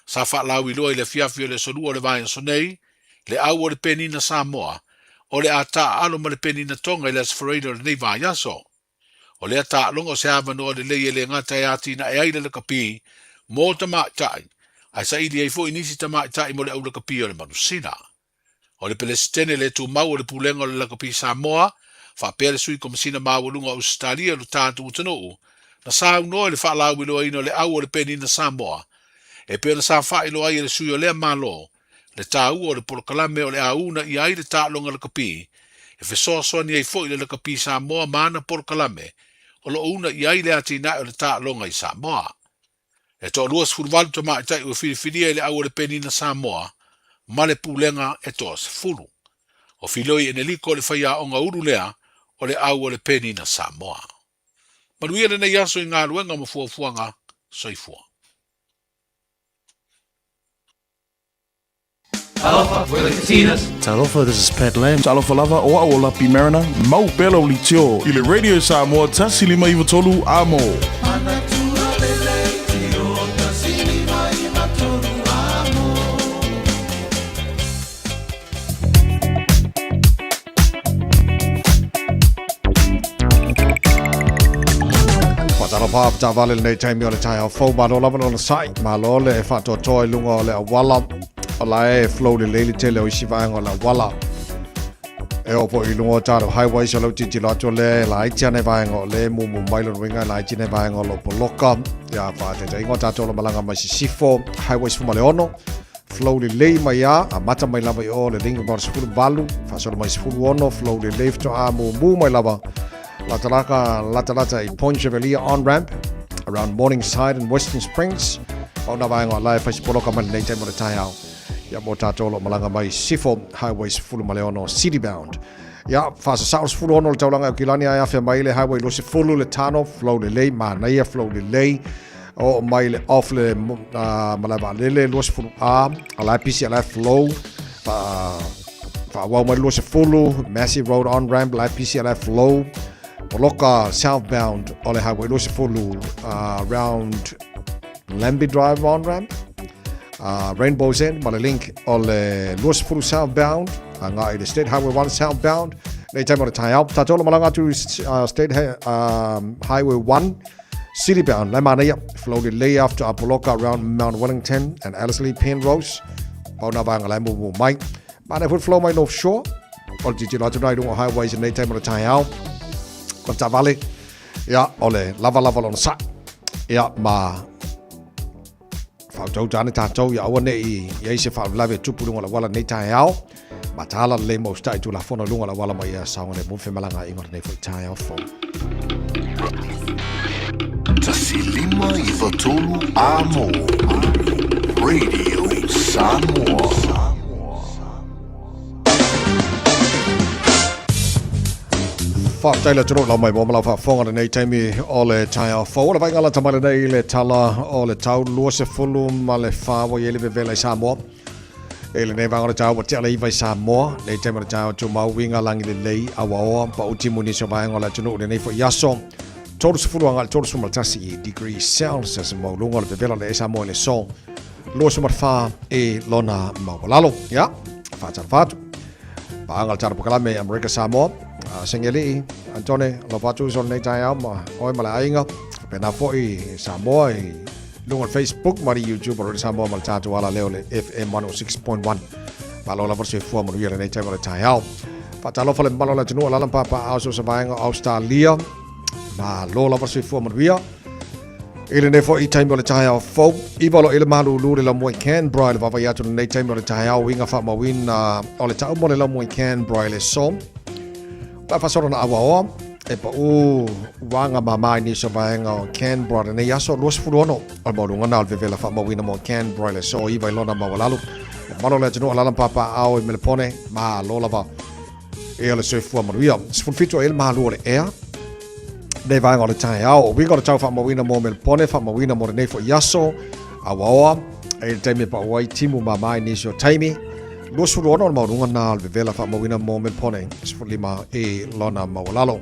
Sa wha lawi loa I le fiafio le solua le vai sonei, le au o le penina Samoa, o le ata alo ma le penina Tonga I le asfaredo le nei vai aso. O le ata longa se avano o le lei le ngata e ati na e aile le kapi, mo tama I tai, ai sa ili e fo inisi tama I tai mo le au le kapi o le manusina. O le pelestene le tu mau o le pulenga o le lakapi Samoa, wha pere sui komisina mawalunga o Stalia lo tātu utanoo, na sa unoa le wha lau ilo aino le au o le penina Samoa, e pere na sa wha ilo ai le sui o le malo, le tāu o le polokalame o le auna I ai le tālonga lakapi, e fesoa soani ai fo I le lakapi Samoa mana polokalame, o lo una I ai le ati na o le tālonga I Samoa. E to luas furvalu tama I tai o whiriwhiria le au o le penina Samoa, ma le pulenga e toa se furu. O filoi e neliko le whaia o ngā uru lea o le au o le penina Samoa. Maruia le nei aso I ngā ruenga ma fuafuanga soifua. Talofa, we're the Katinas. Talofa, this is Pat Lam. Talofa lava o a o Lapi Mariner. Mau pelo li tio. I le Radio Samoa tasi lima iwa tolu amo. Talofa tavale nei taimi o le tai au fau malo lava no sai. Malo le fato toi lunga o le awala. Ola e flow le leili tele o isi vaenga la wala. E opo I lungo taro highway so lau titi lato le la itia ne vaenga o le mumu mailon winga la itia ne vaenga o lo poloka. Ya whaate te ingo tato lo malanga mai sifo highways fuma le ono. Flow le lei mai a mata mai lava I o le linga bar sifuru balu. Fasolo mai sifuru ono flow le lei fito a mumu mai lava. Latalata I Point Chevelia on ramp around Morningside and Western Springs. Ona vaenga o lai fasi poloka mai nei taimo le tai au. Ya mo tatolo malanga mai sifo highways fulu maleono city bound. Ya fasa saus fulu ono le taulanga o kilani ai afia mai le highway lo se fulu le tano flow le lei ma naia flow le lei o mai le off le malava le lo se fulu a ala pisi ala flow fa wa mai lo se fulu massive road on ramp la pisi ala flow Poloka southbound o le highway lo se fulu around Lambie Drive on ramp. Rainbow's End, Malalink, all Luas Furu southbound, the State Highway 1 southbound. Nei time on the tie out. Tatola Malanga to State Highway 1 city bound. Lemania floated lay after Apoloka around Mount Wellington and Ellerslie Penrose. Pauna Bang Lambu Mike. Man, if we flow my North Shore, or did you not ride on highways in time on the tie out? Got Valley, yeah, ole lava on the side. Yeah, ma. Tau tane tātou ia awa nei ia ise whaalawe tupu lunga la wala nei tae au. Ma tāla le mo stai tu la whona lunga la wala mai ia saunga ne mwhi malanga ingo nei fwoi tae au whong. Tasi lima I watolu amo. Radio Samoa. Whaaftaila tino lau mai mōmala whaafonga nei taimi o le tai au whau. Ola vaingala tamale nei le tala o le tau lua se fulu ma le whawa I ele vevela I Samoa. E le nei vangara tau wa te ala iwa I Samoa. Nei taimi le tau tu mau winga langi le lei awa oa. Pa uti muni se vaingala tino le nei fo yaso. Tolu se fulu anga le tolu suma tasi degrees Celsius mau lunga le vevela le Samoa le so. Lua suma wha e lona mau walalo. Ya, whaatara whatu. Pa anga le tara pokalame Amerika Samoa. Sengeli Antone Lovatu son nei tai au ma oi mala ainga pena foi Samoa I lunga Facebook mari YouTube or Samoa mal tatu ala leo le FM 106.1 palola verse fo mo yele nei tai mala tai au patalo fale malola tunu ala papa au so sabainga Australia ma lola verse fo mo via ele ne foi tai mala tai au fo ivalo ele malu lure la mo Canberra le vava ya tunu nei tai mala tai au winga fa ma win ole tau mo le la mo Canberra le so Pa fasoro na awa e pa wanga mamai ni so vaenga o Canberra ne yaso los furono al morunga na alvevela fa mo wina mo Canberra le so I vai lona mawalalu malo le tino ala papa au I melepone ma lolava e ole se fu maria sfun fito el ma lo le air ne vaenga le tai au we got to fa mo wina mo melepone fa mo wina mo ne fo yaso awa e temi pa wai timu mamai ni so taimi Los furono al maurunga na alvevela fa mawina mo melpone sfulima e lona mawalalo.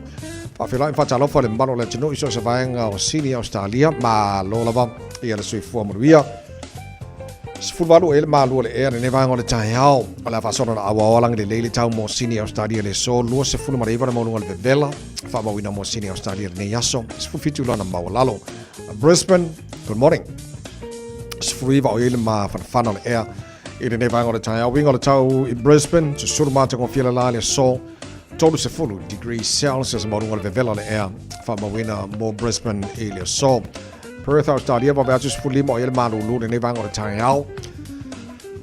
Fa fila infata fa le mbalo le tino iso sa vaenga o sini Australia ma lo lava e ala sui fu maruia. Sfulvalu el malu le e ne vaenga le tai au ala fa sona awa lang le lele tau mo sini Australia le so lo se fulu mariva na maurunga alvevela fa mawina mo sini Australia ne yaso sfufitu lona mawalalo. Brisbane, good morning. Sfuiva o el ma fa le air I le nevanga o le tai au winga o le tau I Brisbane, se suru mata kon fila la le so, tolu se fulu degrees Celsius maurunga le vevela le air, fa mawina mo Brisbane I le so. Perth Australia va veatus fulima o ele malulu le nevanga o le tai au.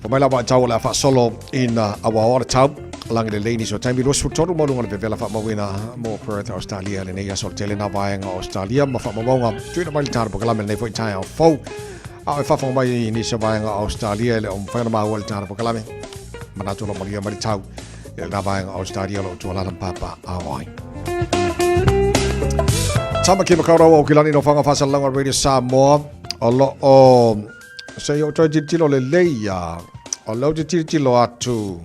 Fa mai lava tau la fa solo in awa o le tau, langi le leini so taimi losu tolu maurunga le vevela fa mawina mo Perth Australia le neia so tele na vaenga Australia, ma fa mawonga tuina mai le tara pokalame le nei foi tai au fau. Au e whawhong mai ni sa vaenga Australia le whaina maa wale tāna pokalame. Manatu lo maria mari tau. Le na vaenga Australia lo tua lalam papa awai. Tama ki makara o kilani no fanga fasa langa radio Samoa o lo o se yo toi tilo le leia o lo tilo atu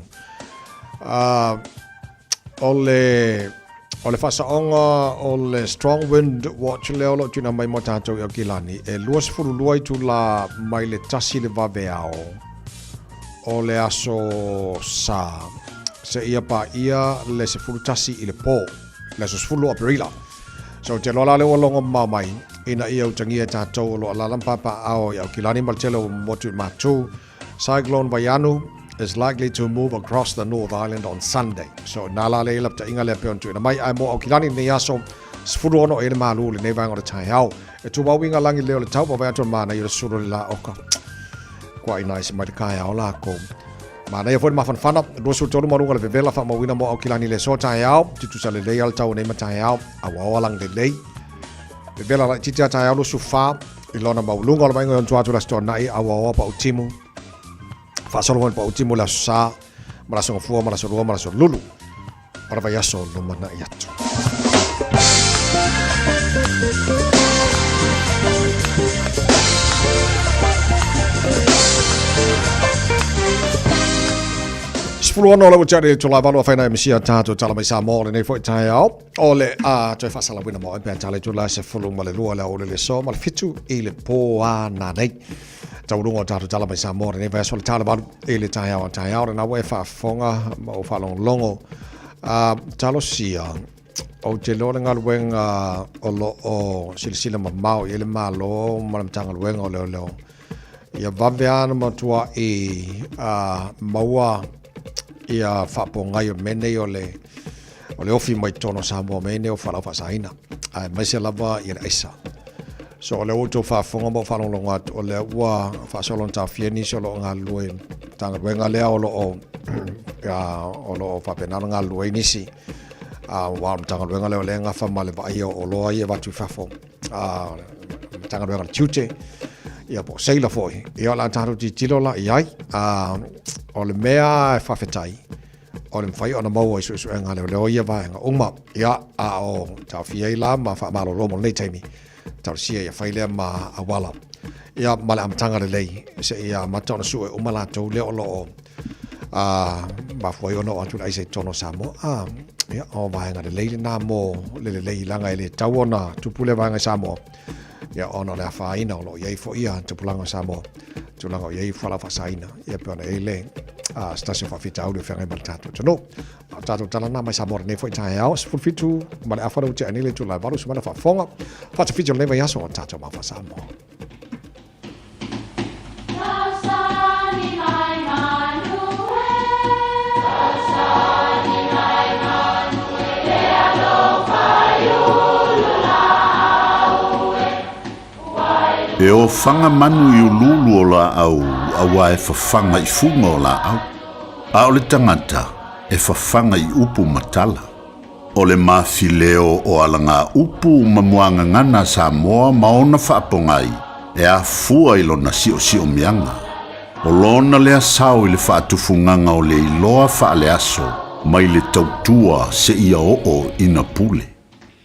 o le fasa onga o le strong wind watch leo lo tuna mai mo tatou o kilani e luas fulu luai tu la mai le tasi le vaveao o le aso sa se ia pa ia le se fulu tasi i le po le so fulu aprila so te lola le longo mamai ina ia utangia tatou lo la lampa pa ao ya kilani maltelo motu matu cyclone Vaianu is likely to move across the North Island on Sunday. So nala le lapta inga le peon tu na mai ai mo o kilani ne yaso sfuru ono e malu le nevanga o tai hau e tu winga langi le tau pa va to mana i suru la oka quite nice mai kai au la ko mana ia foi ma fanfana do su tolu marunga le vela fa mawina mo o kilani le so tai hau tu sale le al tau ne ma tai hau awa lang le le vela la tita tai hau su fa ilona maulunga le mai ngon tu la sto nai awa pa utimu fa solo pa utimu la sa mala so fu mala so ro mala so lulu para vai aso no mana yatu Spulu ono le chari to la valo fa na misia tato tala mai sa mo le nei foi tai au ole a to fa sala wina mo e tale to la se fulu male lua la ole le so mal fitu e le po a na nei tau rungo tato tala mai sa mo le nei va so tala ba e le tai au na we fa fonga mo fa longo talo sia o te lo ngal wenga o lo o silsila mau ele malo malam tangal wenga o le ia vaveana matua e maua ia whapongai o mene o le ofi mai tono Samoa mene o whalau whasaina. Mai se lava i reisa. So o le uto whafonga mo whalonga o le ua whasolon ta fieni so lo ngā lue tanga wenga lea o lo o whapenana ngā lue nisi. Wam tanga wenga leo le ngā whamale vai o loa i e watu whafo. Tanga wenga tiute. Ia po seila foi. Ia la taru ti tilo la iai. O le mea e whawhetai. O le mwhai o na maua i suesu e ngā leo ia vaenga. Uma, ia a o tau fiei la ma whaamalo romo nei taimi. Tau sia ia whailea ma awala. Ia male amtanga le lei. Se ia matona su e umala tau leo lo o. Ma fuai ono o atu aise tono Samoa. Ia o vaenga le lei na mo le lei langa ele tau ona tupule vaenga Samoa. Ia ono le whaina o lo iei fo ia tupulanga Samoa. Tulanga o iei whala whasaina. Ia peona e le stasio whawhita au le whengai mali tātou. Tano, tātou talana mai Samoa ne fo i tae au. Sifur fitu, male awhara uti anile tu lai varu sumana whafonga. Whata fitu lewa yaso o tātou ma wha Samoa. E o whanga manu i ululu o la au, awa e whawhanga i funga o la au. A o le tangata, e whawhanga i upu matala. O le mawhileo o alanga upu mamuanga ngana Samoa maona whaapongai, e a fua i lona sio mianga. O lona lea sao i le whaatufunganga o le iloa whaale aso, mai le tautua se ia o ina pule.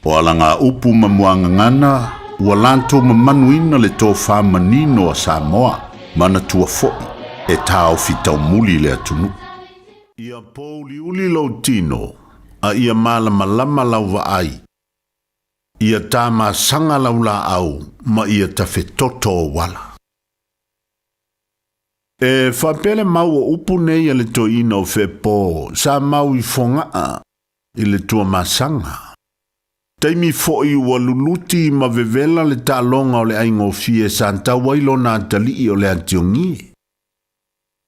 O alanga upu mamuanga ngana, ua lanto mamanuina le tō whamanino a Samoa, mana tua foi, e tāo fitau muli le atunu. Ia pōli uli lau tino, a ia malama lau vaai. Ia tāma sanga lau la au, ma ia tafe toto wala. E whapele mau o upu nei a le tō ina o whepo, sa mau i fongaa, i le tua masanga. Taimi foi ua luluti ma vevela le talonga o le aingo fie santa wailo na tali o le antiongie.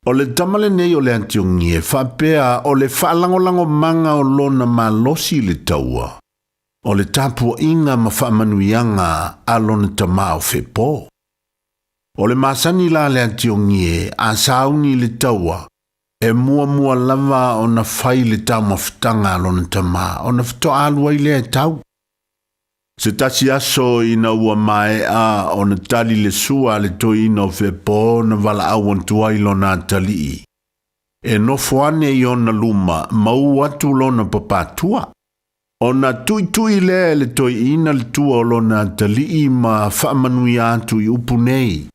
O le tamale nei o le antiongie, whapea o le whaalangolango manga o lona malosi le taua. O le tapua inga ma whaamanuianga a lona tamao whepo. O le masani la le antiongie, a sauni le taua, e mua lava o na whai le tau mawhitanga lona tama, o na fito alua i le tau. Se tasi aso ina ua mai a o na tali le sua le to ina o whepo na wala awan tuai lo na tali. E no fuane i ona luma mau atu lo na papatua. O na tui le toi ina le tua o lona talii ma whaamanui atu I upu nei.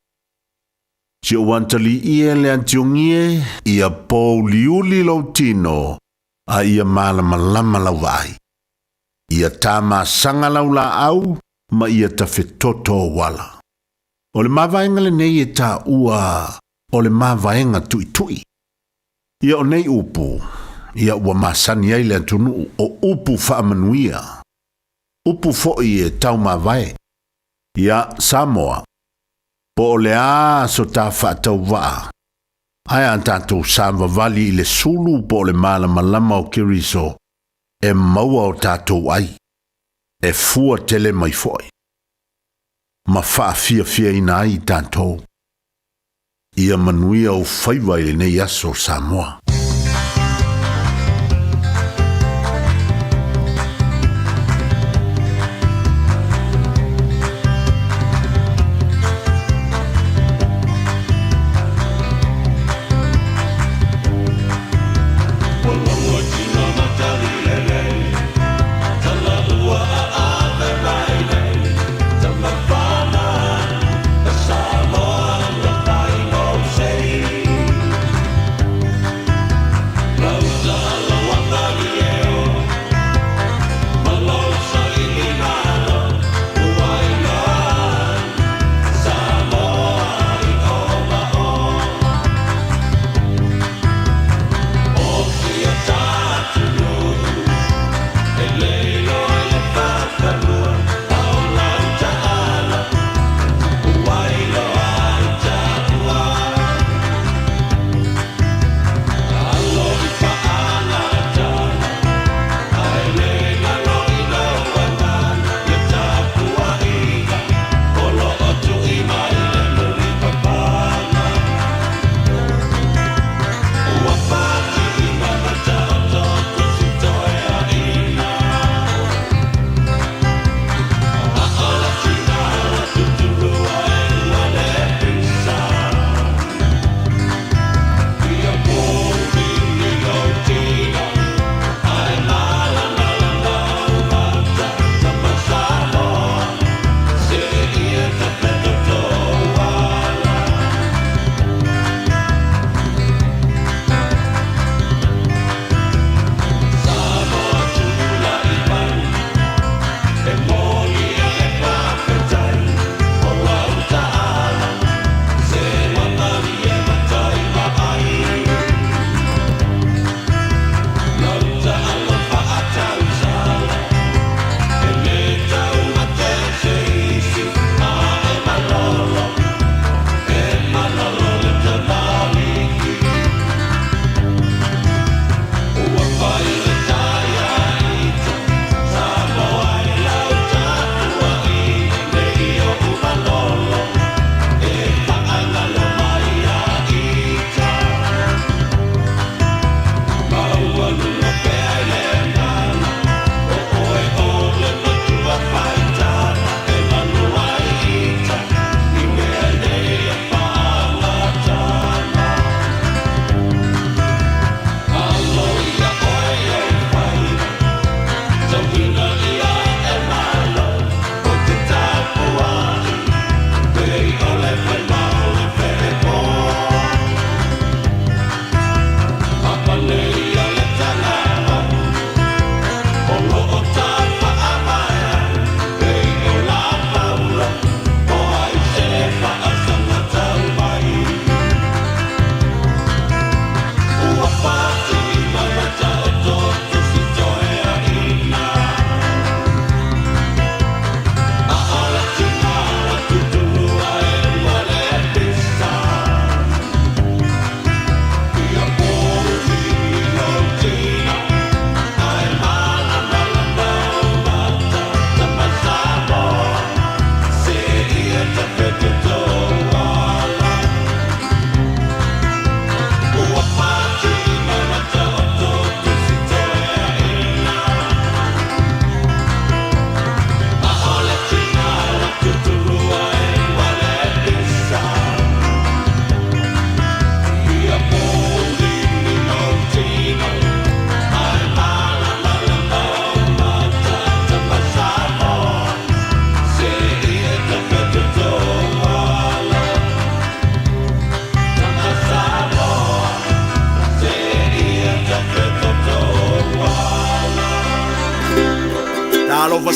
Si o wantali ia le antiongie ia pou liuli lau tino a ia malama lau vai. Ia tama sanga lau la au ma ia ta fetoto wala. O le mawaenga le nei e ta ua o le mawaenga tui. Ia o nei upu, ia ua masani ai le antunu o upu whaamanuia. Upu foi e tau mawae. Ia Samoa. Po o le a so ta whaatau waa. Ai an tātou sāma vali I le sulu po le malama o Kiriso. E maua o tātou ai. E fua tele mai foi. Ma fia ina ai tātou. Ia manuia o whaiwai le nei aso Samoa.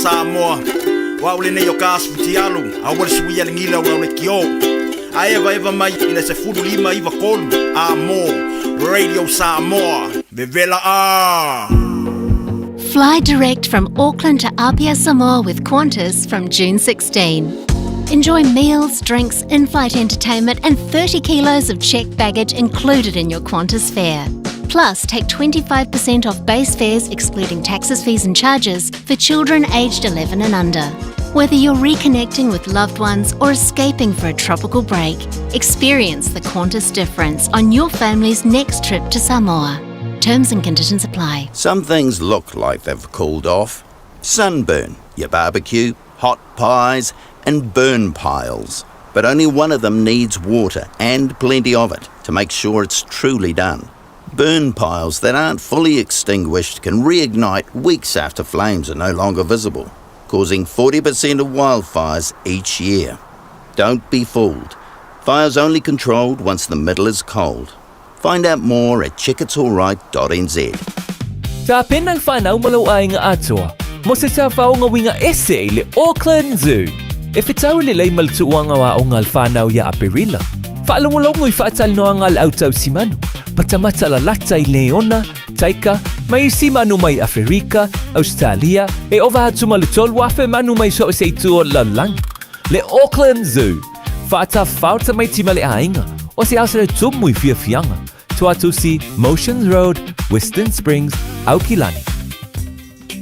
Samoa. Waule ne yo kasputi alu, awal suwi alingila waule kio. Aeva eva mai ina se furu lima iva kolu. Amo, Radio Samoa, Vivela A. Fly direct from Auckland to Apia, Samoa with Qantas from June 16. Enjoy meals, drinks, in-flight entertainment and 30 kilos of checked baggage included in your Qantas fare. Plus, take 25% off base fares excluding taxes, fees and charges for children aged 11 and under. Whether you're reconnecting with loved ones or escaping for a tropical break, experience the Qantas difference on your family's next trip to Samoa. Terms and conditions apply. Some things look like they've cooled off. Sunburn, your barbecue, hot pies, and burn piles. But only one of them needs water, and plenty of it, to make sure it's truly done. Burn piles that aren't fully extinguished can reignite weeks after flames are no longer visible, causing 40% of wildfires each year. Don't be fooled. Fire's only controlled once the middle is cold. Find out more at checkitsallright.nz. Sa penang whanau malau ai nga atua, mo se sa whao nga winga ese le Auckland Zoo. E whitau le lei maltua nga wa o ngal whanau ya aperila. Whaalongolongoi whaatal noa ngal autau simanu. Patamata la latai leona, taika, mai simanu mai Afrika, Australia, e ova hatu malutol wafe manu mai so se tuo la lang. Le Auckland Zoo. Whaata whauta mai timale ainga. O se asere tumui fia fianga. Tuatu si Motions Road, Western Springs, Aukilani.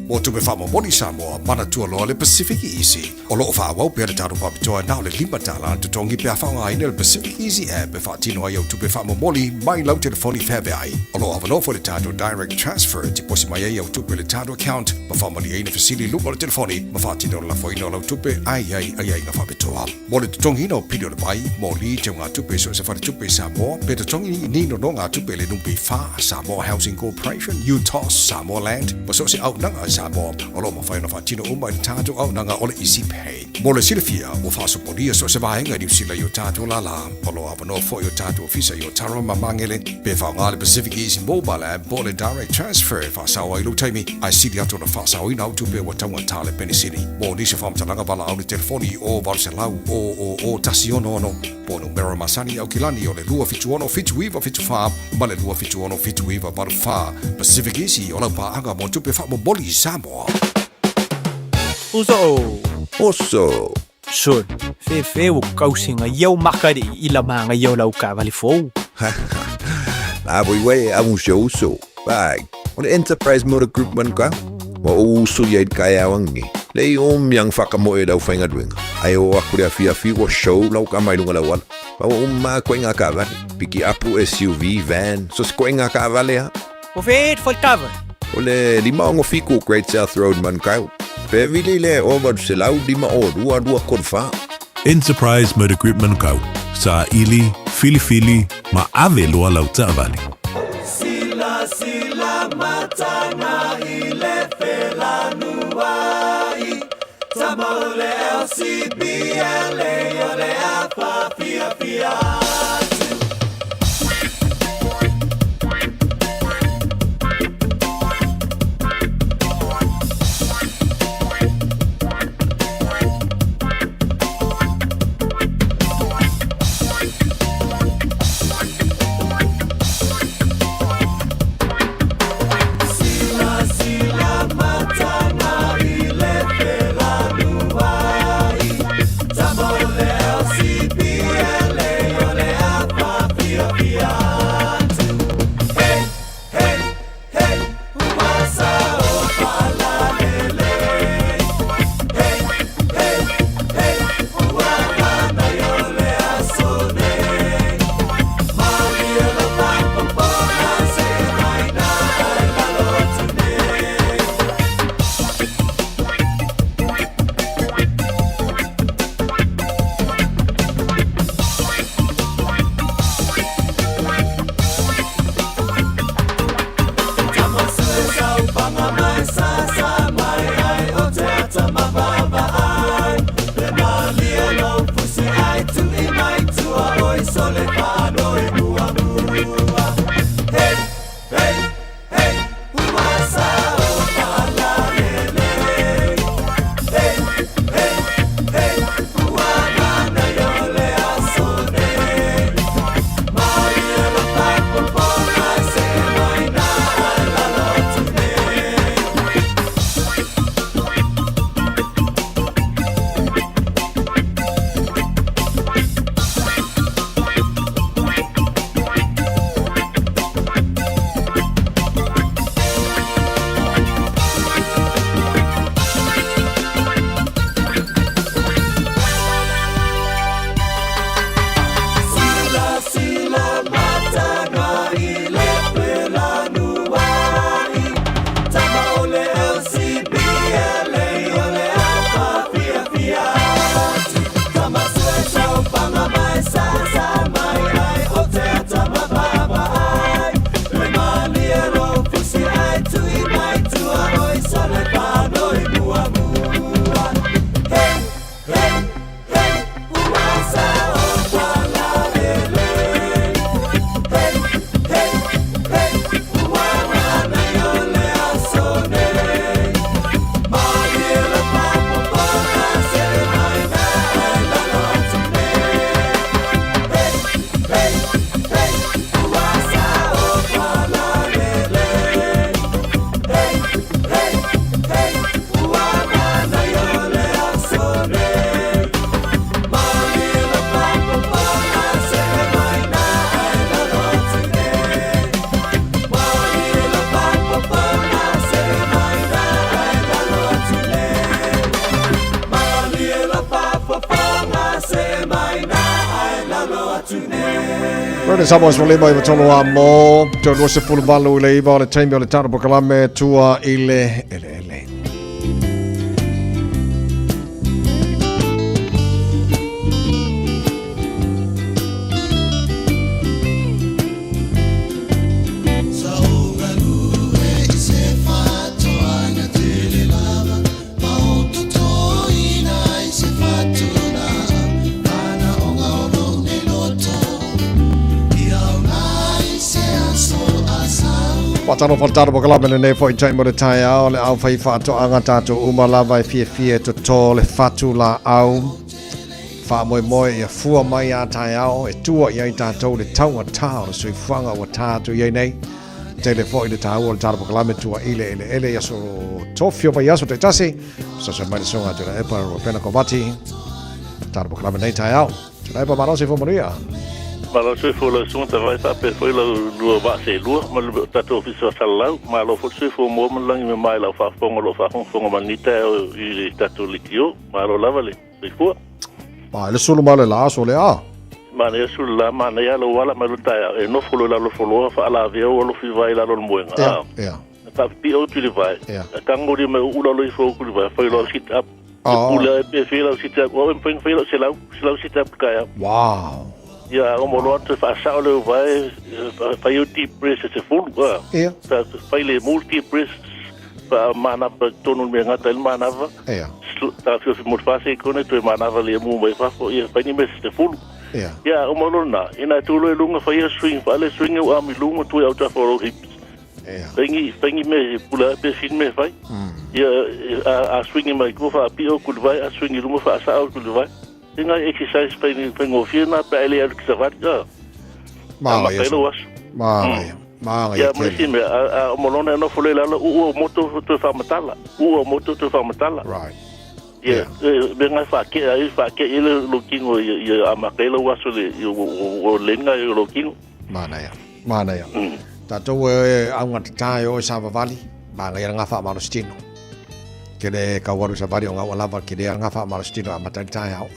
Mo tupe whamo moni Samoa, mana tua loa le Pacific Easy. O loo whaawau pēra tāru papitoa nao le lima tāla te tongi pēr whaonga ina le Pacific Easy app e whaatino ai au tupe whamo moni mai lau telefoni whebe ai. O loo awanofo le tātu direct transfer ti posi mai ai au tupe le tātu account ma whamani aina fasili lupa le telefoni ma whaatino la whaino lau tupe ai nga whapitoa. Mo le tongi no pido le pai, mo li te ngā tupe so se whare tupe Samoa, pe te tongi nino no ngā tupe le numpi wha Samoa Housing Corporation, UTOS, Samoa Land, ma so se au nanga Samoa, o lo ma whaino whaatino umai le tātu au nanga ole Easy Pay. Mo le silifia, o whaasoponia so se vahenga ni usila yo tātu la la, o lo awano fo yo tātu ofisa yo taro mamangele, pe whaonga le Pacific Easy mobile app, mo le direct transfer, whaasawa ilu taimi, ai sili atu na whaasawa ina au tupe wa taunga tāle penisini. Mo nisa whamtalanga wala au le telefoni o Valselau, o Tasiono ono, po numero masani au kilani o le lua fitu ono fitu iwa fitu wha, ma le lua fitu ono fitu iwa maru wha, Pacific Easy o lau paanga mo tupe wha mo boli Samoa. Oso. Son, fe o kausinga iau makari ila manga iau lau ka vale fou. La boiwe amu uso. Bag. On Enterprise Motor Group man ka. Mo uso yai kaya wangi. Lei yang whakamoe lau whainga duenga. Ai o akure a fia o show lau ka mai lunga lau wala. Pa o koenga ka vale. Piki apu SUV, van. So koenga ka vale ha. O feet faltava. O le lima ongo fiku Great South Road man kau. Pe vile le o Valselau lima o rua korfa. Enterprise Motor Group Manukau. Sa ili, fili, ma ave loa lau vale. Sila matana ile felanuai. Tamole LCBLA ole apa fia. Rene Samoa mo lima i matolo a mo. Tau lua se fulu valu i le iwa o le taimi o le tano pokalame tua i le ele. Patano faltaro pokalame le nei foi taimi o le tai au le au fai fato anga tato uma lava e fie to to le fatu la au. Fa moe ia fua mai a tai au e tua i ai tato le taunga tau le soifanga wa tato i ai nei. Te le foi le tau o le taro pokalame tua ele yaso tofio pa yaso te tasi. So se mai le songa te la epa o pena kovati. Taro pokalame nei tai au. Te la epa manosi fo maria. Malo se fo la sunta vai fa pe foi la lua ba se lua ma lo tato fiso salau ma lo fo se fo mo lang me mai la fa fongo lo fa fongo manita i tato likio ma lo lavale se fo ma le solo male la so le a ma ne sul la ma ne ya lo wala ma lo ta e no fo lo fo fa la veo lo fi vai la lo moenga ja fa pi o tu le vai tango di me u lo fo ku vai fa lo sit up pula pe fe lo sit up o en fe lo se la sit up ka wow. Ja, om te fa saule vai fa eu deep breath se full wa. Ja. Fa le multi breath fa mana pa tonu me ngata el mana va. Ja. Ta fi mo fa se kone to mana va le mu mai fa fo ia fa ni me se full. Ja. Ja, om na ina tu lo lunga fa ia swing fa le swing o ami lunga tu au ta fo hip. Ja. Fengi me pula pe fin me fa. Ja, a swing mai ko fa pi o ku vai a swing lunga fa sa o ku vai. Tinga exercise pa ngofia na pa ele al ksavat ga. Ma ya misi me a molona no fole la u moto to fa matala. U moto to fa matala. Right. Yeah. Benga fa ke ile lokingo ya amakelo waso le o lenga yo lokingo. Mana ya. Tato e anga tai o sa vali. Ba nga fa ma no stino. Kele kawaru sabari o nga lava kele nga fa marstino a matai au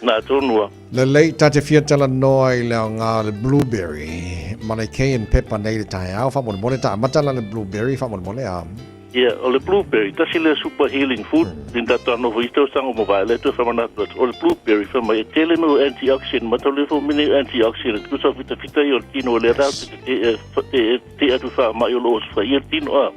na tonua le lei tate fiatala noi le nga le blueberry manake and pepper nei tai au fa mo ta matala le blueberry fa mo a o le blueberry ta sile super healing food din da no visto sango mobile to fa mana o le blueberry fa mai tele no antioxidant matole fo mini antioxidant ku so fita yo kino le ra te atu fa mai lo fa tino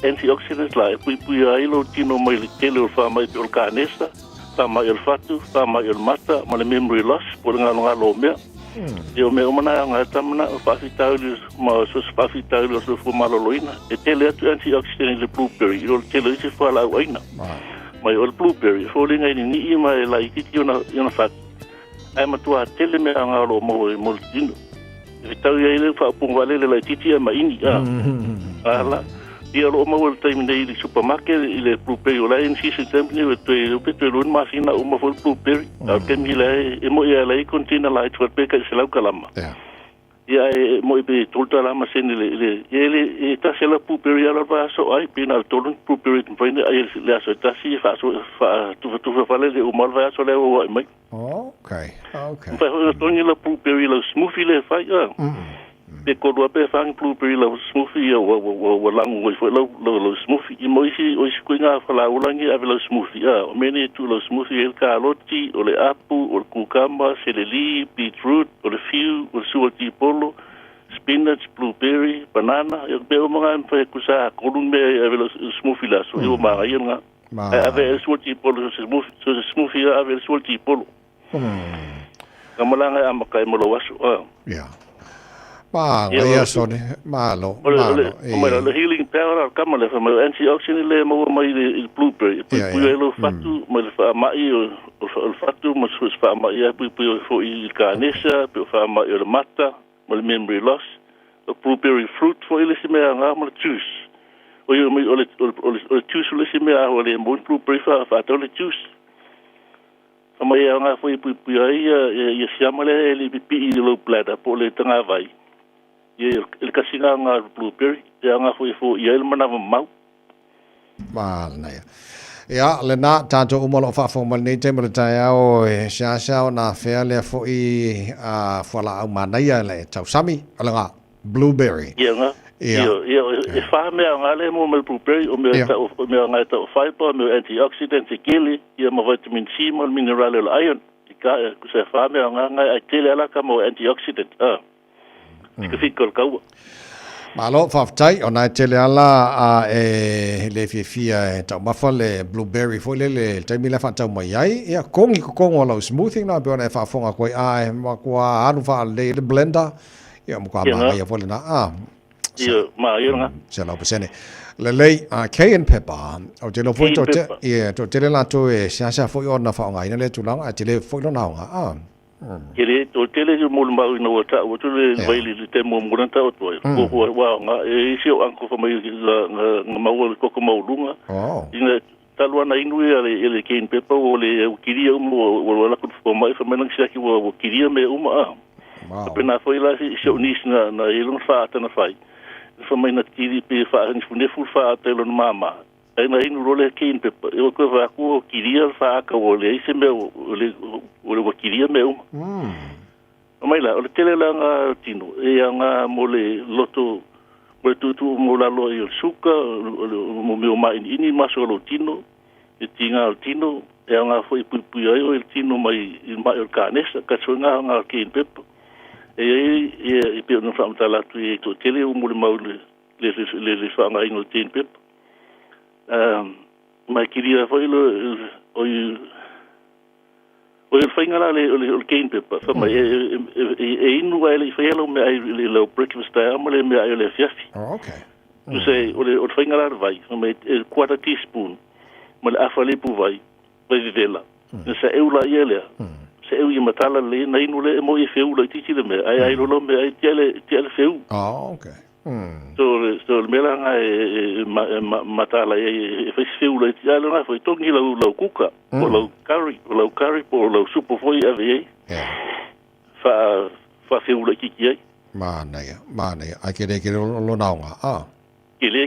antioxidants la pui ai lo tino mai le tele fa mai o canesta fa mai o fatu fa mai o mata ma le memory loss por nga lo me eu me mana nga tamna fa fitaulis ma so fa fitaulis so fu malo loina e tele atu antioxidant le blueberry o tele se fa la oina mai o blueberry fo le ngai ni mai la ikiti ona fa ai matua tele me nga lo mo tino tau ia ele fa pungwale le titi ma ini ala ia lo mo el time nei di supermarket ile blueberry ola en si se tempo ni to peto lo masina uma fo blueberry al kemile e mo ia lai contina lai to peka se lau kalama ia mo be tolta la ma sen le ele ta se la blueberry ala va so ai pina tolun blueberry point ai le so ta si fa so fa tu fa le o mal va so le o mai okay fa to ni la blueberry la smoothie le fa pe ko do pe fang blueberry la smoothie o lang lo smoothie mo isi o sikuinga fa la ulangi ave lo smoothie o meni tu lo smoothie el caroti o le apu o le cucumber celery beetroot o le fiu o suati polo spinach blueberry banana e be o mga fa kusa kolung me ave lo smoothie la so yo ma nga ave suati polo so smoothie ave suati polo kamalanga amakai mo lo waso Ma ia sone malo le healing power kama le fa antioxidant le mo mai le blueberry pui lo fatu mo le fa mai o fatu mo sus fa mai pui fo I canesa pui fa mai o mata mo le memory loss o blueberry fruit fo ile se me nga mo le juice o yo o le juice le se me o le mo blueberry fa to le juice fa mai nga fo pui ai siama le pipi lo plata po le tanga vai il kasinga nga blueberry ya nga fo ia il mana mau mal na ya Ia, le nā tātou umalo o whaafonga nei te mara tai au e siasao nā whea lea fo i whala au manaia le tau sami, ala ngā, blueberry. Ia ngā. Ia, e wha mea ngā le mo me blueberry, o mea ngā tau fiber, mea antioxidant e kili, ia ma vitamin C, ma mineral o iron. Ika, se wha mea ngā ai tele alaka mo antioxidant. Ika whikol kaua. Malo whaftai, o nai tele ala e le fia e tau mafa le blueberry fo le taimi le whatau mai ai, ia kongi ko kongo lau smoothing na, beona e whaafonga koe e makua anu wha le blender, ia mukua maa ia fole na, ia maa ia nga. Se lau pasene. Le lei, cayenne pepper, o te lo fwoi to tele la to e siasa fwoi o na whaonga ina le tulanga, a tele fwoi lo naonga, Kere, o tele ki mulu mau ina wata, o tule waili li te mo muranta o toi. Ko wa nga e isi o anko fa mai nga mau le koko mau lunga. Ina talua na inu ele cayenne pepper o le kiria umo o la kufu mai fa menang siaki o kiria me uma. Pena foi la isi o nis na ilung fa ata na fai. Fa mai na kiri pe fa ni fu ne fu fa ata lo mama. Aina inu role cayenne pepper. Eu ko va ko kiria fa ka o le isi me o le kiria me uma. Mai la, o le tele la ngā tino, e ngā mo le loto, mo le tutu mo la lo i o suka, mo meo mai ini maso lo tino, e tinga o tino, e ngā fo i pui ai o il tino mai o kānesa, ka so ngā cayenne pepper. E pe no whamata latu e to tele o mo le mau le whanga ingo cayenne pepper. Mai kiria fo i lo, o le whainga la le cayenne pepper, whama e inu ai le whaelo me ai le lau breakfast ai ama le me ai le fiafi. Tu se, o le whainga la vai, whama e quarter teaspoon, ma le awha lepu vai vivela. Se eula ia lea, se eu i matala le, na inu le e mo i wheula i titi le me, ai lolo me ai tia le wheu. So le mela nga e matala e whaisi wheula i tia le nga, whai tongi lau kuka, o lau curry, o lau supo foi ave ei. Fa wheula kiki ai. Mānea, ai kere lo naonga, Kele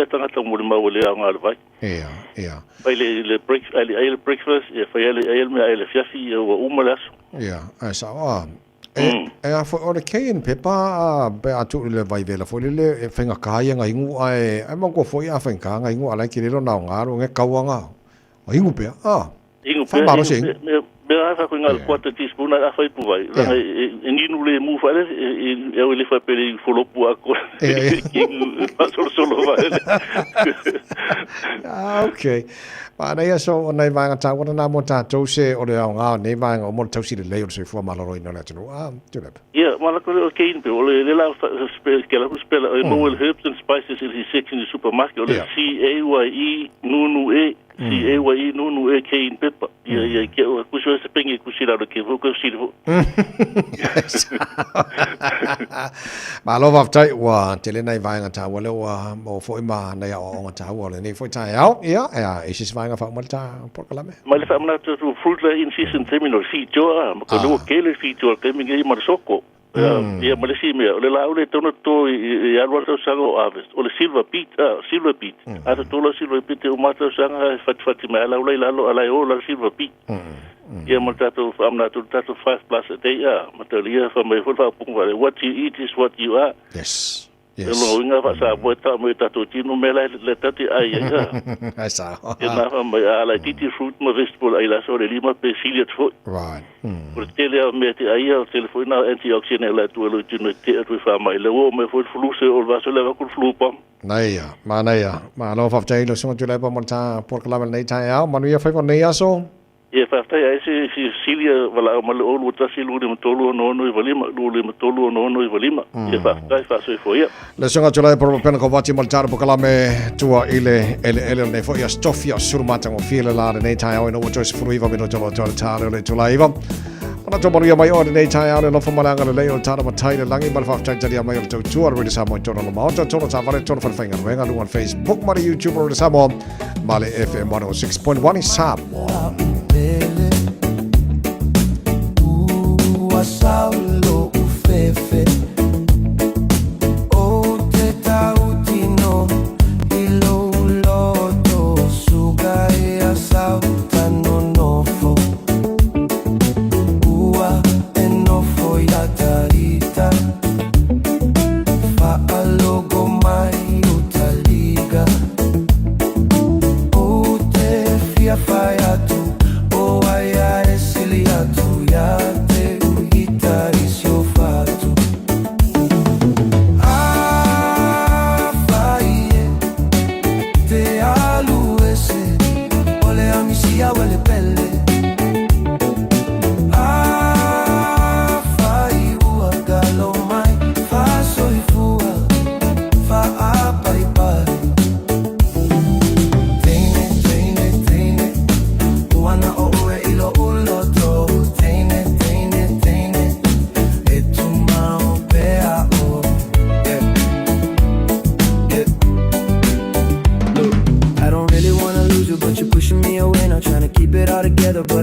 tangata mo le mau le anga vai. Ia. Pai le breakfast, e fai ele me ele fiafi o umalas. Ia, ai sa a fo o le cayenne pepper be atu le vai vela fo le e whenga kāia nga ingu ai mango fo ia whenga nga ingu ala ki le lo naonga ro nge kauanga. O ingu pea, Ingu pea. Me fa ko ngal quarter teaspoon a fa pu vai. Ngi nu le mu fa e o le fa pele folo pu a ko. Solo vai. Okay. Ma nei so nei vanga ta wana na mo ta to se o le nga nei vanga o mo ta si le le o se fo ma lo ina le tunu. Tu le. Yeah, ma la ko o cayenne o le la spell mo herbs and spices in his section in the supermarket. O le CAYE nunu e CAYE nunu e cayenne pepper. Ia ke o ku so se pengi ku sira do ke vo ku sira. Ma lo va tai wa tele nei vanga ta wa le wa mo fo ma nei o ta wa le nei fo ta ia e si vanga fa malta por la me. Ma le fa mana to fruit la in season terminal si jo ma ko lo ke le si jo ke mi ngi mar soko. Ia ma le si me le la le tono to ia lo to sango harvest o le silver beet. Ata to lo silver beet o ma to sanga fat me la le la lo ala o la silver beet. Ia ma tato amna to tato 5 plus a day ma to ia fa me fo fa pung va what you eat is what you are. Yes. Lo inga fa sa bota mo tato tino me la le tati ai ia. Ai sa. Ia fa me ala titi fruit mo vegetable ai la so le lima pe silia fo. Right. Por tele me te ai o telefone antioxidant la tu lo tino te tu fa mai le o me fo fluse o va so le va ku flu pam. Naia, ma lo fa tai lo so tu le pa mo ta por la nei ta ia ma no ia fa nei aso. Ia whaftai ai se silia wala o male olu o tasi luri matolu o nono i walima, luri matolu o nono i walima. Ia whaftai whasoi fo ia. Le sunga tulai por pena ko vati maltara po kalame tua ile ele nei fo ia stofia surmata ngo file la nei tai o no o tos fruiva mino tolo tala le tulai va. Ona to maria mai o nei tai o no fo malanga le o tara matai le langi mal whaftai tari mai o to tua ro sa mo tolo ma o tolo sa vale tolo fa finga wenga lu on Facebook mari YouTube ro sa mo male FM 106.1 is sa Saulo ufefe o te tautino ilo loto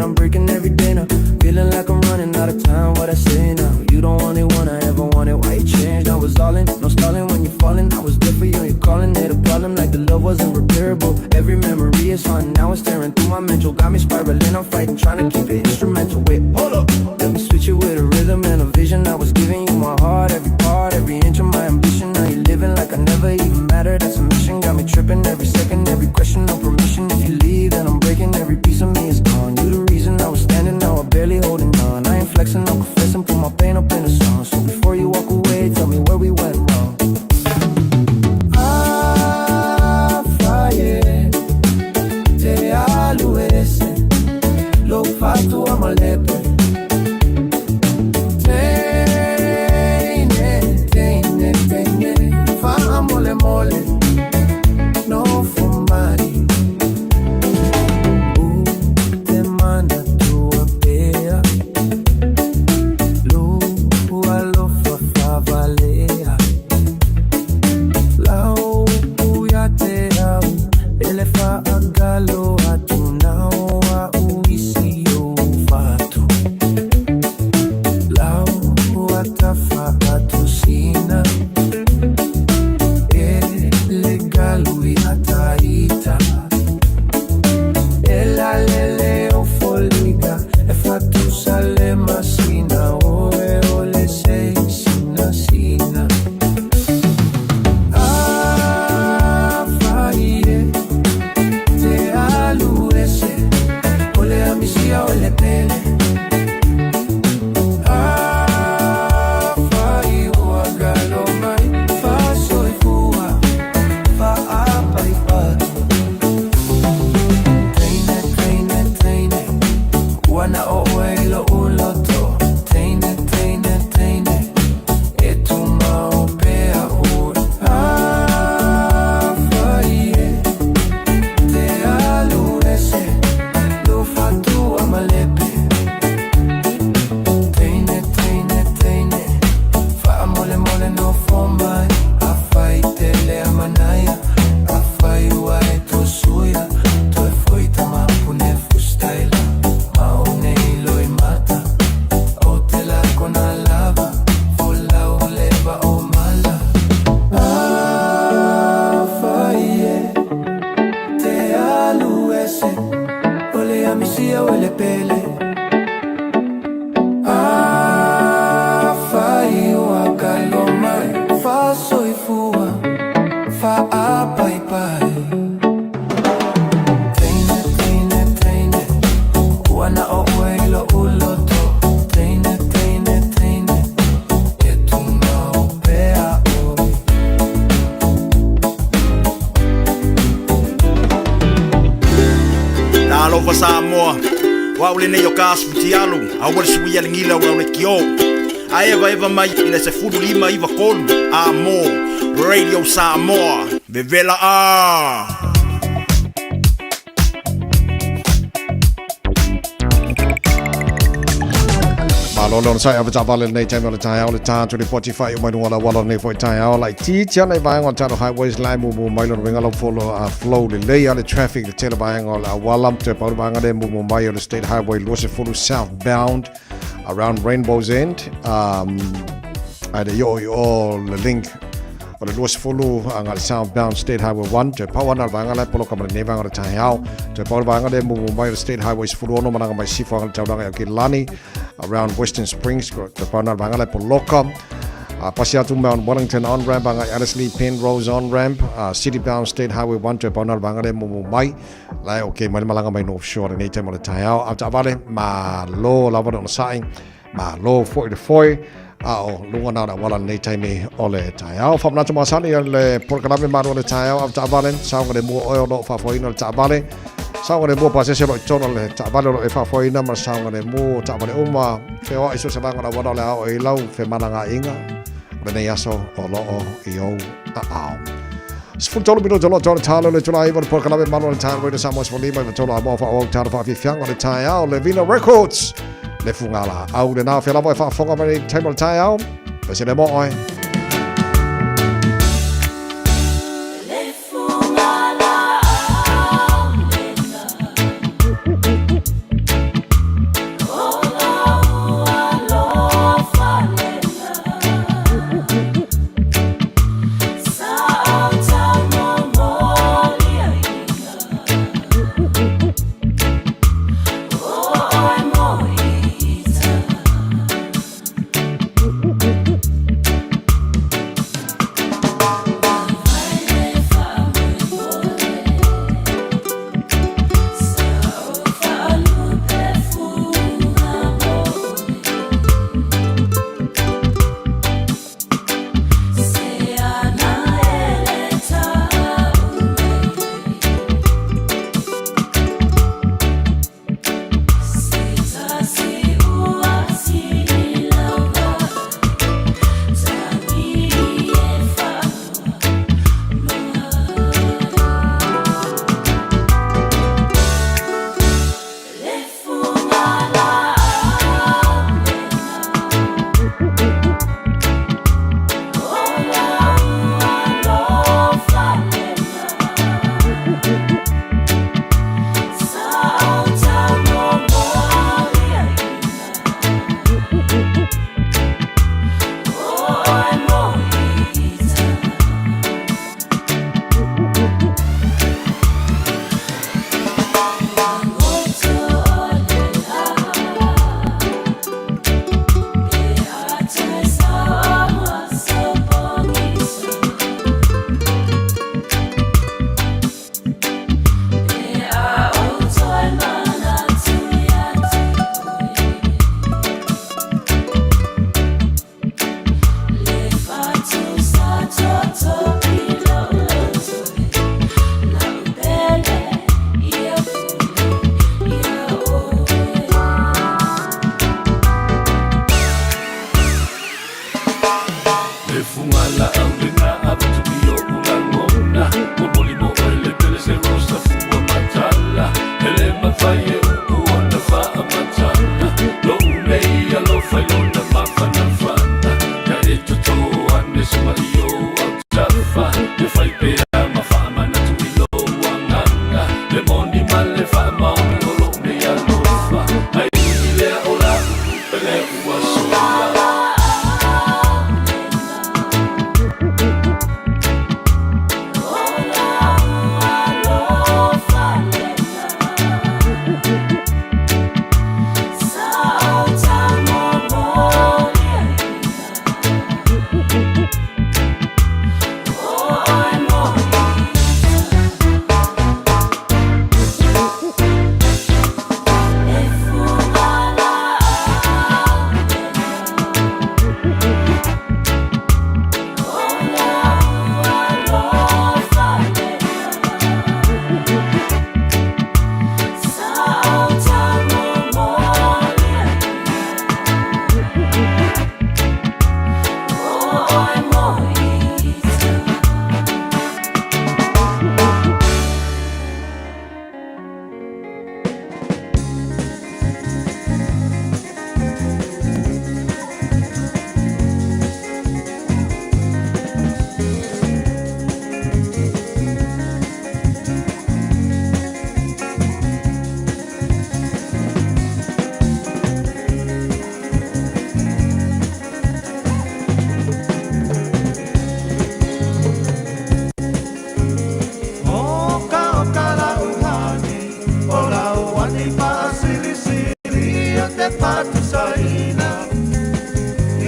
I'm breaking every day now. Feeling like I'm running out of time, what I say now. You don't only one I ever wanted, why you changed? I was all in, no stalling when you're falling. I was there for you and you're calling it a problem, like the love wasn't repairable. Every memory is haunting, now it's tearing through my mental. Got me spiraling, I'm fighting, trying to keep it instrumental. Wait, hold up, let me switch it with a rhythm and a vision. I was giving you my heart, every part, every inch of my ambition. Now you're living like I never even mattered, that's a mission. Got me tripping every second, every question, no permission. If you leave, then I'm breaking, every piece of me is gone. You the reason I was standing, now I'm barely holding on. I ain't flexing, no confessing, put my pain up in a song. So before you walk away, tell me where we went wrong. Ah, fire, te aluese, lo fatto a malepe. Mole mole, no fumari. Te manda tu apea, lu alo fa valea. Lau ya te au, ele fa agalo atu nao a uisi o fatu. Lau atafa atu sina. Lui ataita ela lele o foliga e fatu sale masina oe ole sei sina sina faie te aluese ole amisia ole pele faie o agalo mai fa soy fua Wana oelo uloto Teine, teine, teine E tu maopea ur faie Te aluese Lo fatu amalepe Teine, teine, teine Fa mole mole no fomai Afai tele amanaya Afai uae to suya Toi foi tamapune fustaila Huele pele fai o akaloma fa soy fua fa pai pai teine teine teine wana o huelo uloto teine teine teine e tu no pea Talo fa Samoa. Wa ule nei o kasputi alu, a wale sui alingila ura ule kio. A eva mai ina se fudu lima iwa kolu, a mo, Radio Samoa, Vevela a. Malolo na sai ava tabale nei taimi o le tai au le tātu le Spotify o mai nunga la wala nei fo tai au lai titia nei vai on taro highways lai mu mai lo winga lo follow flow le lei ale traffic le tele vai on la wala te pa vanga de mu mai o le state highway lo se follow southbound around Rainbow's End ada yo le link o le luas fulu anga le southbound state highway 1 te pa wana vanga lai polo kamera nei vanga le tai au te pa vanga de mu mai o state highways fulu ono mana mai sifa anga tauranga ke lani around Western Springs te pa wana vanga lai poloka Pasiatu Mount Wellington on ramp anga Ellerslie Penrose on ramp city bound state highway 1 te pa wana vanga de mu mai lai okay mai malanga mai North Shore nei te mo le tai au ata vale ma lo lava no sai ma lo 44 ao lunga na wala nei taimi ole tai au fa na tuma sani le porkalame maru le tai au ta valen saunga de mo oil no fa foi no ta vale saunga de mo pa se lo tono le ta vale lo fa foi na ma saunga de mo ta vale uma fe o iso se vanga na wala le au e lau fe malanga inga le nei aso o lo o io ao Sfultolo mino jolo jolo talo le jolo iwa porkalame maru le tai au Samoa Spolima le jolo amo fa o taro fa fi fianga le tai au le Vino Records le fungala au le na fela boy fa fonga mari table tai au pese le mo oi te patu saina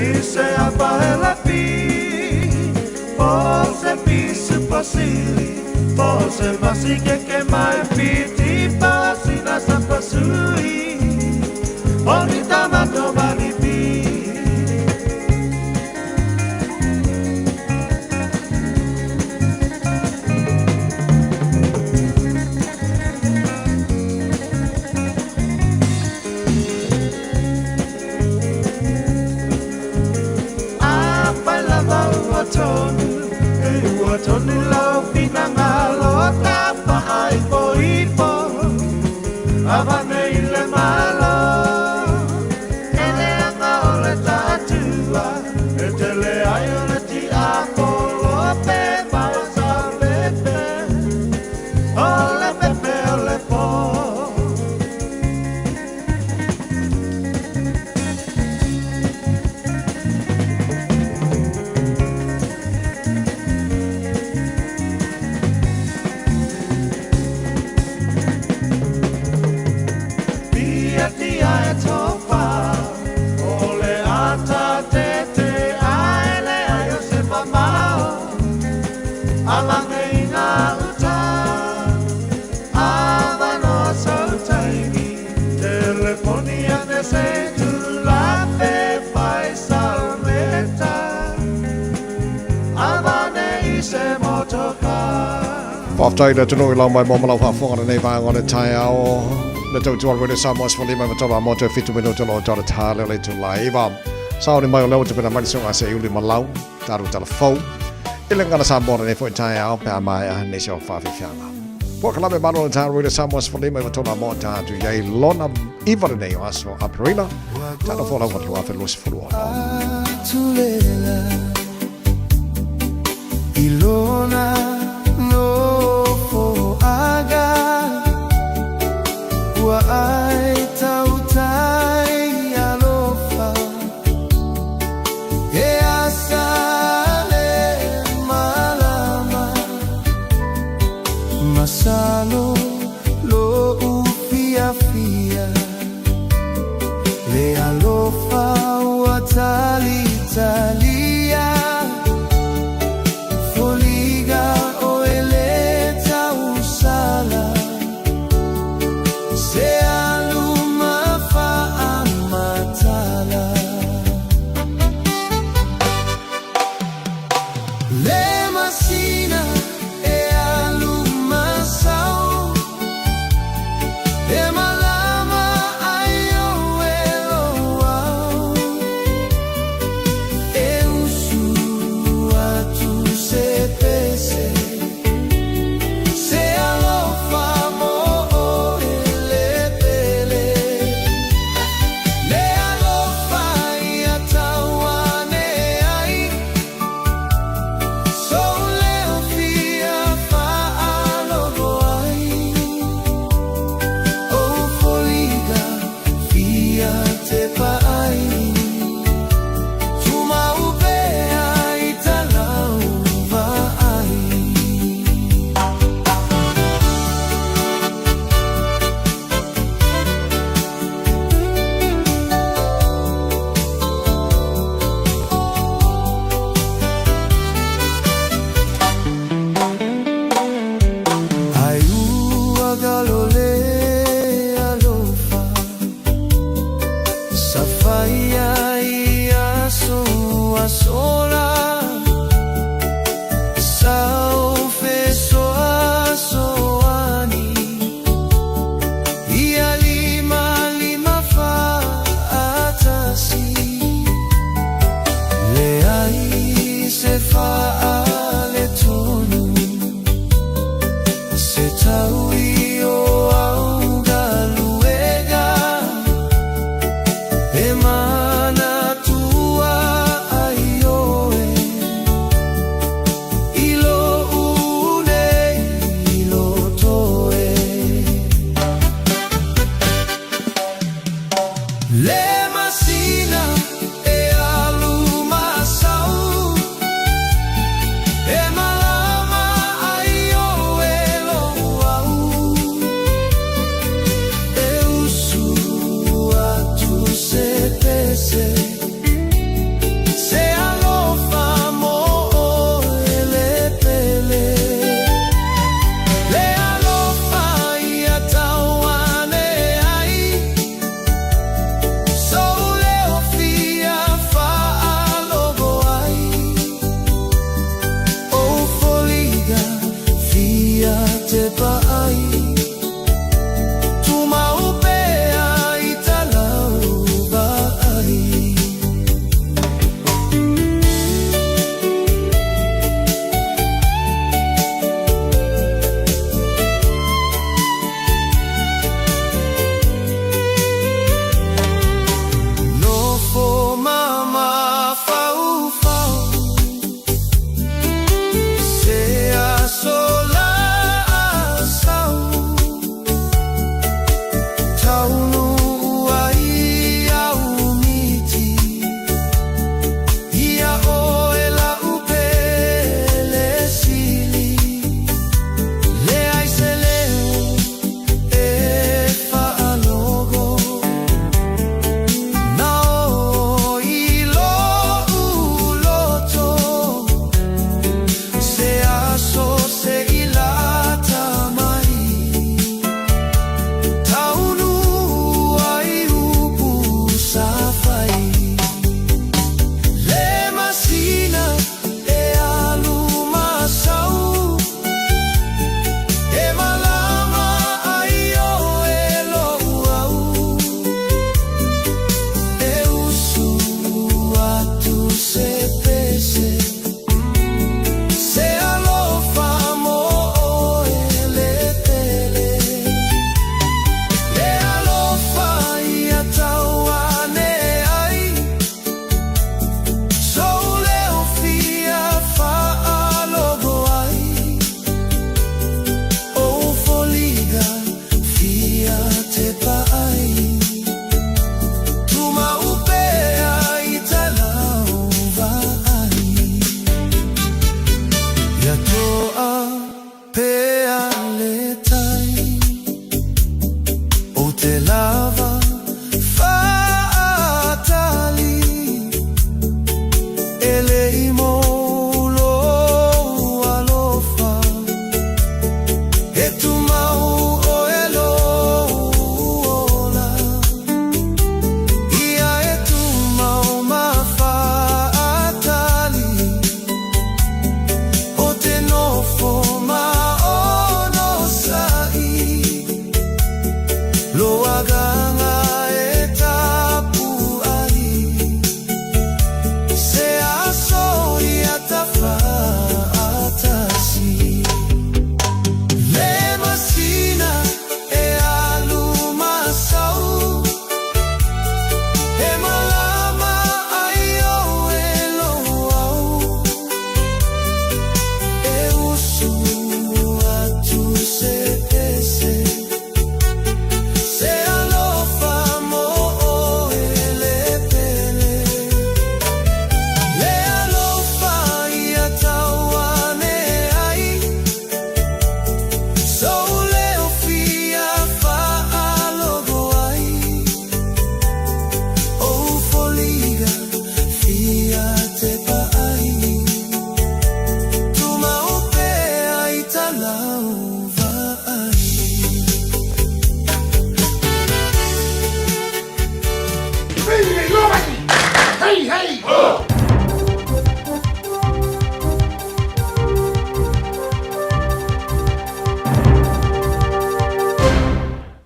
I se apahela pi Po se pisu pasili Po se masike ke mai piti pasina sa pasui Oni tamato malipi Tonu lau pinangalo tapa ai poipo Avane ile malo Ele anga ole tatua Etele ai ole ti ako lope Bausa lepe Ole pepe ole po After that, to know along my mom, love her phone and neighbor on the tile. The total already summons for Lima Tola Motor fit to window to Lord Tile to live. Sound in my low to be a man so I say, Uli Malau, Taru Telephone. Ilangana Sambon and for tile, Pamaya, Nation of Fafiana. For Calabi Battle and Town, really summons for Lima Tola Monta to Yay Lona Ivane, also Aprila. Tell follow what you have to lose for one. Ilona. Wa ai tautai alofa E asale malama Masalo lo ufia fia Le alofa watali talia Foliga oeleta usala Se aluma fa'amatala Le masina e aluma sao E malama ayo elo au E usu atu se pese Se alofa mo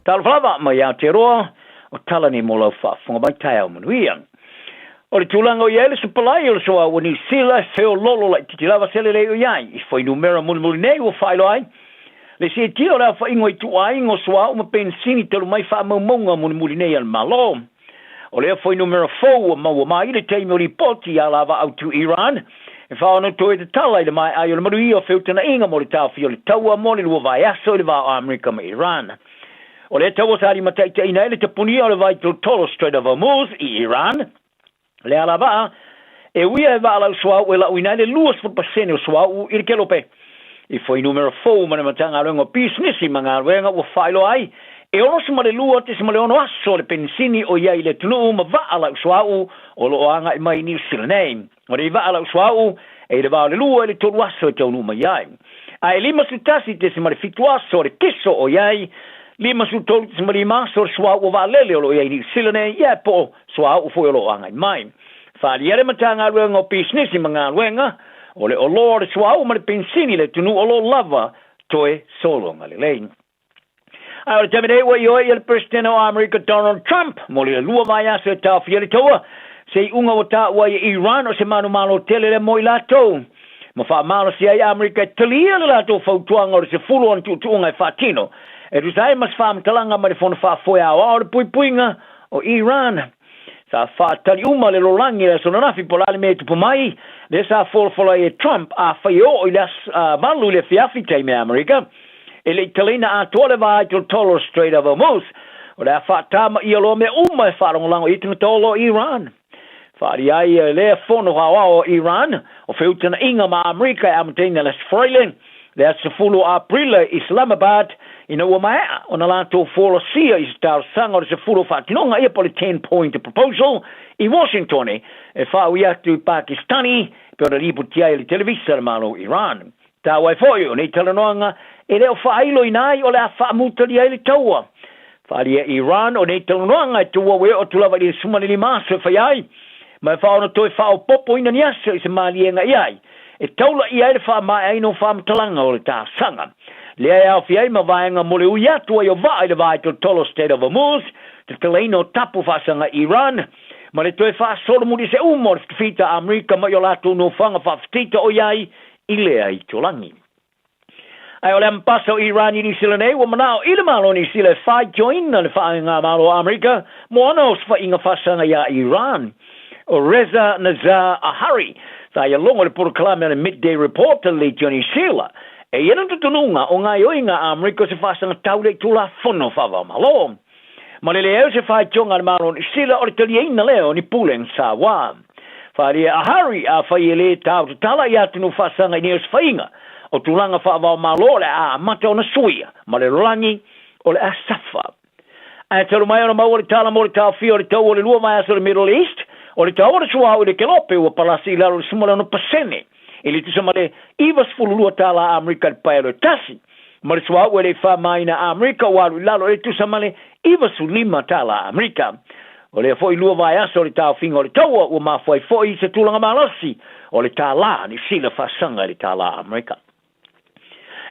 Tal flava mai a te roa, o tala ni mo lau whaafonga mai tai au manuia. O le tūlanga o iele su palai o le soa o New Zealand feo lolo lai titi lava sele leo iai, i whai numera muli nei o whailo ai. Le se tio lea whaingo i tu ai ngo soa o ma pensini telu mai wha maumonga muli nei al malo. O lea whai numera 4 o maua mai le teimi o li poti a lava au tu Iran, e whaono toi te tala i le mai ai o le marui o whiutana inga mo le tau fio le taua mo le lua vai aso le vao Amerika ma Iran. O le taua sari matai te ina ele te punia o le vai tolo Strait of Hormuz i Iran. Le alava e uia e vala o soa e la uina le 2% o soa i le kelope. I foi numero 4 mana matanga rongo business i manga wenga o failo ai. E ono se male lua te se male ono aso le pensini o ia i le tunu ma vala o soa o lo anga i mai New Zealand name. O le vala o soa e le vala lua e le tolu aso e te onu mai ai. A e lima su tasi te se male fitu aso le kiso o iai. Lima su tolu te se male maso o soa o valele o lo iai New Zealand name. Ia po soa o foi o lo anga i mai. Fali ere matanga ruenga o business i mga ruenga, o le o lor soa o male pensini le tunu o lo lava toe solonga le lein. A o tamine wa yo il presidente o America Donald Trump, mo le lua mai asa e tau fiele toa, se unga o ta wa Iran o se manu malo tele le moi lato. Ma fa malo si ai America talia le lato fautuanga o se fulu an tuunga e fatino. E rusai mas fa mtalanga ma le fona fa foia o le puipuinga o Iran. Sa fa tali uma le lolangi le sononafi polale me tu pomai le sa fola e Trump a faio i las malu le fiafi teime America e le italina a tole vai to tolo Strait of Hormuz o le fa tama i lo me uma fa longo i tolo Iran fa ai le fono o Iran o feutana inga ma America am tena les freiling le se fulu april Islamabad ina o mai ona lato fola sia is tar sanga o se fulu fatinonga e pole 10-point proposal in Washington e fa wi atu Pakistani per riputia il televisor malo Iran ta wai foi nei telenonga e le fa ilo inai o le fa muta di ele taua fa di Iran o nei telenonga tu we o tu lava di sumali limaso fa ai ma fa ono to fa o popo ina niaso is malienga ai e taula i ele fa mai ai no fa mtalanga o le ta sanga le ai fiai ma vaenga mole uia tua yo vai le vai to tolo State of Hormuz te teleino tapu fasanga Iran ma le toe fa solo mudi se umor fita Amerika ma yo lato no fanga fa fita o iai i le ai tolangi ai o le mpaso Iran i New Zealand e wa manao i le malo New Zealand fai join na le fainga malo Amerika mo ano fa inga fasanga ya Iran o Reza Nazar Ahari sa ya longo le proclame le midday report le Johnny Sheila e ia tu tununga o ngai oinga Amerika se fasanga taule tula fono fava malo. Ma le leo se fai tionga malo ni sila o te liena leo ni pulen sa wa. Fari a Harry a fai ele tau tala ia tunu fasanga ni os fainga o tulanga fava malo le a mata ona suia ma le rangi o le asafa. A telu mai ona mau le tala mo le tau fio le tau o le lua mai aso le Middle East o le tau o le sua o le kelope o palasi lalo le sumala no pasene. Ele tu samale ivas fululua tala Amerika paelo tasi mare swa wele fa maina Amerika walu lalo ele tu samale ivas lima tala Amerika ole foi lua vai aso le tau fingo le taua o ma foi se tulanga malasi ole tala ni sila fa sanga le tala Amerika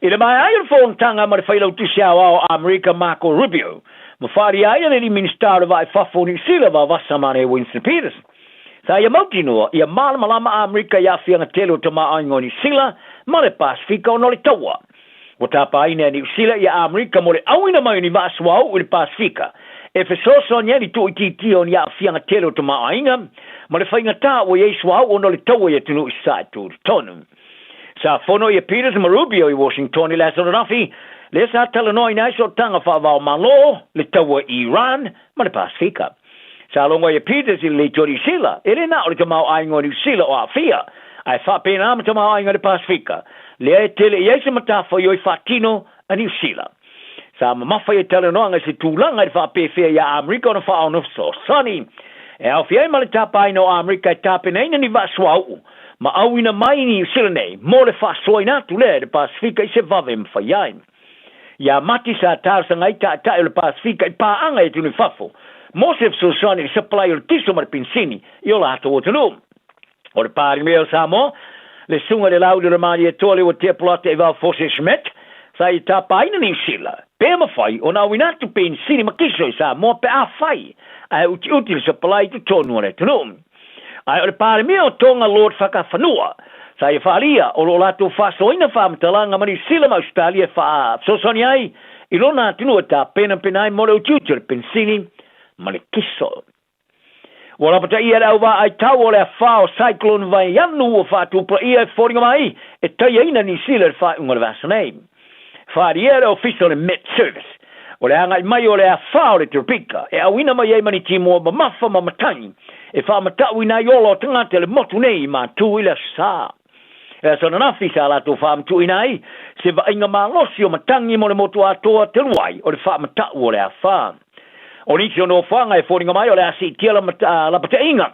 ile mai ai fo tanga mare foi lo tu sia o Amerika Marco Rubio ma fari ai le minister vai fa fo ni sila va vasamane Winston Peters sa ia mautino, ia malama Amerika ia fianga telo tama aingo ni sila, male Pasifika o le taua. O tapa aina ni sila ia Amerika mole awina mai ni vaswau o le Pasifika. E fesoso nia ni tu iti o ia fianga telo tama ainga, male fainga ta o ia swau o le taua ia tunu isa tu tonu. Sa fono ia Peters Marubio i Washington i laso nafi, le sa talanoi na so tanga fa va malo le taua Iran, male Pasifika. Sa longo ia Peters i le Johnny Sila. Ele na o le tamau aingo ni Sila o Afia. Ai fa pena ama tamau aingo le Pasifika. Le ai tele i eise matafa i oi fatino a New Sila. Sa mamafa i tele noanga se tūlanga i fa pefea ia Amerika o na fa ono so sani. E au fia ma le tapa aino Amerika i tape neina ni vaswau. Ma awina mai ni Sila nei. Mo le fa soina tu le Pasifika i se vave mfa iai. Ia mati sa tārsanga i ta le Pasifika i paanga i tuni fafo. Mosef Susani supply o tiso mar pinsini io la to tonu o le pari meo samo le sunga de laude romani e tole o te plot e va fosse schmet sai ta paina ni sila Pe ma fai, o na wina tu pen sini makiso sa mo pe a fai. Ai uti sa palai tu tonu le tonu. Ai o le pare mea o tonga Lord whakawhanua. Sa e whaalia, o lo lato whasoina whaamatalanga mani sila ma Australia wha sosoni ai, i lona atunua ta pena penai mo leo tutor pensini mani kiso. Wala pata ia rau wa ai tau o lea whao cyclone vai anu o whaatupra ia e whoringa mai, e tai aina ni sila e whaunga le vasanei. Whaaria reo fiso le Met Service. O le angai mai o lea whao le Tropika, e awina mai ei mani timo ma mafa ma matangi, e whaamatau ina iolo tangata le motu nei ma tu ila saa. E sona nafi sa lato whaamatu ina ai, se va inga ma losi o matangi mo le motu atoa te luai, o le whaamatau o lea whaa. O nisi o no whanga e whoringa mai o le asi tia la pata inga.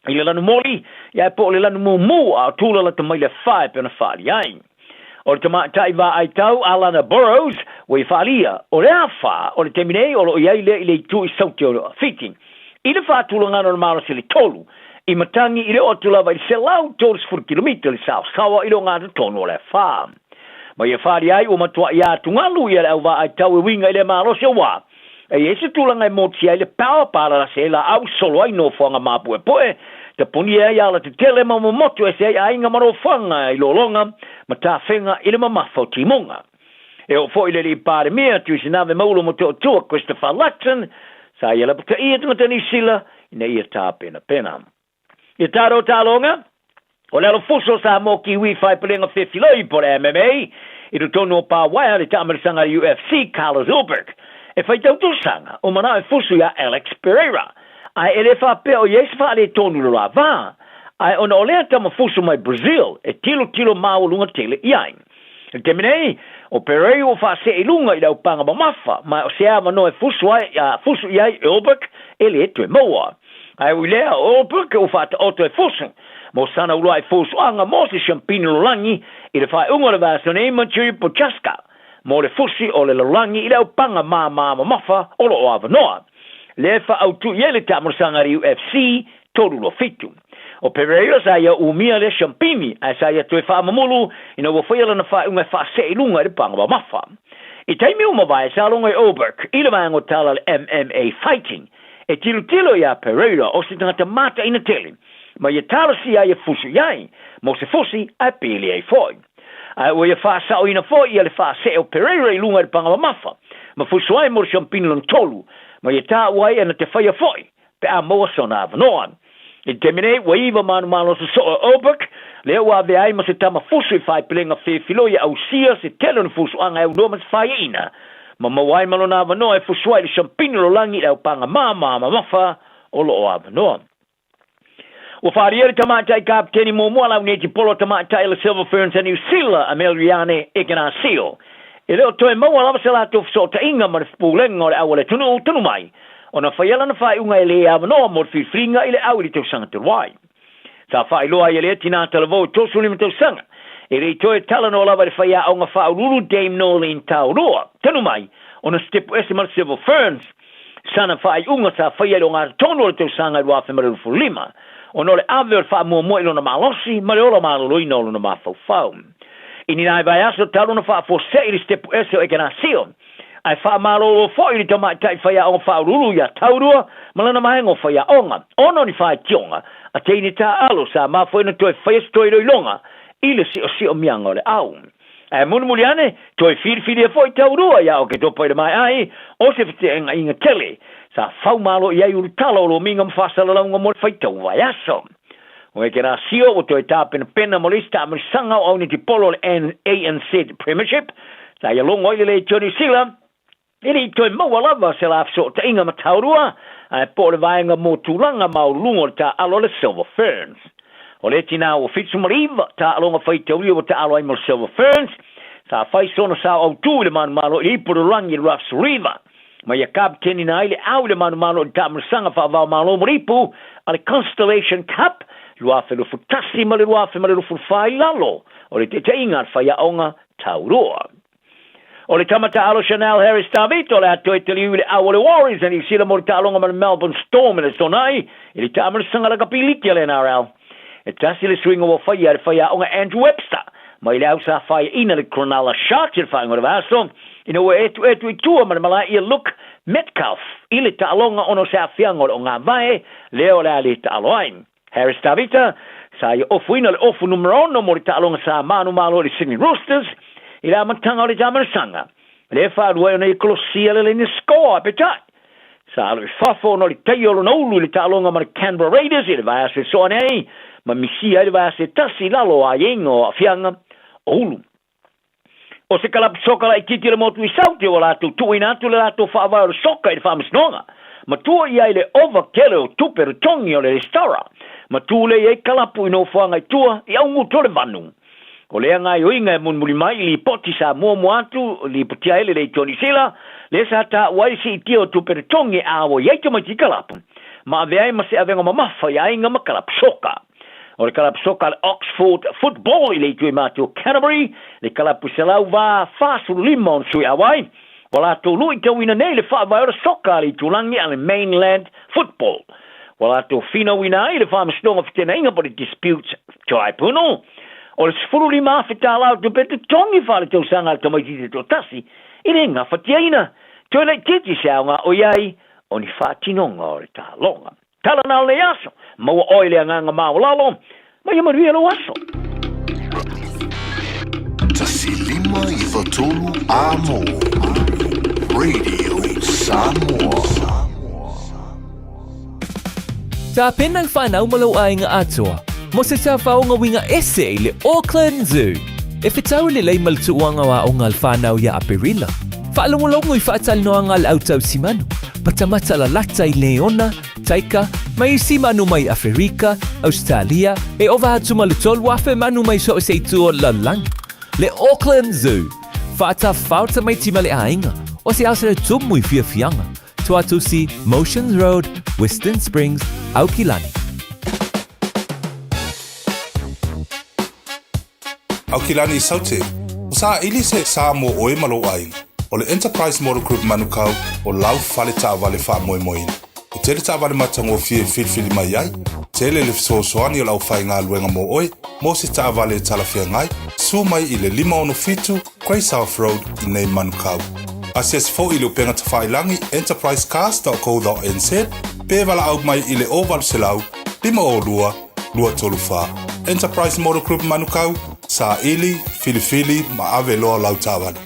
I le lanu moli, ia e po le lanu mumu a tūla la ta mai le whae pena whaali ai. O le tamatai wa ai tau Alana Burrows, wei whaalia, o le a wha, o le teminei o lo iai le i le tu i sauti o fiti. I le wha tūla ngana o le mara se le tolu, i matangi i le o tula vai se lau tōris 4 km le sao sawa i lo ngana tonu o le wha. Ma ia whaali ai o matua i a tungalu i le au wa ai tau e winga i le mara se wa. E ese tula ngai moti ai le power para la se la au solo ai no whanga mapu e poe, te puni ai ala te tele ma moto e se ai inga maro whanga i lolonga, ma ta whenga i le mamafau timonga. E o fo i le li pare mea tu si nave maulo mo te o tua Christopher Luxon, sa i ala puta ia tumatani sila, ina ia tā pena pena. I tāro tālonga, o lalo fuso sa mo ki wi-fi pelenga whiwhiloi po le MMA, i tu tono pa waia le tāmarisanga UFC, Carlos Ulberg. E fai tau sanga, o mana e fusu ia Alex Pereira. Ai ele fa pe o yes fa le tonu la va. Ai ona olea tama fusu mai Brazil, e tilo mau lunga tele iai. E teminei, o Pereira o fa se ilunga i dau panga mafa, mai o se ama no e fusu iai Ulberg, ele e tue moa. Ai ulea Ulberg o fa te oto e fusu. Mo sana ula e fusu anga mo se champino langi, i le fa unga le vaso ne Mathieu Prochaska. Mo le fusi o le lorangi i leo panga mafa o lo o avanoa. Le fa autu iele tamarasanga ri UFC toru lo fitu. O Pereira sa ia umia le champini, a sa ia tue wha mamulu, ina wa whaila na wha unga wha se ilunga i panga mafa. I taimi uma vai sa longa i Ulberg, i le maango tala le MMA fighting. E tilo ia Pereira o si tangata mata ina tele. Ma ia tala si ia fusu iai, mo se fusi a pili ai foi. O ia wha sao ina fo ia le wha se o Pereira i lunga i panga mafa. Ma fusuai mo champino lan tolu. Ma ia tā uai ana te whaia foi. Pe a moa sona avanoan. I temine wa iwa manu se so o Ulberg. Le ua ve ai ma se tama fusu i whai pelenga whiwhilo ia au sia se telon fusu anga au noma se whaia ina. Ma mawai malona avanoa e fusuai le champino lo langi au panga mafa o lo o avanoa. O whaariere tamatai kapteni mo mua lau neti polo tamatai le Silver Ferns and New Zealand Ameliane Ikena Seal. E leo toe maua lava se lato so ta inga ma le fulenga o le awale tunu mai. O na whaiala na whai unga ele avanoa mo le whiwhinga ile awiri tau sanga te wai. Sa whai loa ele tina talavo tosu lima tau sanga. E rei toe talano lava le whaia o nga whaururu Dame Nolene tau roa. Tunu mai, o na stepu ese ma le Silver Ferns. Sana whai unga sa whaia o ngā tono le tau sanga i wafe marirufu lima. O no le aver fa mo ilo na malosi, ma le ola malo ino lo na mafau. Ini nai vai aso talo na fa fo se ili step eso e kana sio. Ai fa malo fo ili tama tai fa ya o fa rulu ya taurua, ma na mahengo fa ya onga. Ono ni fa tionga, a te ni ta alo sa ma fo ina toi fa sto ilo longa. Ile si o mianga le au. Ai mun muliane, toi fil fo taurua ya o ke to pa mai ai, o se fite inga tele. Sa fau malo i ai urutalo lo minga mfasala launga mo faitau vai aso. O e kera sio o toi tāpena pena mo lista amrisanga o ni tipolo le ANC Premiership. Sa ia longo ile le Tony Sila. Ili toi maua lava se la afso ta inga mataurua. Ai po le vaenga mo tulanga mau lungo ta alo le Silver Ferns. O le tina o fitsu mariva ta alonga faitau o ta alo ai mo Silver Ferns. Sa fai sono sa au tu le man malo i puru rangi Ruffs River. Ma ia kapteni na ile au le manu ta msanga fa va malo mripu ale Constellation Cup luafe lu futasi ma luafe ma lu fai lalo o le te inga fa ya onga tauroa o le tamata alo Chanel Harris David o le ato te liu le au le Warriors and sila mo ta longa ma Melbourne Storm le sonai ile ta msanga la kapiliki le NRL e tasi le swing o fa ya onga Andrew Webster ma ile au sa fa ina le Cronulla Sharks fa ngora vaso Ina ua etu I tua mana mala ia Luke Metcalf, ile ta'alonga ono sa fianga o ngā vai, leo lea le ta'aloain. Harris Tavita, sa ia ofuina le ofu numero ono mo le ta'alonga sa manu malo le Sydney Roosters, ila matanga o le Jamarsanga. Le whaadua ona I kolosia le ni score apetai. Sa le fafo no le teio lo naulu le ta'alonga ma le Canberra Raiders, ile vai ase soane ai, ma misia ile vai ase tasi lalo a yengo a fianga o ulu. O se kalap soka la ikiti le motu I sauti o la tu tuina atu le la tu whaavai o le soka I le whamisnonga. Ma tua I le over kele o tupe tongi o le stara. Ma tu le I kalapu I no whanga I tua I aungu tole vanu. O le anga I oinga mun muli mai li poti sa mua atu li potia ele le Tony Sila le sa ta waisi I tia o tupe tongi a o yeito mai ti kalapu. Ma aveai ma se avenga mamafa I ainga ma kalap soka. O le kalapu soka le Oxford Football I le tui mātou Canterbury, le kalapu selau va whāsuru lima on sui awai, o la tō lui te wina nei le whaavai o le soka le tūlangi a le Mainland Football. O la tō whina wina ai le whāmastonga whitena inga po le disputes to ai puno. O le sifuru lima whita lau tu pete tongi whale tau sanga le tamaitite tō tasi, I le ngā whatiaina, tō le titi saunga o iai, o ni whātinonga o le tā longa. Tala nao le aso, maua oile a nganga mao lalo, ma ia maruia lo aso. Tasilima I Watolu Amo Radio Samoa. Ta penang whanau malau ai ngā atua, mo se ta whaonga winga ese I le Auckland Zoo. E whetau le lei maltuanga wa o ngal whanau ia aperila. Whaalongolongo I whaatal noa ngal autau simanu, patamata la lata I Leona, Taika, mai si manu mai Afrika, Australia, e ova hatu malutol wafe manu mai so se tu la lang. Le Auckland Zoo, fata fauta mai tima le ainga, o se ausere tumu I fia fianga, tu atu si Motions Road, Western Springs, Aukilani. Aukilani saute, o sa ili se sa mo oe malo ainga, o le Enterprise Model Group manukau, o lau fale ta vale fa moe moe. I tele ta vale matango fie filfili mai ai, tele le fisosoani o lau fai ngā luenga mo oe, mo se ta vale talafia ngai, su mai I le 5 Grey South Road I nei manukau. Asias fo I le upenga ta whailangi enterprisecast.co.nz, pe wala au mai I le ovalu se lau, 5 Enterprise Model Group manukau, sa ili, filifili, ma ave loa lau ta vale.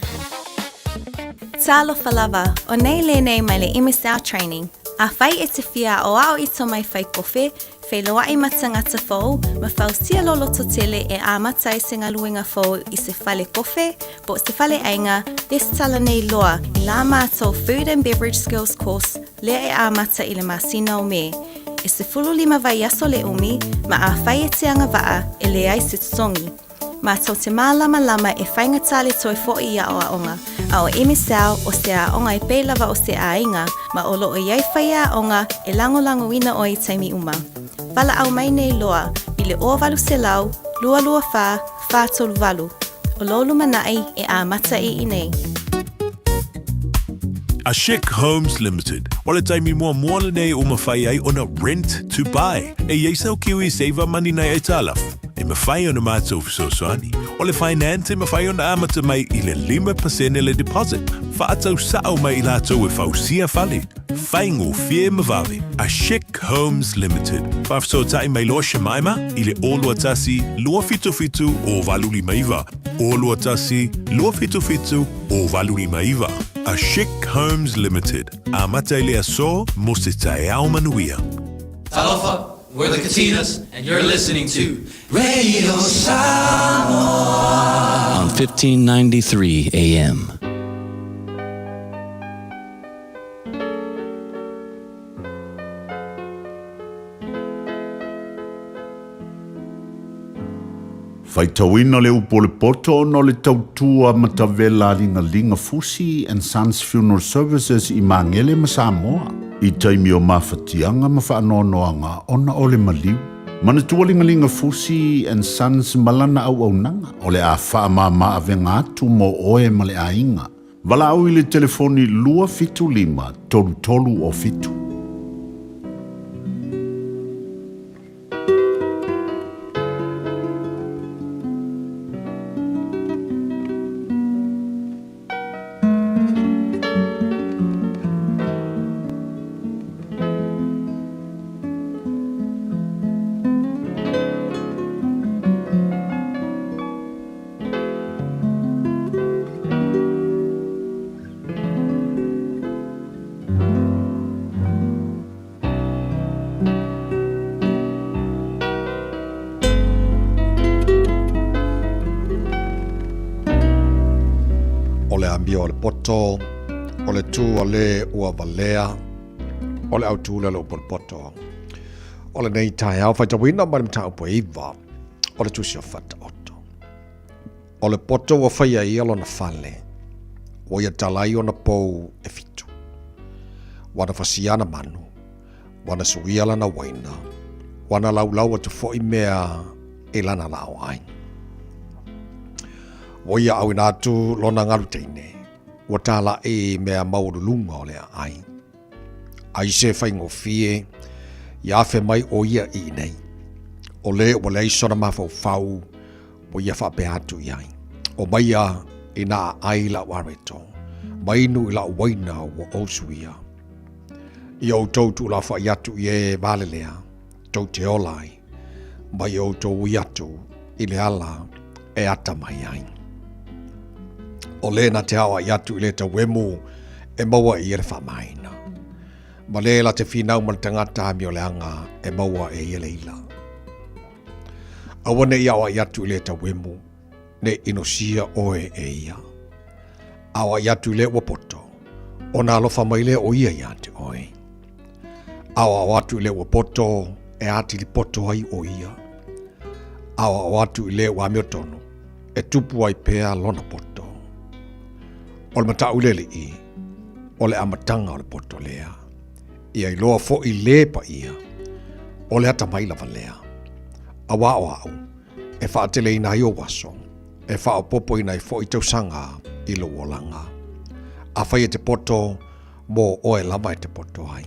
Talo falava, o nei le nei mai le MSR training. A whai e te whia o ao I to mai whai kofe, whai loa I matanga ta whau, ma whau sia lolo to tele e a matai se ngā luenga whau I se whale kofe, po se whale ainga, le tala nei loa I la mātou Food and Beverage Skills course, le e a mata I le masina o me. E se fululima vai aso le umi, ma a whai e te anga waa e le ai se tutongi. Mātou te mālama lama e whainga tale toi fo I a o a onga, a o MSL o se a onga I pēlawa o se a inga, ma o lo o iai whai a onga e lango ina o I taimi uma. Wala au mai nei loa, I le o walu se lau, lua wha, wha tolu walu. O lolu manai e a mata I nei. Ashik Homes Limited. Wala taimi mua le nei o mawhai ai ona rent to buy. E yeisau kiwi save money nei e talaf. E mawhai ona mātou fisosoani. O le finance e mawhai ona amata mai I le 5% le deposit. Whaatau sao mai I lātou e whausia whale. Whaingo fie mawave. Ashik Homes Limited. Whafso tai mai loa Shemaima I le olua tasi lua fitu o valuli maiva. Olua tasi lua fitu o valuli maiva. Ashik Homes Limited. Amata le aso mo se tae au manuia. Talofa, we're the Katinas, and you're listening to Radio Samoa on 1593 AM. Faitawina le upo le poto no le tautua matavela linga Fusi and Sons Funeral Services I Mangele ma Samoa. I taimi o mawhatianga ma whaanoanoanga ona o le maliu. Manatua linga Fusi and Sons malana au nanga o le a whaamama avenga atu mo oe ma le ainga. Wala au I le telefoni lua fitu lima tolu o fitu. ia o le poto, o le tū o le ua valea, o le au tūle lo po le poto. O le nei tai au whaitawina ma le mtau po iwa, o le tūsi o whata oto. O le poto wa whaia ia lo na whale, o ia talai o na pou e fitu. Wana whasiana manu, wana suiala na waina, wana laulau atu fo i mea e lana lao ai. O ia au inatu lona ngaru teine, wa tala e mea maurulunga o lea ai. Ai se whaingo fie, ia fe mai o ia i nei. O le o le isona mafau fau, o ia whape atu iai. O mai a ina ai la wareto, mai nu i la waina o osuia. I au tautu la wha iatu i e valelea, tau te olai, mai au tau iatu i le ala e ata mai ai. O le na te hawa iatu i le ta wemu e maua i ere whamaina. Ma le la te whinau ma le tangata mi o le anga e maua e ele ila. Awane i awa iatu i le ta wemu ne inosia oe e ia. Awa iatu i le wapoto, o na alofa mai le o ia iate oe. Awa watu i le wapoto e ati li poto ai o ia. Awa watu i le wa miotonu e tupu ai pea lona poto. O le mata ulele i, o le amatanga o le poto lea. Ia i loa fo i le pa ia, o le ata maila valea. Awa o au, e wha atele ina i o waso, e wha o popo ina i fo i tausanga i lo wolanga. A whai e te poto, mo o e lama e te poto ai.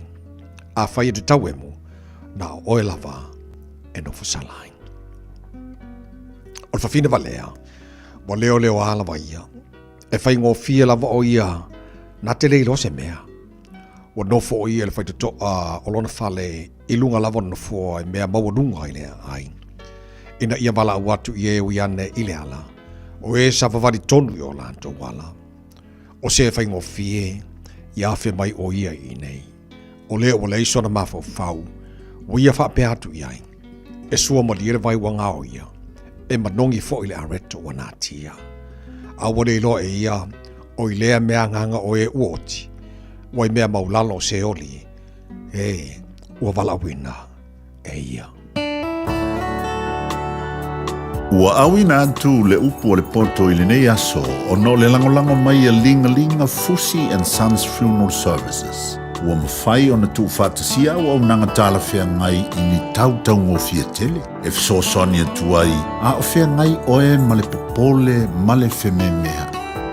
A whai e te tauemu, na o e lava e no fusalai. O le whawhine valea, mo leo leo ala wa ia, e whai ngō fia lava o ia, na te leilo se mea. Wa nofo o ia le whai to o lona whale, i lunga lava nofo e mea mawanunga i lea ai. Ina ia wala watu i e uiane i le ala, o e sa wawari tonu i o lanto wala. O se e whai ngō fie, i awhi mai o ia i nei. O leo o leiso na mafau fau, o ia wha pe atu i ai. E sua ma liere vai wanga o ia, e manongi fo i le areto wa nā tia. A wale ilo e ia, o i lea mea nganga o e uoti, wai mea maulalo se oli, e ua wala wina e ia. Ua awina atu le upu o le poto i le nei aso o no le langolango mai a linga Fusi and Sons Funeral Services. Ua mawhai o na tu whātasia o au nanga tāla whea ngai i ni tautau ngō fia tele. E fiso soni atu ai, a o whea ngai oe ma le popole ma le wheme mea.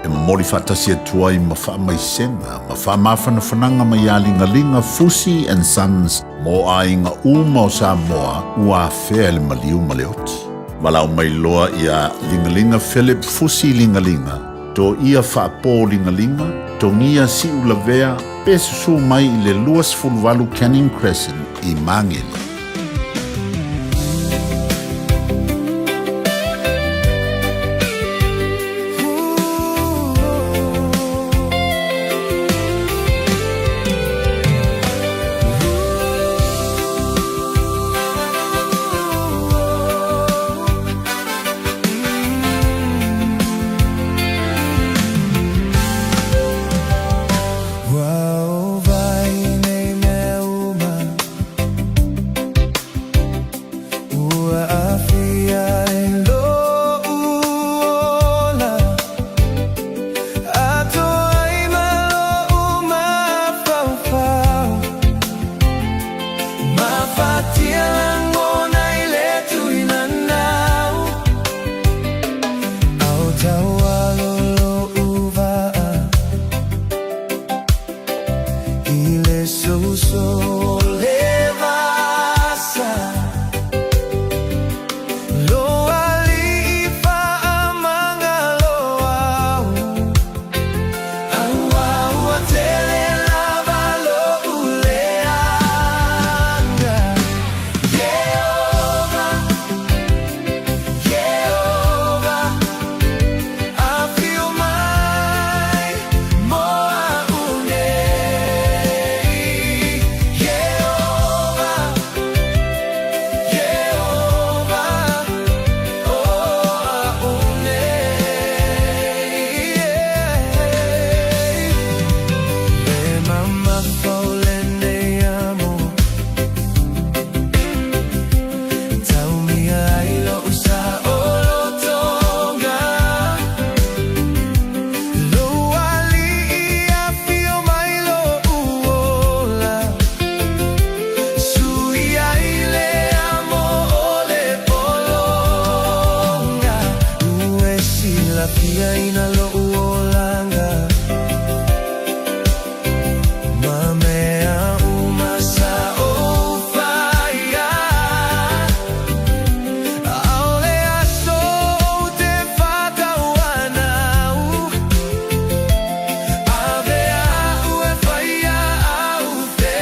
E mori whātasia atu ai ma wha mai senga, ma wha mawhana whananga mai a linga Fusi and Sons mo a inga uma o Samoa ua whea le maliu ma le oti. Walau mai loa i a linga Philip Fusi linga. To ia whaapō linga, to ngia si ulavea, pesu mai i le luas fulwalu Canning Crescent i Mangele. Yeah. ia ina lo uolanga mamea umasa o faia aole aso te fata wanau avea ue faia au te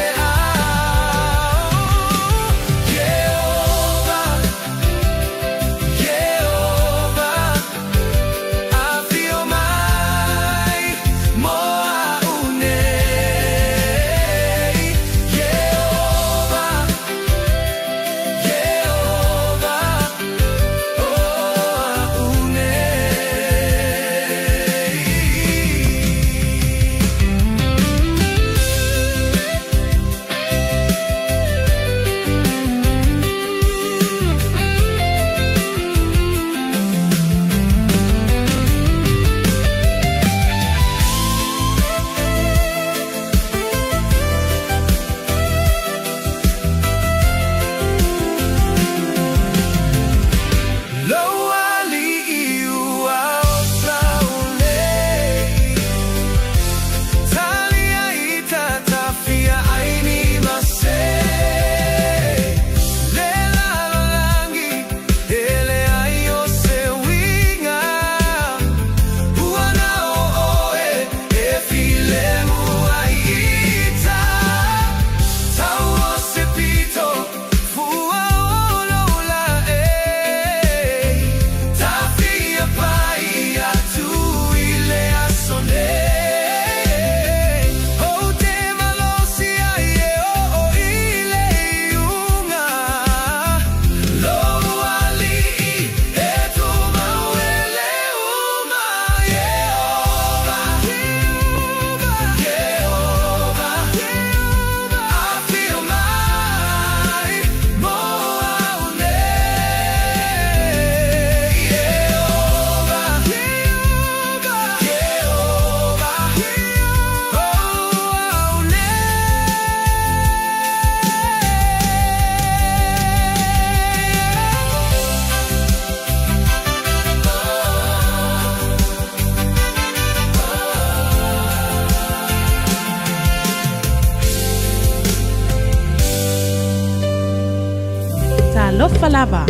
Alofa lava,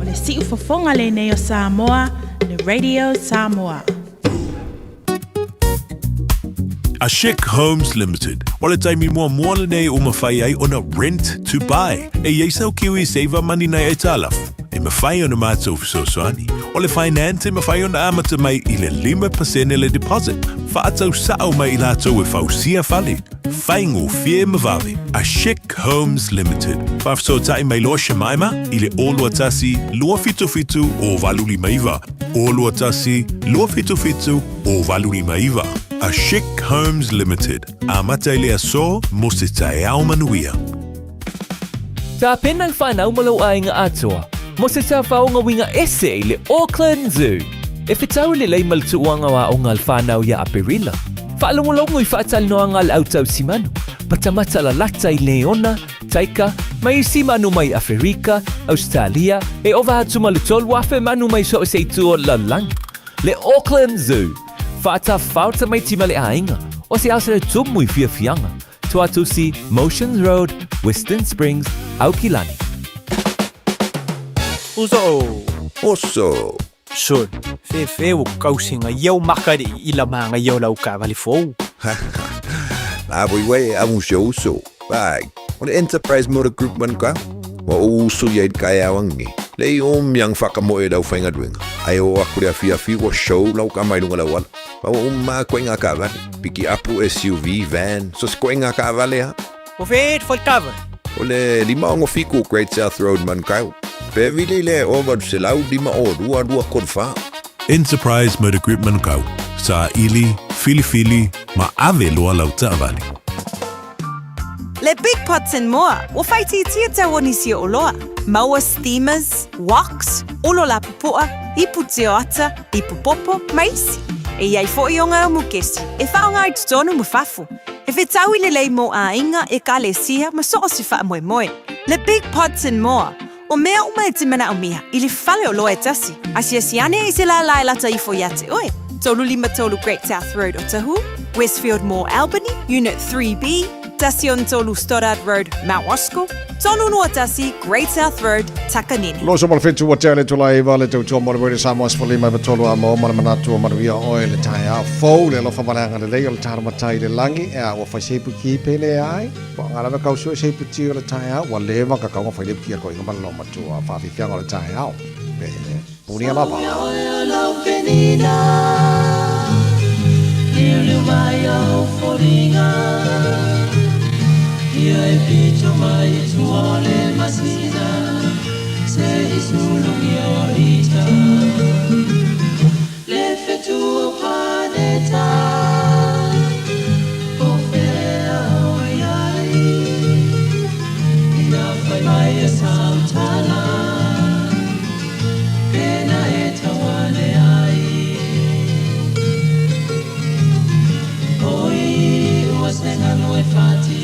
o le si'u fofonga le nei o Samoa, le Radio Samoa. Ashik Homes Limited. Wala taimi mua moana nei o mawhai ai ona rent to buy. E yeisau kiwi save money nei e talafu. E mawhai ona mātou fisosoani. O le finance e mawhai ona amata mai I le 5% le deposit. Whaatau sao mai I lātou e whausia whale. Whaingo fie mawawe. Ashik Homes Limited. Whafso tai mai loa Shemaima I le olua tasi lua fitu o Valuli Maiva. Olua tasi lua fitu o Valuli Maiva. Ashik Homes Limited. Amata I le aso mo se tae au manuia. Ta penang whanau malo ai ngā atoa. Mo se ta whaonga winga ese I le Auckland Zoo. E whitau le lei maltuanga wa o ngal whanau ia aperila. Whaalongolongo I whaatal noa ngal autau simanu. Patamata la lata I Leona, Taika, mai simanu mai Afrika, Australia, e ova hatu malutol wafe manu mai so se tuo la lang. Le Auckland Zoo. Whaata whauta mai tima le ainga. O se ausere tumu I fia fianga. Tuatu si Motions Road, Western Springs, Aukilani. Uso. Oso. Son, fe o kausinga iau makari I la manga iau lau ka vali fou. La boi amu se uso. Bag. O le Enterprise Motor Group man ka. O uso ia kai awangi. Le yang whakamoe lau whainga duenga. Ai o akure a fia o show lau ka mai lunga lau wala. Pa o koinga ka vale. Piki apu SUV, van. So koinga ka vale ha. O fe faltava. O le lima ongo fiku Great South Road man kau. Pe vile le over se lau lima o dua kodfa. Enterprise Motor Group Manukau. Sa ili, fili, ma ave loa lau taavali. Le Big Pots and More, o whaiti tia te wonisi o loa. Maua steamers, woks, olo la pupua, ipu te oata, ipu popo, maisi. E iai fo I o ngā mukesi, e whaonga I tutonu mu whafu. E whetau I le lei mo a inga e ka le sia ma soo si wha moe. Le Big Pots and More, o mea uma e te mana o miha, I le whale o loa e tasi. Asia siane I se la lai lata I fo iate oe. Tolu Lima Tolu Great South Road, Otahu. Westfield Mall, Albany, Unit 3B. Dasion Tolu Stoddard Road, Mount Wasco. Tolu Nuatasi, Great South Road, Takanini. Lo so mal fitu wa tele tu lai va le tu tu mo le Samoa for lima be tolu amo ma mana tu ma ria oil tai a fo le lo fa malanga le o le tar matai le langi e a fa se pu ki pele ai po ngala ba ka so se pu ti le tai a wa le ma ka ka fa le ki ko ngam lo ma tu a fa fi fianga le tai a be puni ala ba Ia e pito mai e tuole masina se isulungi o ita le fetu paneta o fea o iai ina fai mai e sautala pena e tawane ai oi ua senga noe fati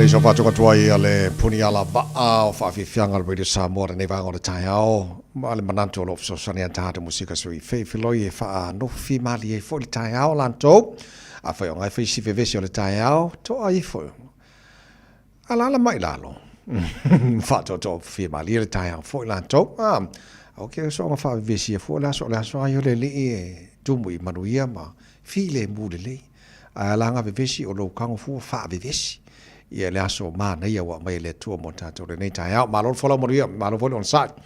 So far to tuai ale puni ala ba o fa fi fianga le Samoa nei vanga le tai ao ma le mananto lo so sania tata musika sui fe filoi e fa no fi mali e fo le tai ao lanto a fa ngai fi si vevesi le tai ao to ai fo ala la mai lalo fa to fi mali le tai ao fo lanto okay so ma fa vevesi e fo la so ai le le tu mu manuia ma fi le mu le ala nga vevesi o lo kango fu fa vevesi ia le aso mana ia wa mai le tua mo tatou le nei tai au malo fola mo ia malo fola on sat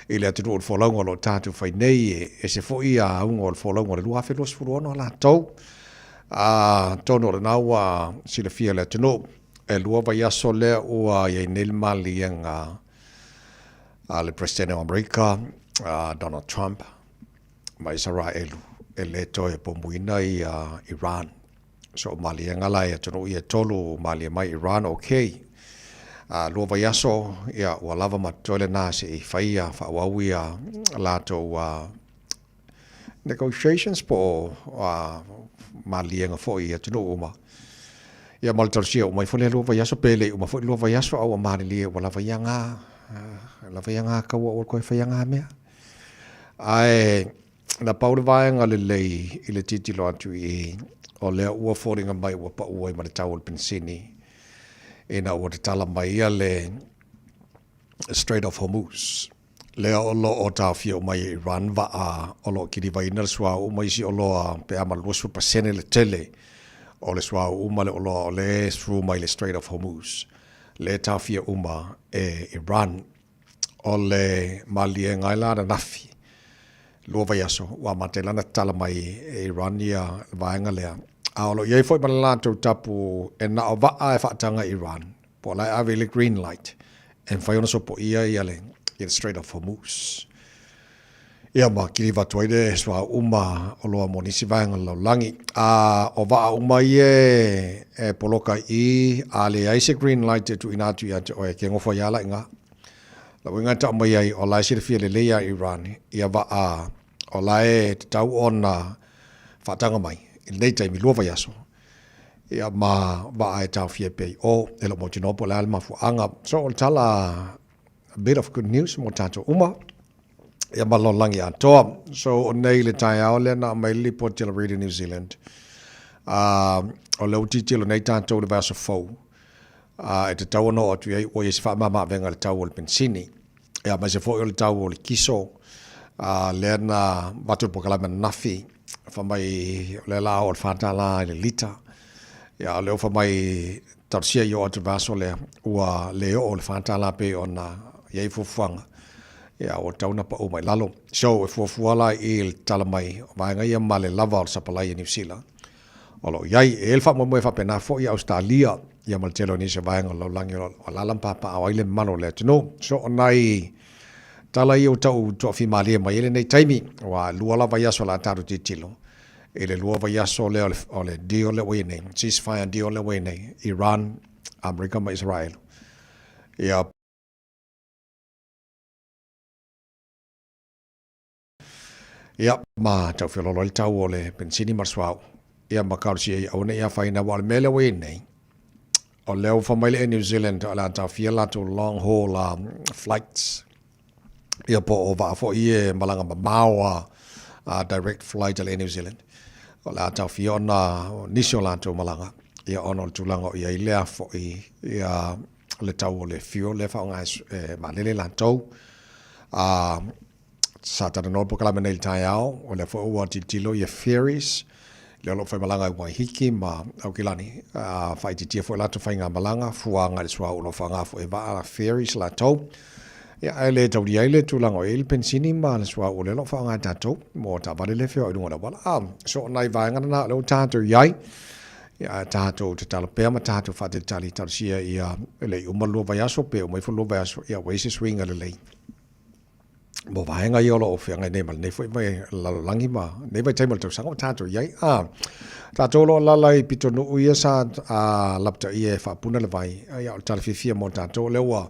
ile atu o fola ngolo tatou fai nei e se fo ia un o fola ngolo lua fe los furu no la tau tono na wa sile fia le tino e lua vai aso lea ua iei nil malianga le President of America, Donald Trump, ma Israelu, e le toi pomuina i Iran. So malianga lai atono ia tolu malia mai Iran, okay. Lua vai aso, ia ua lava matole nasi i whaia, whawawia lato negotiations po malianga fo ia atono uma. Ia maltarsia uma i fole lua vai aso pele, uma fo lua vai aso au amari ua lava ianga, lava ianga kaua o koe whaianga mea. Ai, na paure vaenga le lei i le titilo atu i o lea ua fōringa mai ua pa ua i mana tau pensini e na ua te tala mai ia le Strait of Hormuz. Lea olo o tau fia o mai i Iran va a olo ki di vaina le sua o mai si olo a pe ama luasu pasene le tele o le sua o ma le olo o le through mai le Strait of Hormuz. Le tau fia uma e Iran o le malie ngaila na nafi. Lua vai aso, wa matelana tala mai e Iran ia vaenga lea. Aolo, iei foi malato tapu e na o vaa e whaatanga Iran. Po lai ave le green light. En whai ona so po ia le Strait of Hormuz. Ia ma kiri vatuaide swa uma o loa monisi vaenga lau langi. O vaa uma ie e poloka i a le aise green light e tu inatu ia o e ke ngofo iala inga. Lau inga ta mai ai o lai sirifia le leia Iran. Ia vaa o lai te tau ona whaatanga mai. In nei taimi lua vai aso. Ia ma va e tau fia pei o e lo motinopo le alma fuanga. So o tala a bit of good news mo tato uma. Ia ma lonlangi atoa. So o nei le tai au le na mai li po tila Radio New Zealand. O le uti tilo nei tato le vasa fau. E te tau no atu iei o yesi wha mama venga le tau o le pensini. Ia ma se fo o le tau o le kiso. Le na watu pokalama nafi. Famai le la o fatala le lita ya le famai tarsia yo atu vaso le ua le o le fatala pe ona ye fufuanga ya o tauna pa o mai lalo so e fufuala il talamai vai ngai male lava o sapalai ni New olo yai el fa mo fa pena fo ya Australia ya mal telo ni se vai ngalo langi o lalam papa o ile malo le no so onai tala i o tau to fi mali mai ele nei taimi wa lua la vai aso la taru titilo ele lua vai aso le ole dio le wene ceasefire dio le wene Iran America ma Israel ia ma tau fi lo tau ole pensini marswau ia ma kausi au ne ia faina wal mele wene o leo fa mai le New Zealand ala tau fi la to long haul flights ia po o va fo ie malanga maua direct flight to New Zealand o la tau fiona nisolanto malanga ia ono tulanga ia ilea fo ia le tau le fio le fa nga malele lanto satana no po kala menel taiao o le fo o titilo ia ferries le lo fa malanga wa hiki ma au kilani fa titia fo la to fa nga malanga fuanga le swa o lo fa nga fo eva ferries la to ia ele tau dia ele tulango il pensini ma le swa o le lo fa nga tato mo ta va le fio dunga wala so nai va nga na lo tato yai ia tato te tala pe ma tato fa te tali tarsia ia ele uma lo va yaso pe o mai fo lo va yaso ia we se swing le mo va nga yo lo fa nga ne mal ne fo mai la langi ma ne va tai mal to sanga tato yai tato lo la lai pito no ia sa lapta ia fa puna le vai ia tala fifia mo tato le wa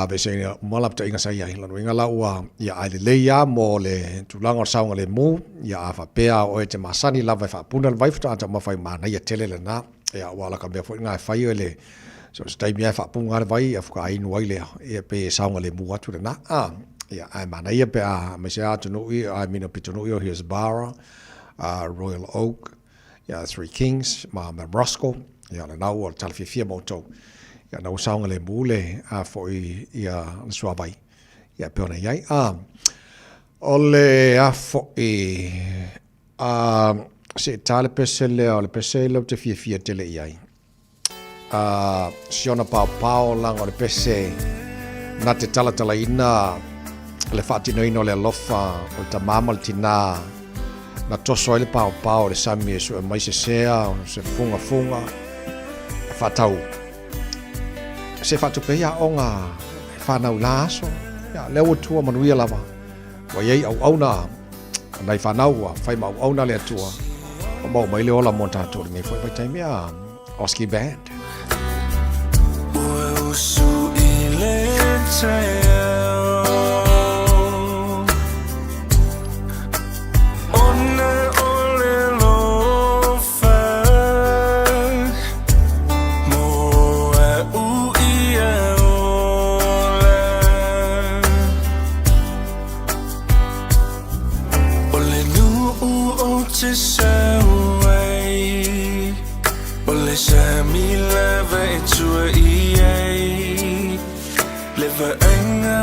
besena malapta inga sai ai lanu inga laua ia ai le ia mo le tulanga saunga le mu ia fa pea o te masani lava fa puna vai fa ta ma fai mana ia tele le na ia wala ka be fo inga fai le so stai mi fa punga le vai fa ai no ile ia pe saunga le mu atu na ia ai mana ia pe me se atu no i ai mino pitono io here's Barra Royal Oak ia Three Kings ma Roscoe ia le nau o talfifia mo to ia na usaunga le mule fo ia suavai ia peona iai ole fo se tale pesele ole pesele te fia tele iai siona pao lang ole pese na te tala ina le fatino ino le lofa o ta mama le tina na toso ele pao le sami su mai se sea se funga whatau. Se whatu pe ia o ngā whanau lāso. Ia leo tua manuia lava. Wa iei au na nei whanau a whai mau au na lea tua. O mau mai leo la mo tātou nei whai pai taimi a Oski Band. Ue usu I le teo One ole lofa Mo e ui e ole Ole nu u o te sewai Ole sa mi lava e tua I ei Leva enga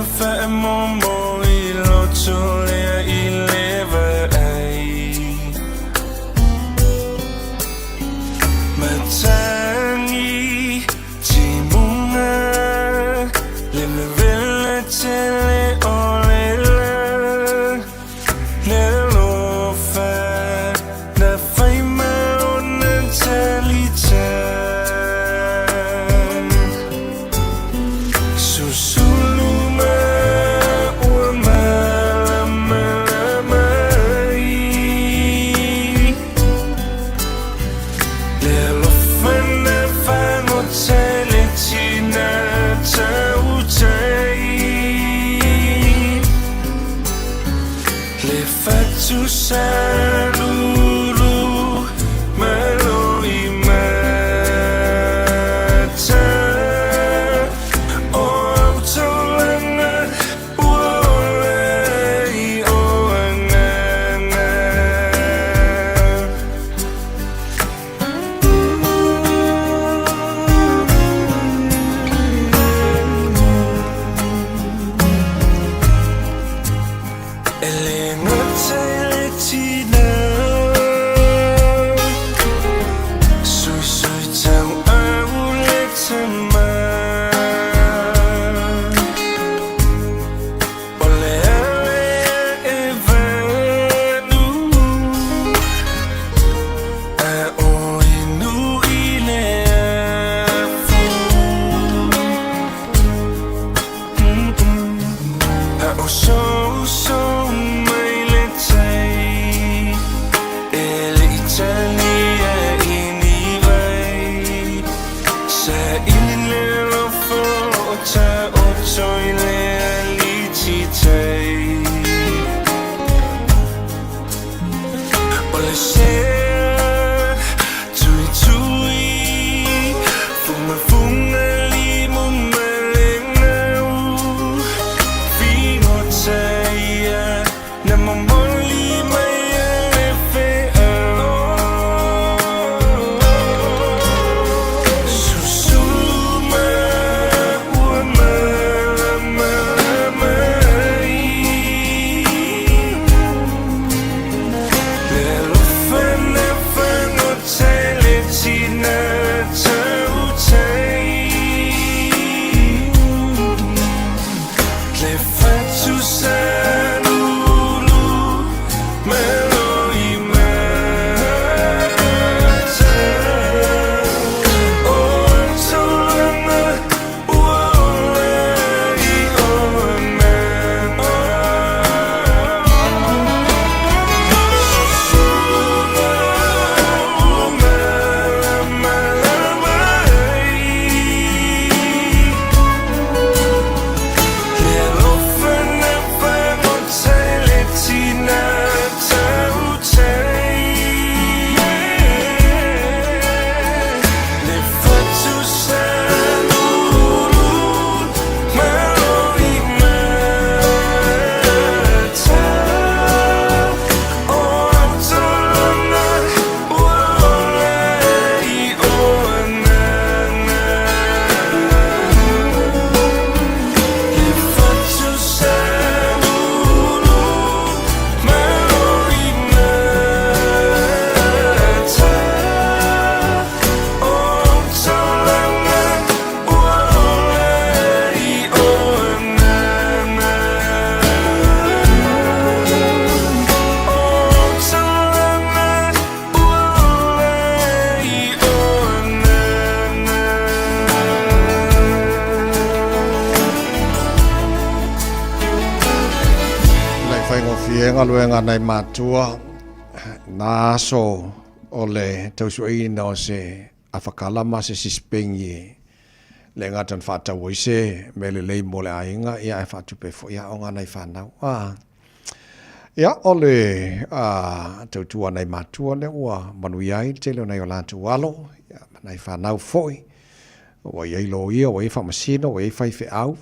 luenga nei matua na so ole tausuai no se afakala ma se sispengi le ngatan fata woise mele le mole ainga ia fatu pe fo ia onga nei fanau ia ole tautua nei matua le ua manuiai tele nei ola tu walo ia nei fanau foi o ia lo ia o fa masino o fa fe au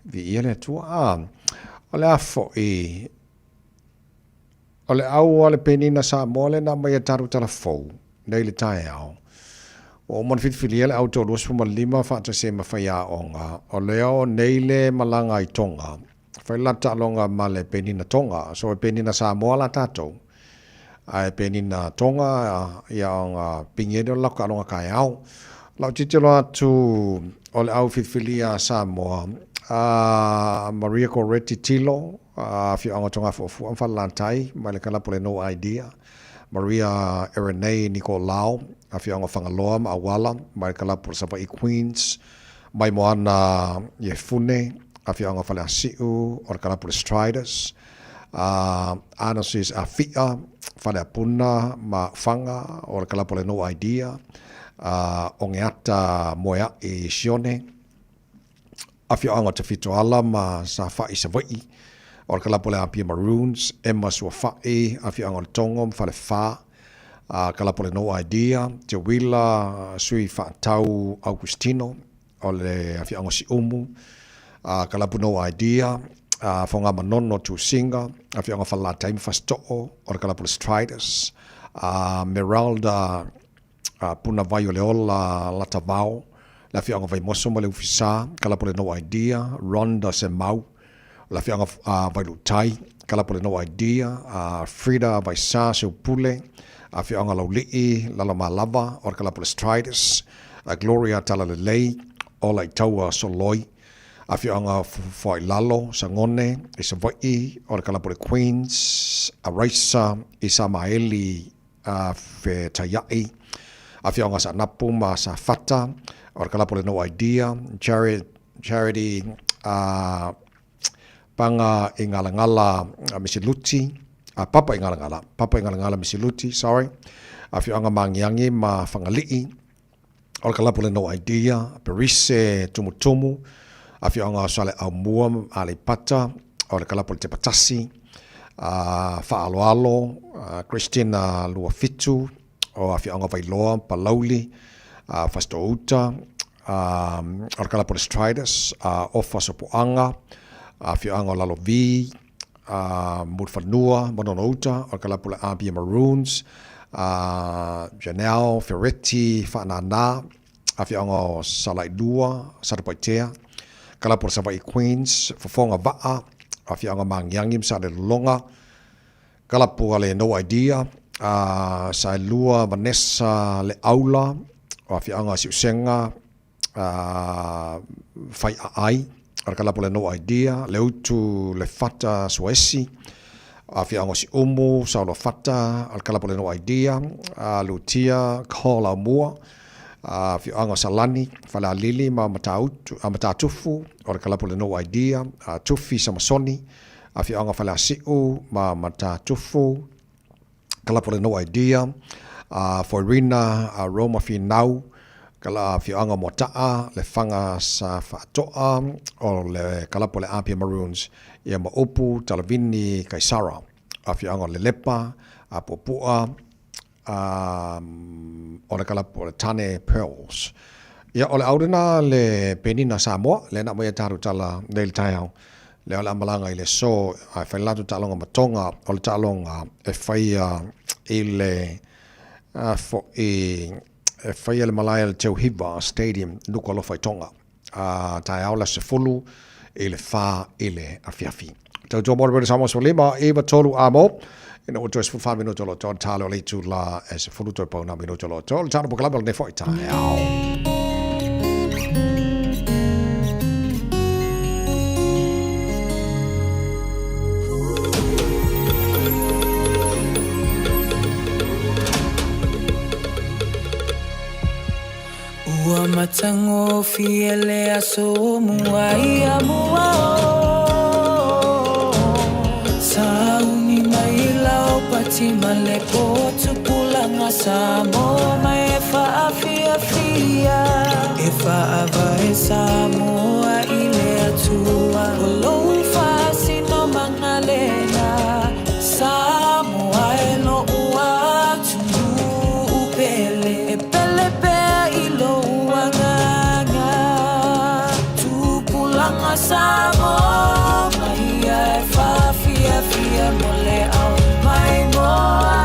vi ia le tu ole afo ole au ole penina sa mole na mai taru telefon nei le tai au o mon fit filiale auto dos fo lima fa ta se ma fa ya onga ole o nei le malanga I tonga fa la ta longa male penina tonga so penina sa mola tato ai penina tonga ya onga pingedo la ka longa kai au la titelo tu ole au fit filia sa mo Maria Coretti Tilo fi anga tonga fo fa lantai male kala pole no idea Maria Erenei Nicolau afi anga fangaloa ma awala male kala pole sapa I Queens mai moana Yefune afi anga fale asiu or kala pole Striders Anasis afia fale apuna ma fanga or kala pole no idea ongeata moya e sione afi anga te fito ala ma sa fa I savai or kala pole apia Maroons Emma Suafai afi anga tongom fale fa kala pole no idea te wila sui fa tau Augustino ole afi anga si umu kala pole no idea fonga manono tu singa afi anga fala time fasto or kala pole Striders Meralda puna vai ole ola latavao la fianga vai moso mole ufisa kala pole no idea Ronda se mau la fianga vai lutai kala pole no idea Frida vai sa se pule a fianga laulii la malava or kala pole Striders Gloria tala le lei ola taua soloi a fianga foi lalo sangone isa vai or kala pole Queens a Raisa isa maeli fe tayai a fianga sa napuma sa fata or kala pole no idea charity panga ingala misiluti papa ingala misiluti sorry afi anga mangiangi ma fangalii or kala pole no idea perise tumutumu afi anga sale amua ale pata or kala pole te patasi fa alo Christina Luafitu o afi anga vai loa palauli fasto uta or kala pole Striders ofa sopoanga afi anga lalo vi mudfanua monono uta or kala pole Abia Maroons Janelle Ferretti Fanana afi anga salai dua sarapaitea kala pole Savai Queens fofonga vaa afi anga mangiangi sa le longa kala pole no idea sa lua Vanessa le aula o afi anga siusenga fai ai or kala pole no idea le utu le fata Suesi afi anga si umu sa lo fata or kala pole no idea Lutia kola mua afi anga salani fala lili ma matatufu or kala pole no idea tufi samasoni afi anga fala siu ma matatufu kala pole no idea Forina Roma Finau kala fianga motaa le fanga sa fatoa o le kala pole Apia Maroons ia ma opu talavini Kaisara afianga le lepa apopua o le kala pole Tane Pearls ia ole aurena le penina Samoa le na mai taru tala nei taiao le ala malanga ile so ai fa latu talonga matonga o le talonga e fai ile fo fai le malaya le Teu Hiva Stadium nuka lo fai tonga tai aula se fulu ile fa ile afiafi tau tō mōre pere Samoa Solima Eva tolu amo ina o toes fu 5 minuto lo tō talo le tu la e se fulu tō pau na minuto lo tō le tano po kalaba le fai tai au Ua matango fiele aso mua ia mua Sauni male potu pulanga Samoa mai e whaafia fia e whaava e Samoa I le atua o lou whaasino manga lena Samoa e no ua atu upele e pele pea I lou anganga tupulanga Samoa mai e whaafia fia mole au mai moa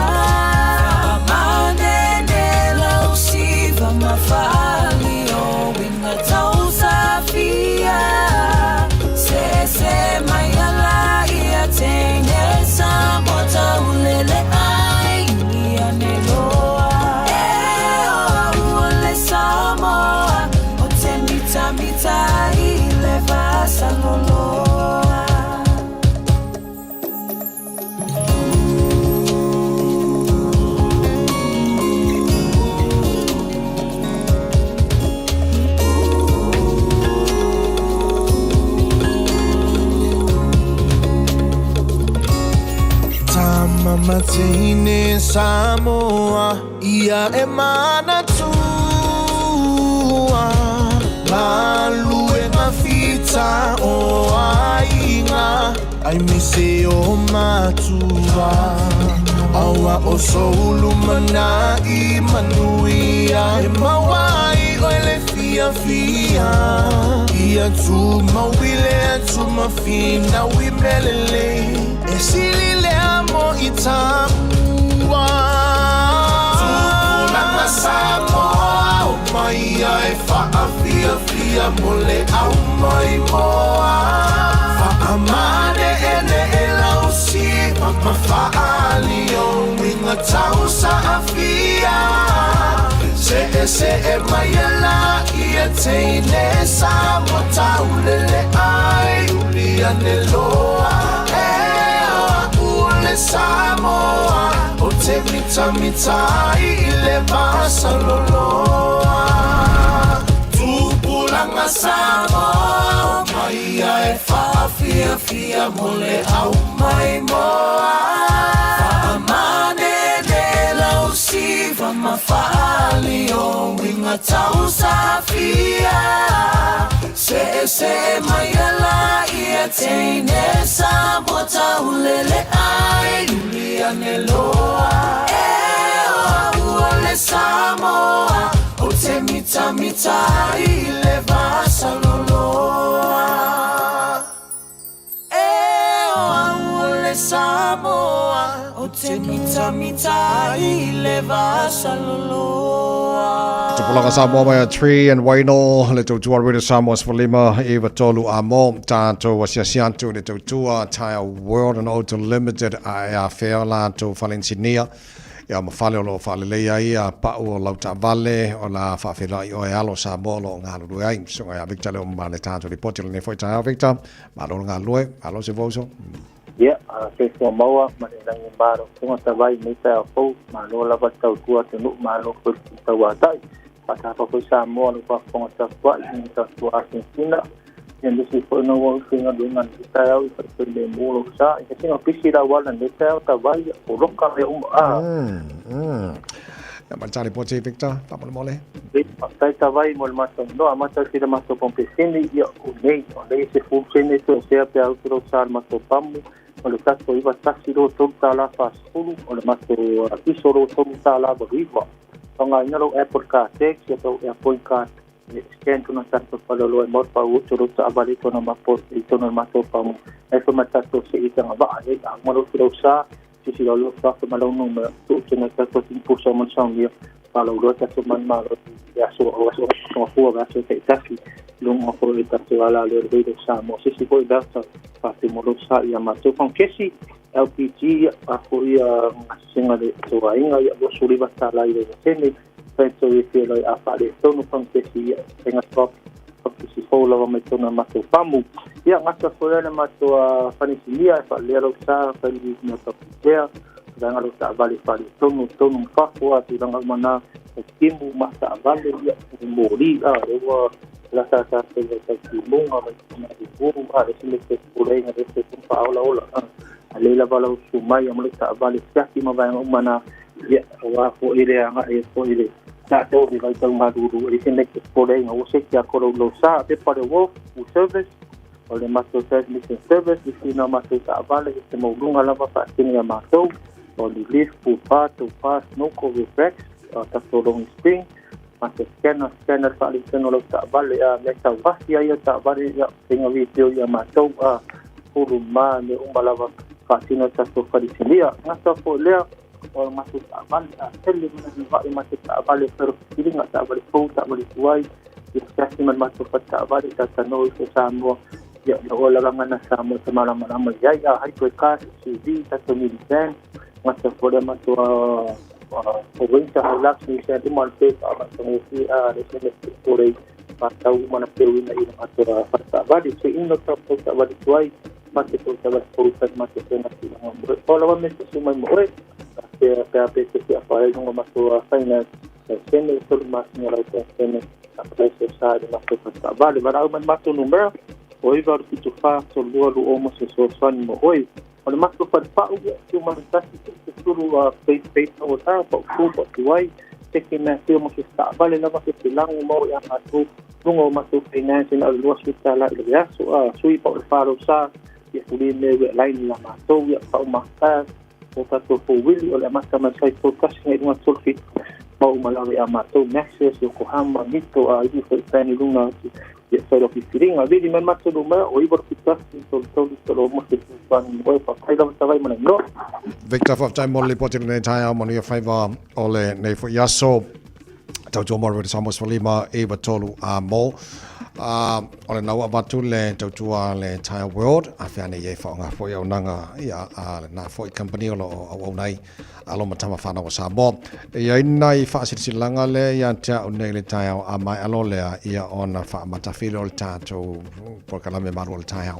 Amane lau siva mawhali o winga tau safia Se mai ala ia tene Samoa tau lele ai ia ne loa ua le Samoa o te mita mita I le vasa loloa Matine Samoa ia e mana tua Lalu e mawhita o ainga Ai mise o matua Aua o soulu mana I manuia E mawai o ele fia fia Ia tu mawile tu mawhina wi melele E sili le amo I tamua Tupulanga Samoa O mai ai whaafia fia mole au mai moa Whaamane ene e lausi Mama whaali o winga tau saafia Se e mai ala Ia teine Samoa tau lele ai Ulia ne loa Samoa o te mita mita I le vasa loloa Tupulanga Samoa mai ai whaafia fia mole au mai moa Whaamane ne lau siva mawhali o winga tau safia Se mai ala ia teine Samoa tau lele ai Ulia ne loa ua le Samoa o te mita mita I le vasa loloa ua le Samoa o te mita mita I le vasa loloa Tupulanga Samoa mai a Tree and Waino le tautua Rita Samoa's for lima Eva tolu amo tātou wasiasiantu le tautua Tire World and Auto Limited a whea lātou Valencinia ia mawhale o lo whalelea ia pau o lauta vale o la whawhirai o e alo Samoa lo ngā lulu ai so ngai a Victor leo mā le tātou ripoti le ne whoi taia Victor mā lo ngā lue alo se voso Ia, se so maua, manenangi maro, kunga tawai me tau fau, malo lava tau tua tenu, malo kursi tau atai. Patapa koe Samoa, lupa kunga tau tua, ini tau tua Argentina. Yang disi fau no wau singa dengan tau, i perde mulo sa, i singa pisi rawalan de tau tawai, o roka le Ya mancari poci Victor, tak boleh. Tai tawai mol maso no, amata sira maso pompesini, ia unei, olei se funcene to se pe auto sar maso pamu. O le tato iwa tasiro tomu tala fasulu, o le mato isoro tomu tala bariwa. Tonga inalo Apple Car Taxi atau Apple Car scan tuna tato palolo e morpa utoro ta abalito na mapot ito na mato pamu. Eso matato se itang aba ay ang malo sa sisi lolo sa malo nung tu tuna tato timpusa man sangya palo lo tato man malo ya so ko gaso te tafi lung ako ita wala le do sa mo sisi ko data pati mo sa ya mato kon kesi LPG ako ia singa de tuainga ya bo suri batala ile sene penso e filo a fare tono kon kesi tenga stop si fola me tona mato pamu ya ngata fola na mato fanisilia fa lero sa fa li no to dia dan alo ta vale fare tono fa ko ati dan mana timbu masa vale ya mori la sa se le ta timbu ma di buru a le se le pulei na se pa ola Leila balau sumai yang mereka balik siasi mabayang umana ya wa fo ile anga e fo ile ta to di vai tang maduru di sini ke pole nga usik ya koro lo sa pe pare wo service ole mato service di sini mato ta bale ke mo lunga lava pa sini ya mato ole lift pu pa to pass no cover back ta to long spring mato scanner pa li sino lo ta bale me ta wa ya ta bale ya tinga video ya mato kuruma ne umbalava Fasino tasto farisilia nasa po lea o masuk abal sel mana va masuk abal pero ini enggak tak boleh tahu tak boleh tuai discussion masuk pada abal data no sama ya orang mana sama semalam-malam ya hari kekas CV tasto militan masuk pada masuk provinsi relax ni saya di Malpe abal pengusi resmi pore pasau mana perwira ini masuk pada abal di sini tak boleh tuai masih tu sahabat perusahaan masih nanti kalau mesti semua murid PAP apa yang masuk finance seni itu masih lalu seni apa sosial masuk pada balik baru masuk number oi baru itu fah seluar rumah sesuatu ni oi kalau masuk pada pak cuma kasih suruh face atau apa tuai sekian tu masih tak balik lah masih hilang mau yang masuk finance dan luas kita lah ya sui pak farosa ya boleh lewat lain lah masuk ya kau makan kota tu wili oleh macam saya fokus dengan sulfit mau melalui amato Nexus Yokohama gitu ini saya luna ya saya lebih sering ada di mana masuk rumah oi berfikir tol mesti tuan oi pakai dalam sabai mana no Victor of time only put in the entire money of favor ole nei for yaso tau jomar with samos lima eva tolu mo ole na wabatu le tautua le entire world afiane ye fa nga fo yo nanga ya na fo company lo au nai alo matama fana wa sabo ya nai fa silanga le ya ta onei le tai a mai alo le ya ona fa matafilo le tato por kala me maru le tai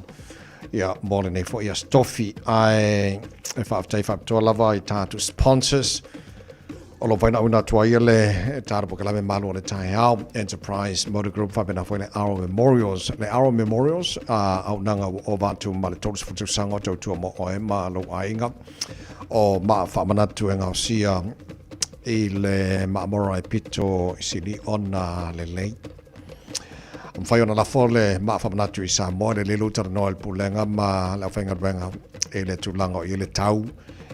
ya mole nei fo ya stoffi ai fa to lava i tato sponsors Olo vaina una tuaile tarbo kala me malu le tai au Enterprise Motor Group fa bena foi le Arrow Memorials au nanga over to malitols for sango to mo o ma lo ainga o ma fa mana tu nga sia ile ma morai pito sili ona le lei fai ona la fole ma fa mana tu sa mo le lutar no el pulenga ma la fenga venga ele tu lango ile tau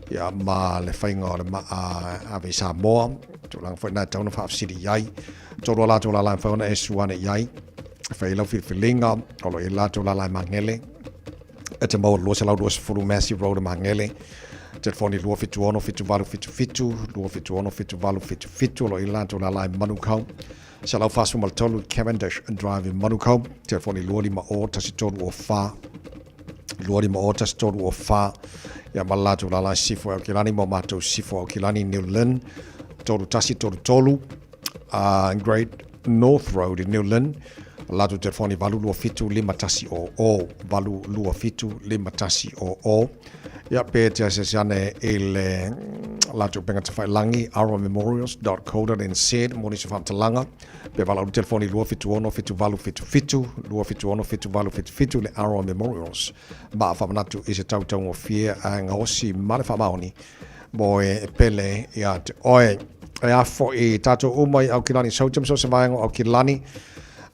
ya ma le fainga le ma a visa mo to lang foi na tau fa city yai to la fa ona esuane yai fa ilo filinga olo ila to la mangele et mo lo se la do fulu massive road mangele telefoni lo fitu ono fitu valu fitu lo fitu ono fitu valu fitu lo ila to la manukau se la fasu mal tolu Cavendish and drive in manukau telefoni lo lima o tasitolu o fa luari mo ota storu o fa ya malatu la sifo o kilani mo mato sifo o kilani Newland toru tasi toru tolu Great North Road in Newland latu telefoni valu lua fitu lima tasi o valu lua fitu lima tasi o ya pe tia sesiane ele latu penga tafai langi arrowmemorials.co.nz moni se famtalanga pe valu telefoni lua fitu ono fitu valu fitu lua fitu ono fitu valu fitu le Arrow Memorials ba famanatu ise tautau o fie anga osi male famaoni boe pele ya oe ya fo e tato umai au kilani sautem so samayango au kilani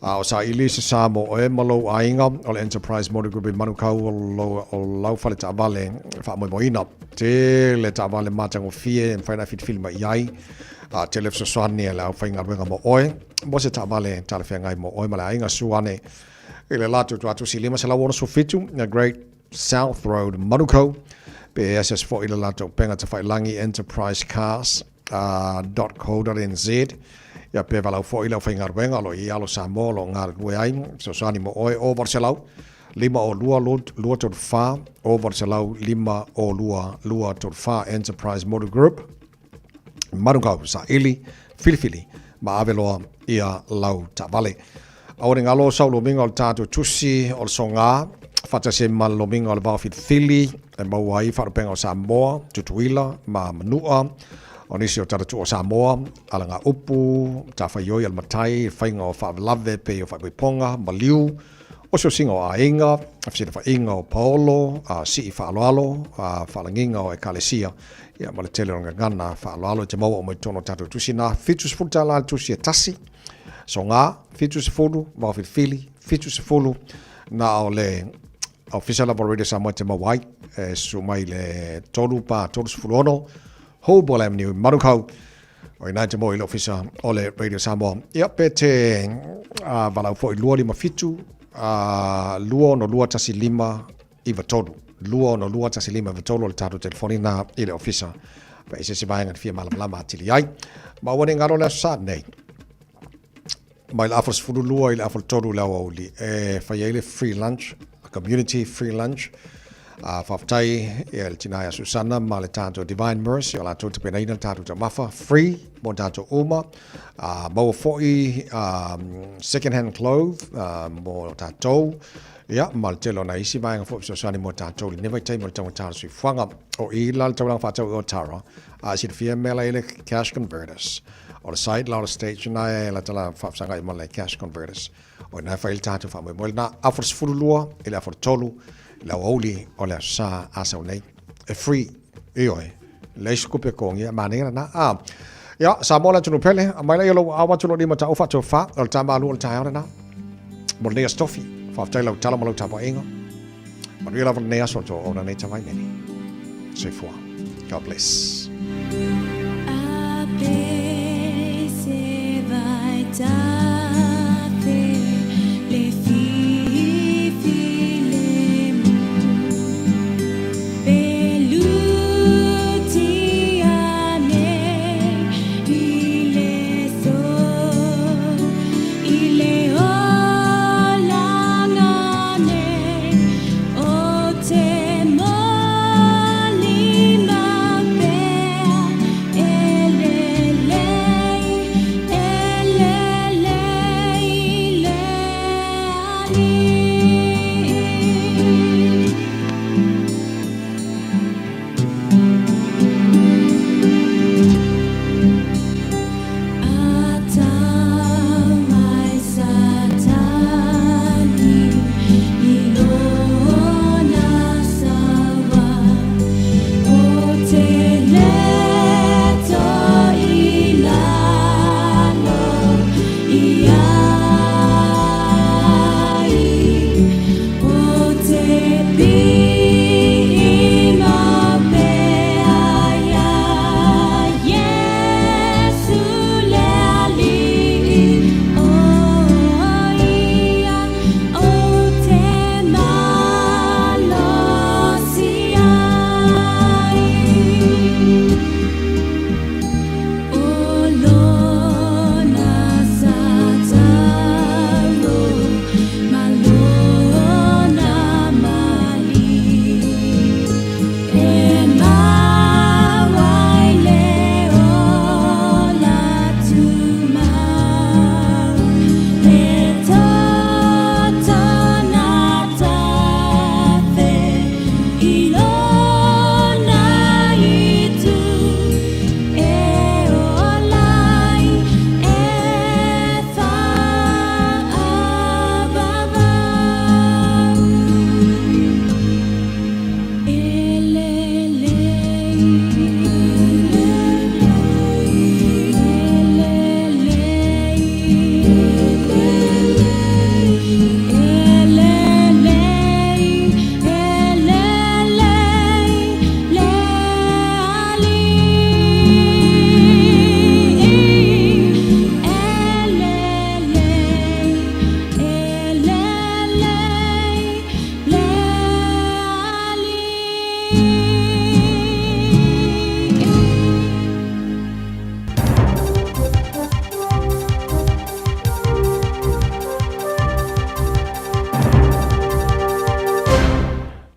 o sa ilise sa mo e malo ainga o Enterprise Motor Group manukau o lau fale ta vale fa mo ina te le ta vale matango fie en faina fit filma yai telefso soane la fainga wenga mo oe mo se ta vale ta le fenga mo oe mala ainga suane ile latu tu silima se la wona so fitu na Great South Road manukau PSS for ile latu penga ta fai langi Enterprise Cars .co.nz ya pe valau fo ila faingar wenga lo ia lo samo lo ngal weai so sani mo oi over selau lima o lua tot fa over selau lima o lua tot fa Enterprise Motor Group marungau sa ili filifili ma avelo ia lau tavale awre ngalo sau lo mingo tato tusi o songa fata se mal lo mingo ba fit fili e mo wai fa penga sa mo tutuila ma manua Onisio tatu o Samoa, alanga upu, tawhaioi al matai, whainga o whavelave pe o whaiponga, maliu, o se singa o ainga, afsina fa inga o Paolo, si fa aloalo, fa langinga o ekalesia, ia ma le tele o ngana fa aloalo te mau o mai tono tatu tusi na fitu se futa la tusi e tasi, so ngā fitu se fulu, mau fili, fitu se fulu, na o le official of Radio Samoa te mawai, su mai le tolu se fulu ono, Hobol Avenue, Marukau, o i nai te mo i le official o le Radio Samoa. Ia pe te walau fo i lua lima fitu, lua no lua tasi lima i vatolu. Lua no lua tasi lima i vatolu o le tatu telefoni na i le official. Pa i se si vaenga ni fia malama atili ai. Ma wane ngaro le sa nei. Ma i le afol sifuru lua i le afol tolu lau auli. Fai ai le free lunch, community free lunch. Whaftai e le tinai a Susana ma le tātou Divine Mercy o la tō te penaina tātou te mafa free mo tātou uma maua fo'i second hand clothes mo tātou ia ma le telo na isi vaenga fo'i Susani mo tātou li never tai mo le taunga tātou sui whanga o i la le taunga whātou o Tara si te fia mela i le cash converters o le side la o le station na e la tala whapsanga i mo le cash converters o i nai whaile tātou whamoe mo le na afor sifuru lua i le afor tolu la oli o le sa asa nei e free ioi le skupe kongi manera na ya sa mola tunu pele mai la yelo awa tunu ni mata ofa to fa o tama lu o taia na mo le stofi fa tala tala mo tapa inga mo le la ne aso to ona nei tama nei se foi God bless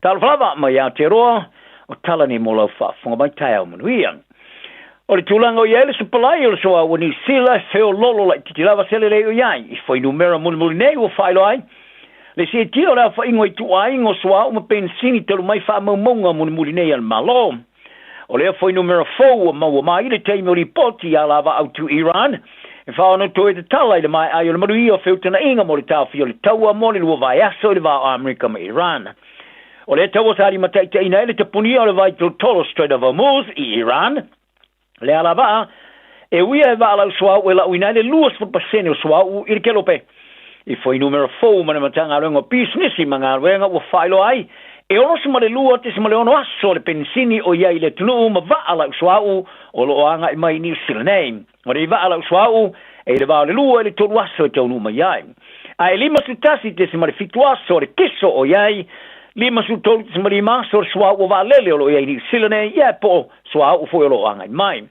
Talflava mai a te roa o tala ni mola fa fonga mai tai au manuiang. O le tūlanga o iele su palai o le soa wani sila feo lolo lai titi lava sele rei o iai i fai numera muli nei o whailo ai. Le se tio rea wha ingo i tu ai ngo soa o ma pensini telu mai wha maumonga muli nei al malo. O lea fai numera 4 o maua mai le teimi o li poti a lava au tu Iran E whaono toi te tala i le mai ai o le marui o whiutana inga mo le tau fio le taua mo le lua vai aso i le vao Amerika ma Iran. O le taua sari matai te ina ele te punia o le vai tolo Strait of Hormuz i Iran. Le ala vaa, e uia e vaa lau suau e lau ina ele 2% o suau i le kelope. I foi numero 4 mana matanga rengo business i manga renga o whailo ai. E ono se male lua te se male ono aso le pensini o iai le tunu ma vaa lau suau o lo anga i mai New Zealand. O le vaa lau suau e le vaa le lua e le tolu aso e te onu ma iai. A e lima su tasi te se male fitu aso le kiso o iai. Lima su tolu te se male maso le suau o vaa lele o lo iai New Zealand. Ia po suau o foi o lo anga i mai.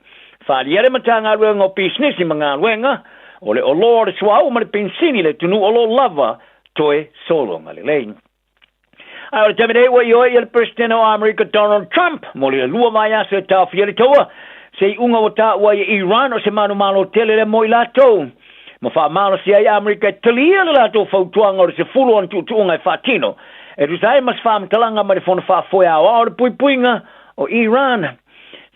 Whaali ere matanga rengo business i manga renga. O le o lo le suau ma le pensini le tunu o lo lava toe solonga le lein. Ai o tamere wa yo il presidente o America Donald Trump mo le lua mai aso ta fiele toa se unga o ta wa Iran o se manu malo tele le mo ilato mo fa malo si ai America telia la to fa tuanga o se fulu on tu unga fatino e tu sai mas fam talanga ma le fon fa foi a o puinga o Iran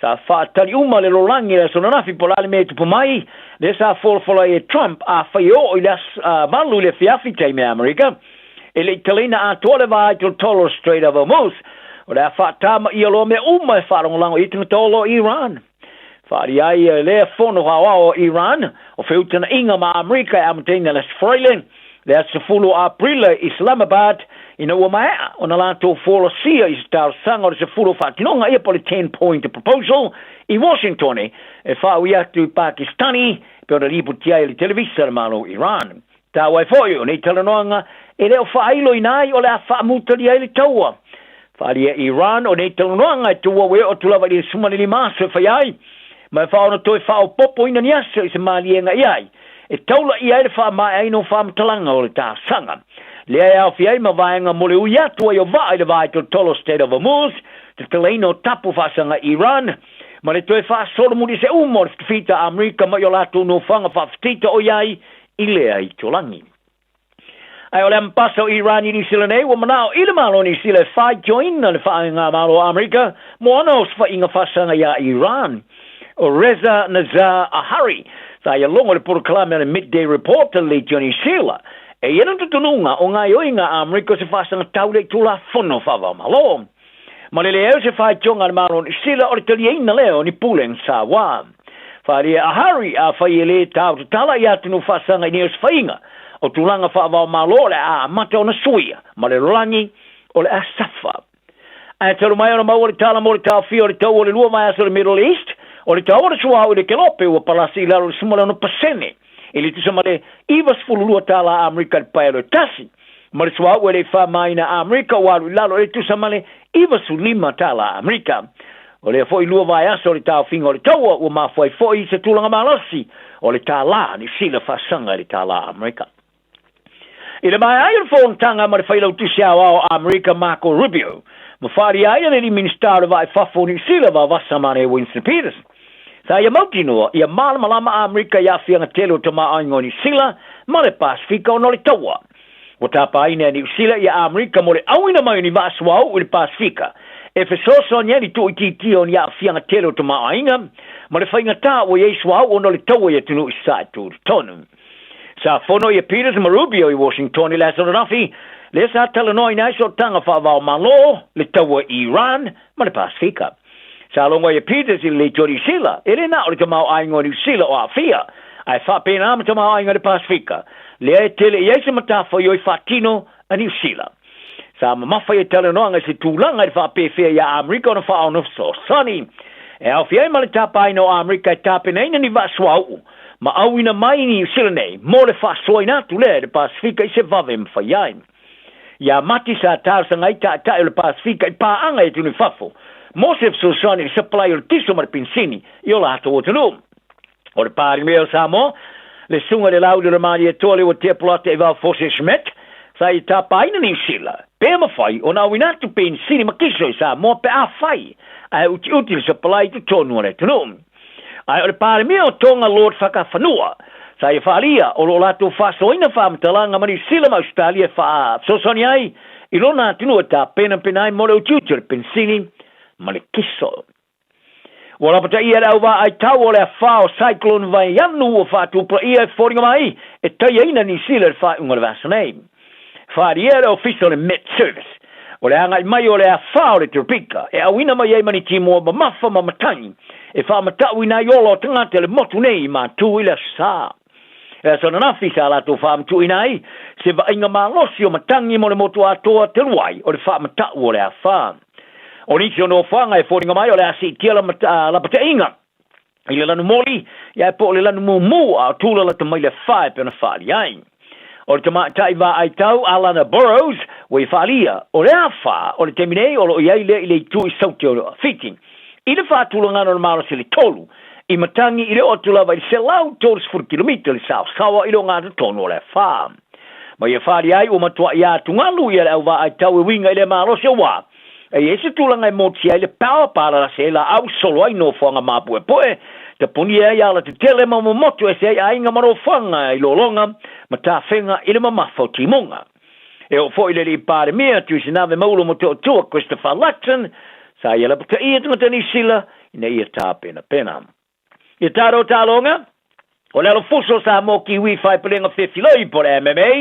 sa fa tali uma le lolangi le so na fi polale me tu mai le sa fol e Trump a fa yo ilas valu le fiafi te me America ele italina a tole vai to tolo Strait of Hormuz o le fatama i lo me uma farongo lango i tolo Iran fari ai le fono o Iran o feutana inga ma America am tena les freilen that's the full April Islamabad ina o mai ona la to folo sia is tar sango se full fatinonga e pole 10-point proposal in Washington e fa wi atu Pakistani per riputia il televisor malo Iran ta wai foi ni talanoanga e leo whailo inai o le a whaamutari ai le taua. Wharia Iran o nei talanoanga e tua we o tulawa li sumani li maso e whaiai. Mai whaona toi whao popo ina ni aso i se maalienga iai. E taula iai le wha mai ai no whaamtalanga o le tā sanga. Lea e au whiai ma vaenga mo le ui atua i o vai le vai to tolo State of Hormuz, te teleino tapu whasanga Iran. Ma le toi wha solo muri se umor fita Amerika ma i o lato no whanga whaaftita o iai i lea i tolangi. Ai o le ampasa o Iran i New Zealand e, wa manao i le malo New Zealand whai join na le whae ngā malo Amerika, mo ana o swa inga whasanga ia Iran. O Reza Nazar Ahari, sa ia longo le proklame le midday reporter le Johnny Sheila, e iena tutununga o ngā ioinga Amerika se whasanga taule tula fono whawa malo. Ma le leo se whai tionga le malo New Zealand o le talieina leo ni Puleng sa wā. Wharia Ahari a whai le tau tala i atunu whasanga i neos whainga, o tulanga whaavao malo le a mata o na suia, ma le rolangi o le a safa. A taru mai ona mau o le tala mo le tau fia o le tau o le lua mai aso le Middle East, o le tau o le suahau i le kelope ua palasi i lalo le sumale ono pasene, i le tusa ma le iwas fululua tala Amerika le pai o le tasi, ma le suahau e le wha mai na Amerika o alu i lalo e tusa ma le iwas lima tala Amerika. O le foi lua vai aso o le tau finga o le tau ua mawhai foi se tulanga malasi, o le tala ni sila whasanga le tala Amerika. I le mai ai o whontanga ma le whailau tusiao ao Amerika Marco Rubio. Ma whari ai ane li ministar vai whafo ni sila va vasamane Winston Peters. Sa ia mauti noa, ia malamalama Amerika ia whianga telo tama aingo ni sila, ma le Pasifika o no le taua. O tapa aina ni sila ia Amerika mo le awina mai ni vaswau o le Pasifika. E fesoso ni ani tu iti o ni ia whianga telo tama ainga, ma le whainga ta o ieswau o no le taua ia tunu isai tu tonu. Sa fono ia Peters ma Rubio i Washington i laso rafi, le sa talanoi nai so tanga whaavao malo, le taua Iran, ma le Pasifika. Sa longa ia Peters i le Johnny Sheila, e le na o le tamau aingo ni Sheila o a fia, ai whapena ama tamau aingo le Pasifika, le e tele i eise matafa i oi whatino a New Sheila. Sa mamafa i talanoanga se tūlanga i whapewhia ia Amerika o na whaao so sani, e au fia i ma le tapa aino Amerika i tapena ina ni vaswau, ma awina mai ni Silene, mo le whasoi natu le Pasifika i se vave mwhaiai. Ia mati sa tārsanga i ta le Pasifika i pāanga e tunu whafo, mo se fsosani i supply o le tiso mar pinsini i o lato o tanu. O le pāri meo sa mo, le sunga le laude le mani e tole o te plata e vau Fose Schmidt, sa i ta paina ni sila, pe mawhai o na winatu pinsini makiso i sa mo pe a whai, a uti le supply tu tonu o le tanu. Ai o le pare mea o tonga Lord whakawhanua. Sa i whaalia o lo lato whasoina whaamtalanga mani sila ma Australia wha sosoni ai i lona atunua ta pena penai mo le utiuti o le pensini ma le kiso. Wala pata ia au va ai tau o le fa o cyclone vai anu o fa tu pra ia foringa mai e tai ina ni sila fa unga le vasanei fa ia le official Met Service o le anga mai o le fa o le tropika e awina mai ai mani timo ma mafa ma matangi e fa mata wina yolo tanga te le motu nei ma tu ila sa e so na fisa la tu fa tu inai se va inga ma losi o matangi mo le motu atoa te luai o le fa mata o le fa o ni no fanga e foringa mai o le asi tia la pata inga ile lanu moli ya po le lanu mu a tula la mai le 5 pena fali ai o le tama tai va ai tau Alana Burrows we falia o le afa o le termine o le ile tu i sauti o fitting ile fa tula ngano le malo se le tolu i matangi ile o tula vai se lau tols for kilometer le south sawa ile ngata tonu o le fa ma ye fali ai o matua ya tungalu ia le va ai tau winga ile malo se wa e ese tulanga moti ai le power para se la au solo ai no fanga mapu e poe te puni ai ala te tele ma moto e se ai nga maro fanga i lolonga ma ta fenga ile ma mafo timonga e o foi le li pare mea tu sinave maulo moto tu Christopher Luxon sa ia la puta ia tani sila ina ia ta pena ia taro talonga o le fuso sa mo ki wifi pelenga 50 loi por MMA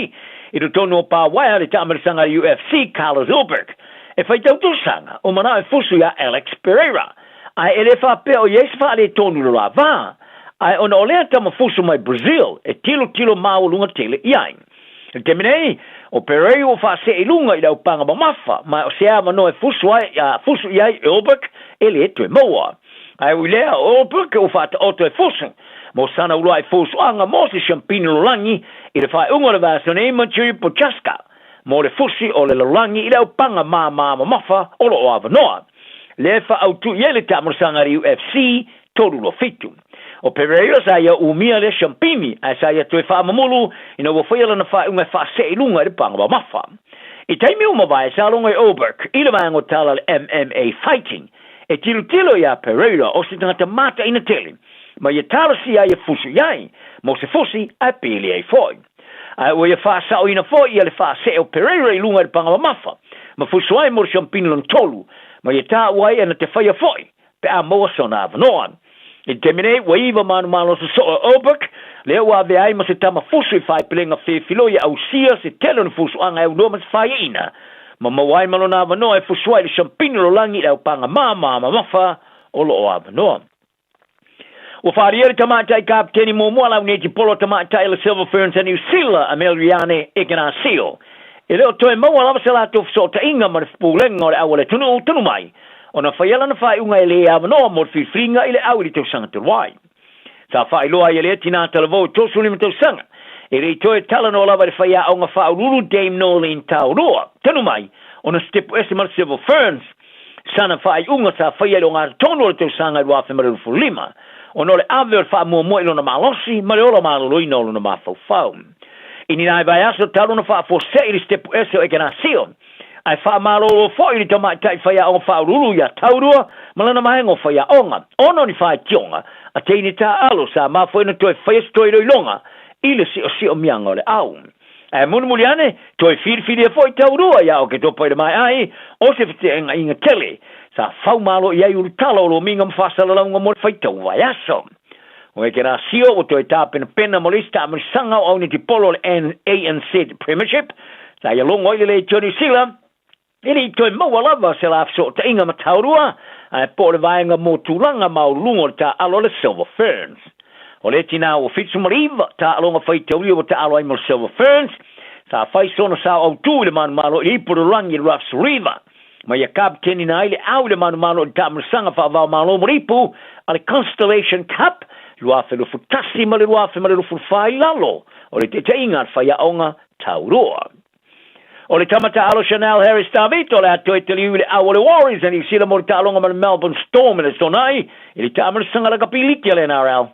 i do tono pa wa le tamersanga UFC Carlos Ulberg e fai tau sanga o mana e fusu ya Alex Pereira ai ele fa pe o yes fa le tonu la va ai ona ole tama fusu mai Brazil e tilo mau lunga tele iain e temene o Pereira o fa se ilunga i dau panga mafa ma o se ama no e fusu ai fusu ia Ulberg ele to moa ai wile Ulberg o fa to e fusu mo sana ulo ai fusu anga mo se champino langi i le fa unga le va sone machi pochaska mo le fusi o le lolangi i leo panga mafa o lo ava noa. Le fa au tu yele tamusanga ri UFC toru lo fitu. O Pereira sa ia umia le champimi a sa ia tu fa mamulu ina wo fa na fa unga fa se ilunga le panga mafa. I taimi uma vai sa longa Ulberg i le mango tala MMA fighting. E tilo ya Pereira o si tangata mata ina tele. Ma ia tala si ia fusi yai mo se fusi a pili ai foi. O ia fa sa o ina fo ia le fa se o Pereira i lunga le panga mafa ma fu suai mo champino lon tolu ma ia ta wai ana te faia foi pe a mo sona vanoan i termine wai va manu malo so Ulberg le wa ve ai ma se tama fusu fai plenga fe filo ia au sia se telon fusu anga e no mas fai ina ma wai malo na vanoa e fu suai le champino lo langi le panga mafa o lo avanoa o fariere tamata i kapteni mo la uneti polo tamata i le Silver Ferns a New Zealand Ameliane Ignacio. E leo toe maua lava se la tofu so ta inga ma le fupulenga o le awale tunu mai. O na whaiala na whai unga i le avanoa mo le whiwhinga i le awiri tau sanga te wai. Sa whai loa i le tina talavou tosu lima tau sanga. E rei toe tala no lava le whaia o ngā whaururu Dame Nolene tau roa. Tunu mai, o na stepu ese ma le Silver Ferns. Sana whai unga sa whaia o ngā tono le tau sanga i wafe ma le rufu lima. O no le ave fa mo ilo na malosi ma le ola malo ino na mafau ini nai vai aso talo na fa for se ili step eso e kana sio ai fa malo fo ili tama tai fa ya on fa rulu ya taurua malana mahengo fa ya onga ono ni fa tionga a teini ta alo sa ma fo no to fa sto ilo longa ile si o mianga le au e mun muliane to fil fo taurua ya o ke to pa mai ai o se fite inga tele sa fau malo ia ul talo lo minga mfasala la ngo mo faita vai aso o e kera sio o to etapa pena molista ma sanga o ni tipolo ANC premiership sa ia longo ile Johnny Sila ele to mo lava se la so ta inga mataurua a por vainga mo tulanga ma lungo ta alo le Silver Ferns o le tina o fitsu moriva ta longa faita o ta alo mo Silver Ferns sa fai sono sa o tu le man malo i por langi Ruffs River ma ia kapteni na ile au le manu tamusanga fa va malo moripu ale Constellation Cup lua fe lo futasi ma le fai lalo o le te inga fa ia onga tauroa o le tamata alo Chanel Harris Davito le ato te liu le au le Warriors and i sila mo talonga ma le Melbourne Storm le sonai ile tamusanga la kapiliki le NRL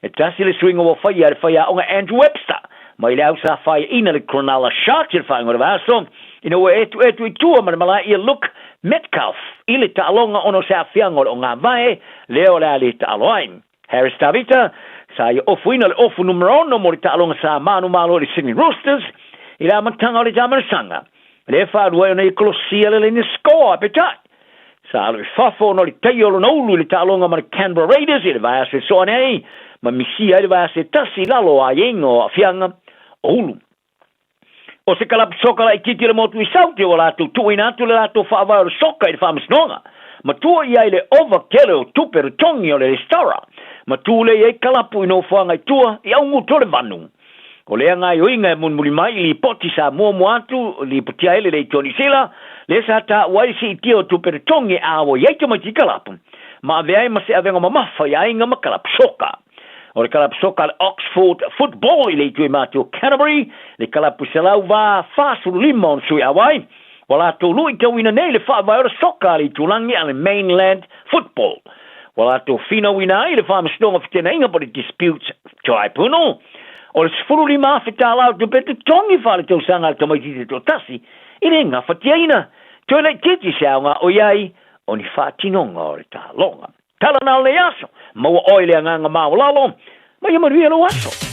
e tasi le swinga wo fa ia onga Andrew Webster ma ile au sa fa ina le Cronulla Sharks il fa ngora vaso ina o etu itua ma mala ia look Metcalf ile ta alonga ono sa fiango o nga vai leo la le ta aloin Harris Davita sa ia ofuina le ofu numero 1 mo ta alonga sa manu malo le Sydney Roosters ila matanga le Jamersanga le fa duai nei closia le ni score apetat Sa alo fafo no le tayo lo no le talonga ma Canberra Raiders le vai se so nei ma misia le vai se tasi lalo a yengo fianga olu. O se kalap soka la ikiti le motu i sauti o la tu ina tu le la tu fa va soka i fa msnonga. Ma tu ia le overkele tu per tongi o le stara. Ma tu le e kalapu ino fanga i tua i au nguto le vanu. O le anga i oinga mun muli mai li poti sa mua muatu li putia ele le toni sila le sa ta wai si tio tu per tongi a o yeike ma kalapu. Ma aveai ma se avenga mamafa ia inga ma kalap soka. O le kalap soka le Oxford football i le tui matu Canterbury le kalapu selau va fasu limon sui awai. Wala to lui te wina nei le fa va soka le tulangi ale mainland football. Wala to fina wina i le fa mstonga fitena inga por disputes chai puno. O le sfuru lima fita lau tu betu tongi fa le tau sanga al tamaiti to tasi i le nga fatiaina. To le titi saunga o iai o ni fa tinonga o le ta longa. Tala na le aso, maua oile nganga maulalo, ma yamaruia lo aso.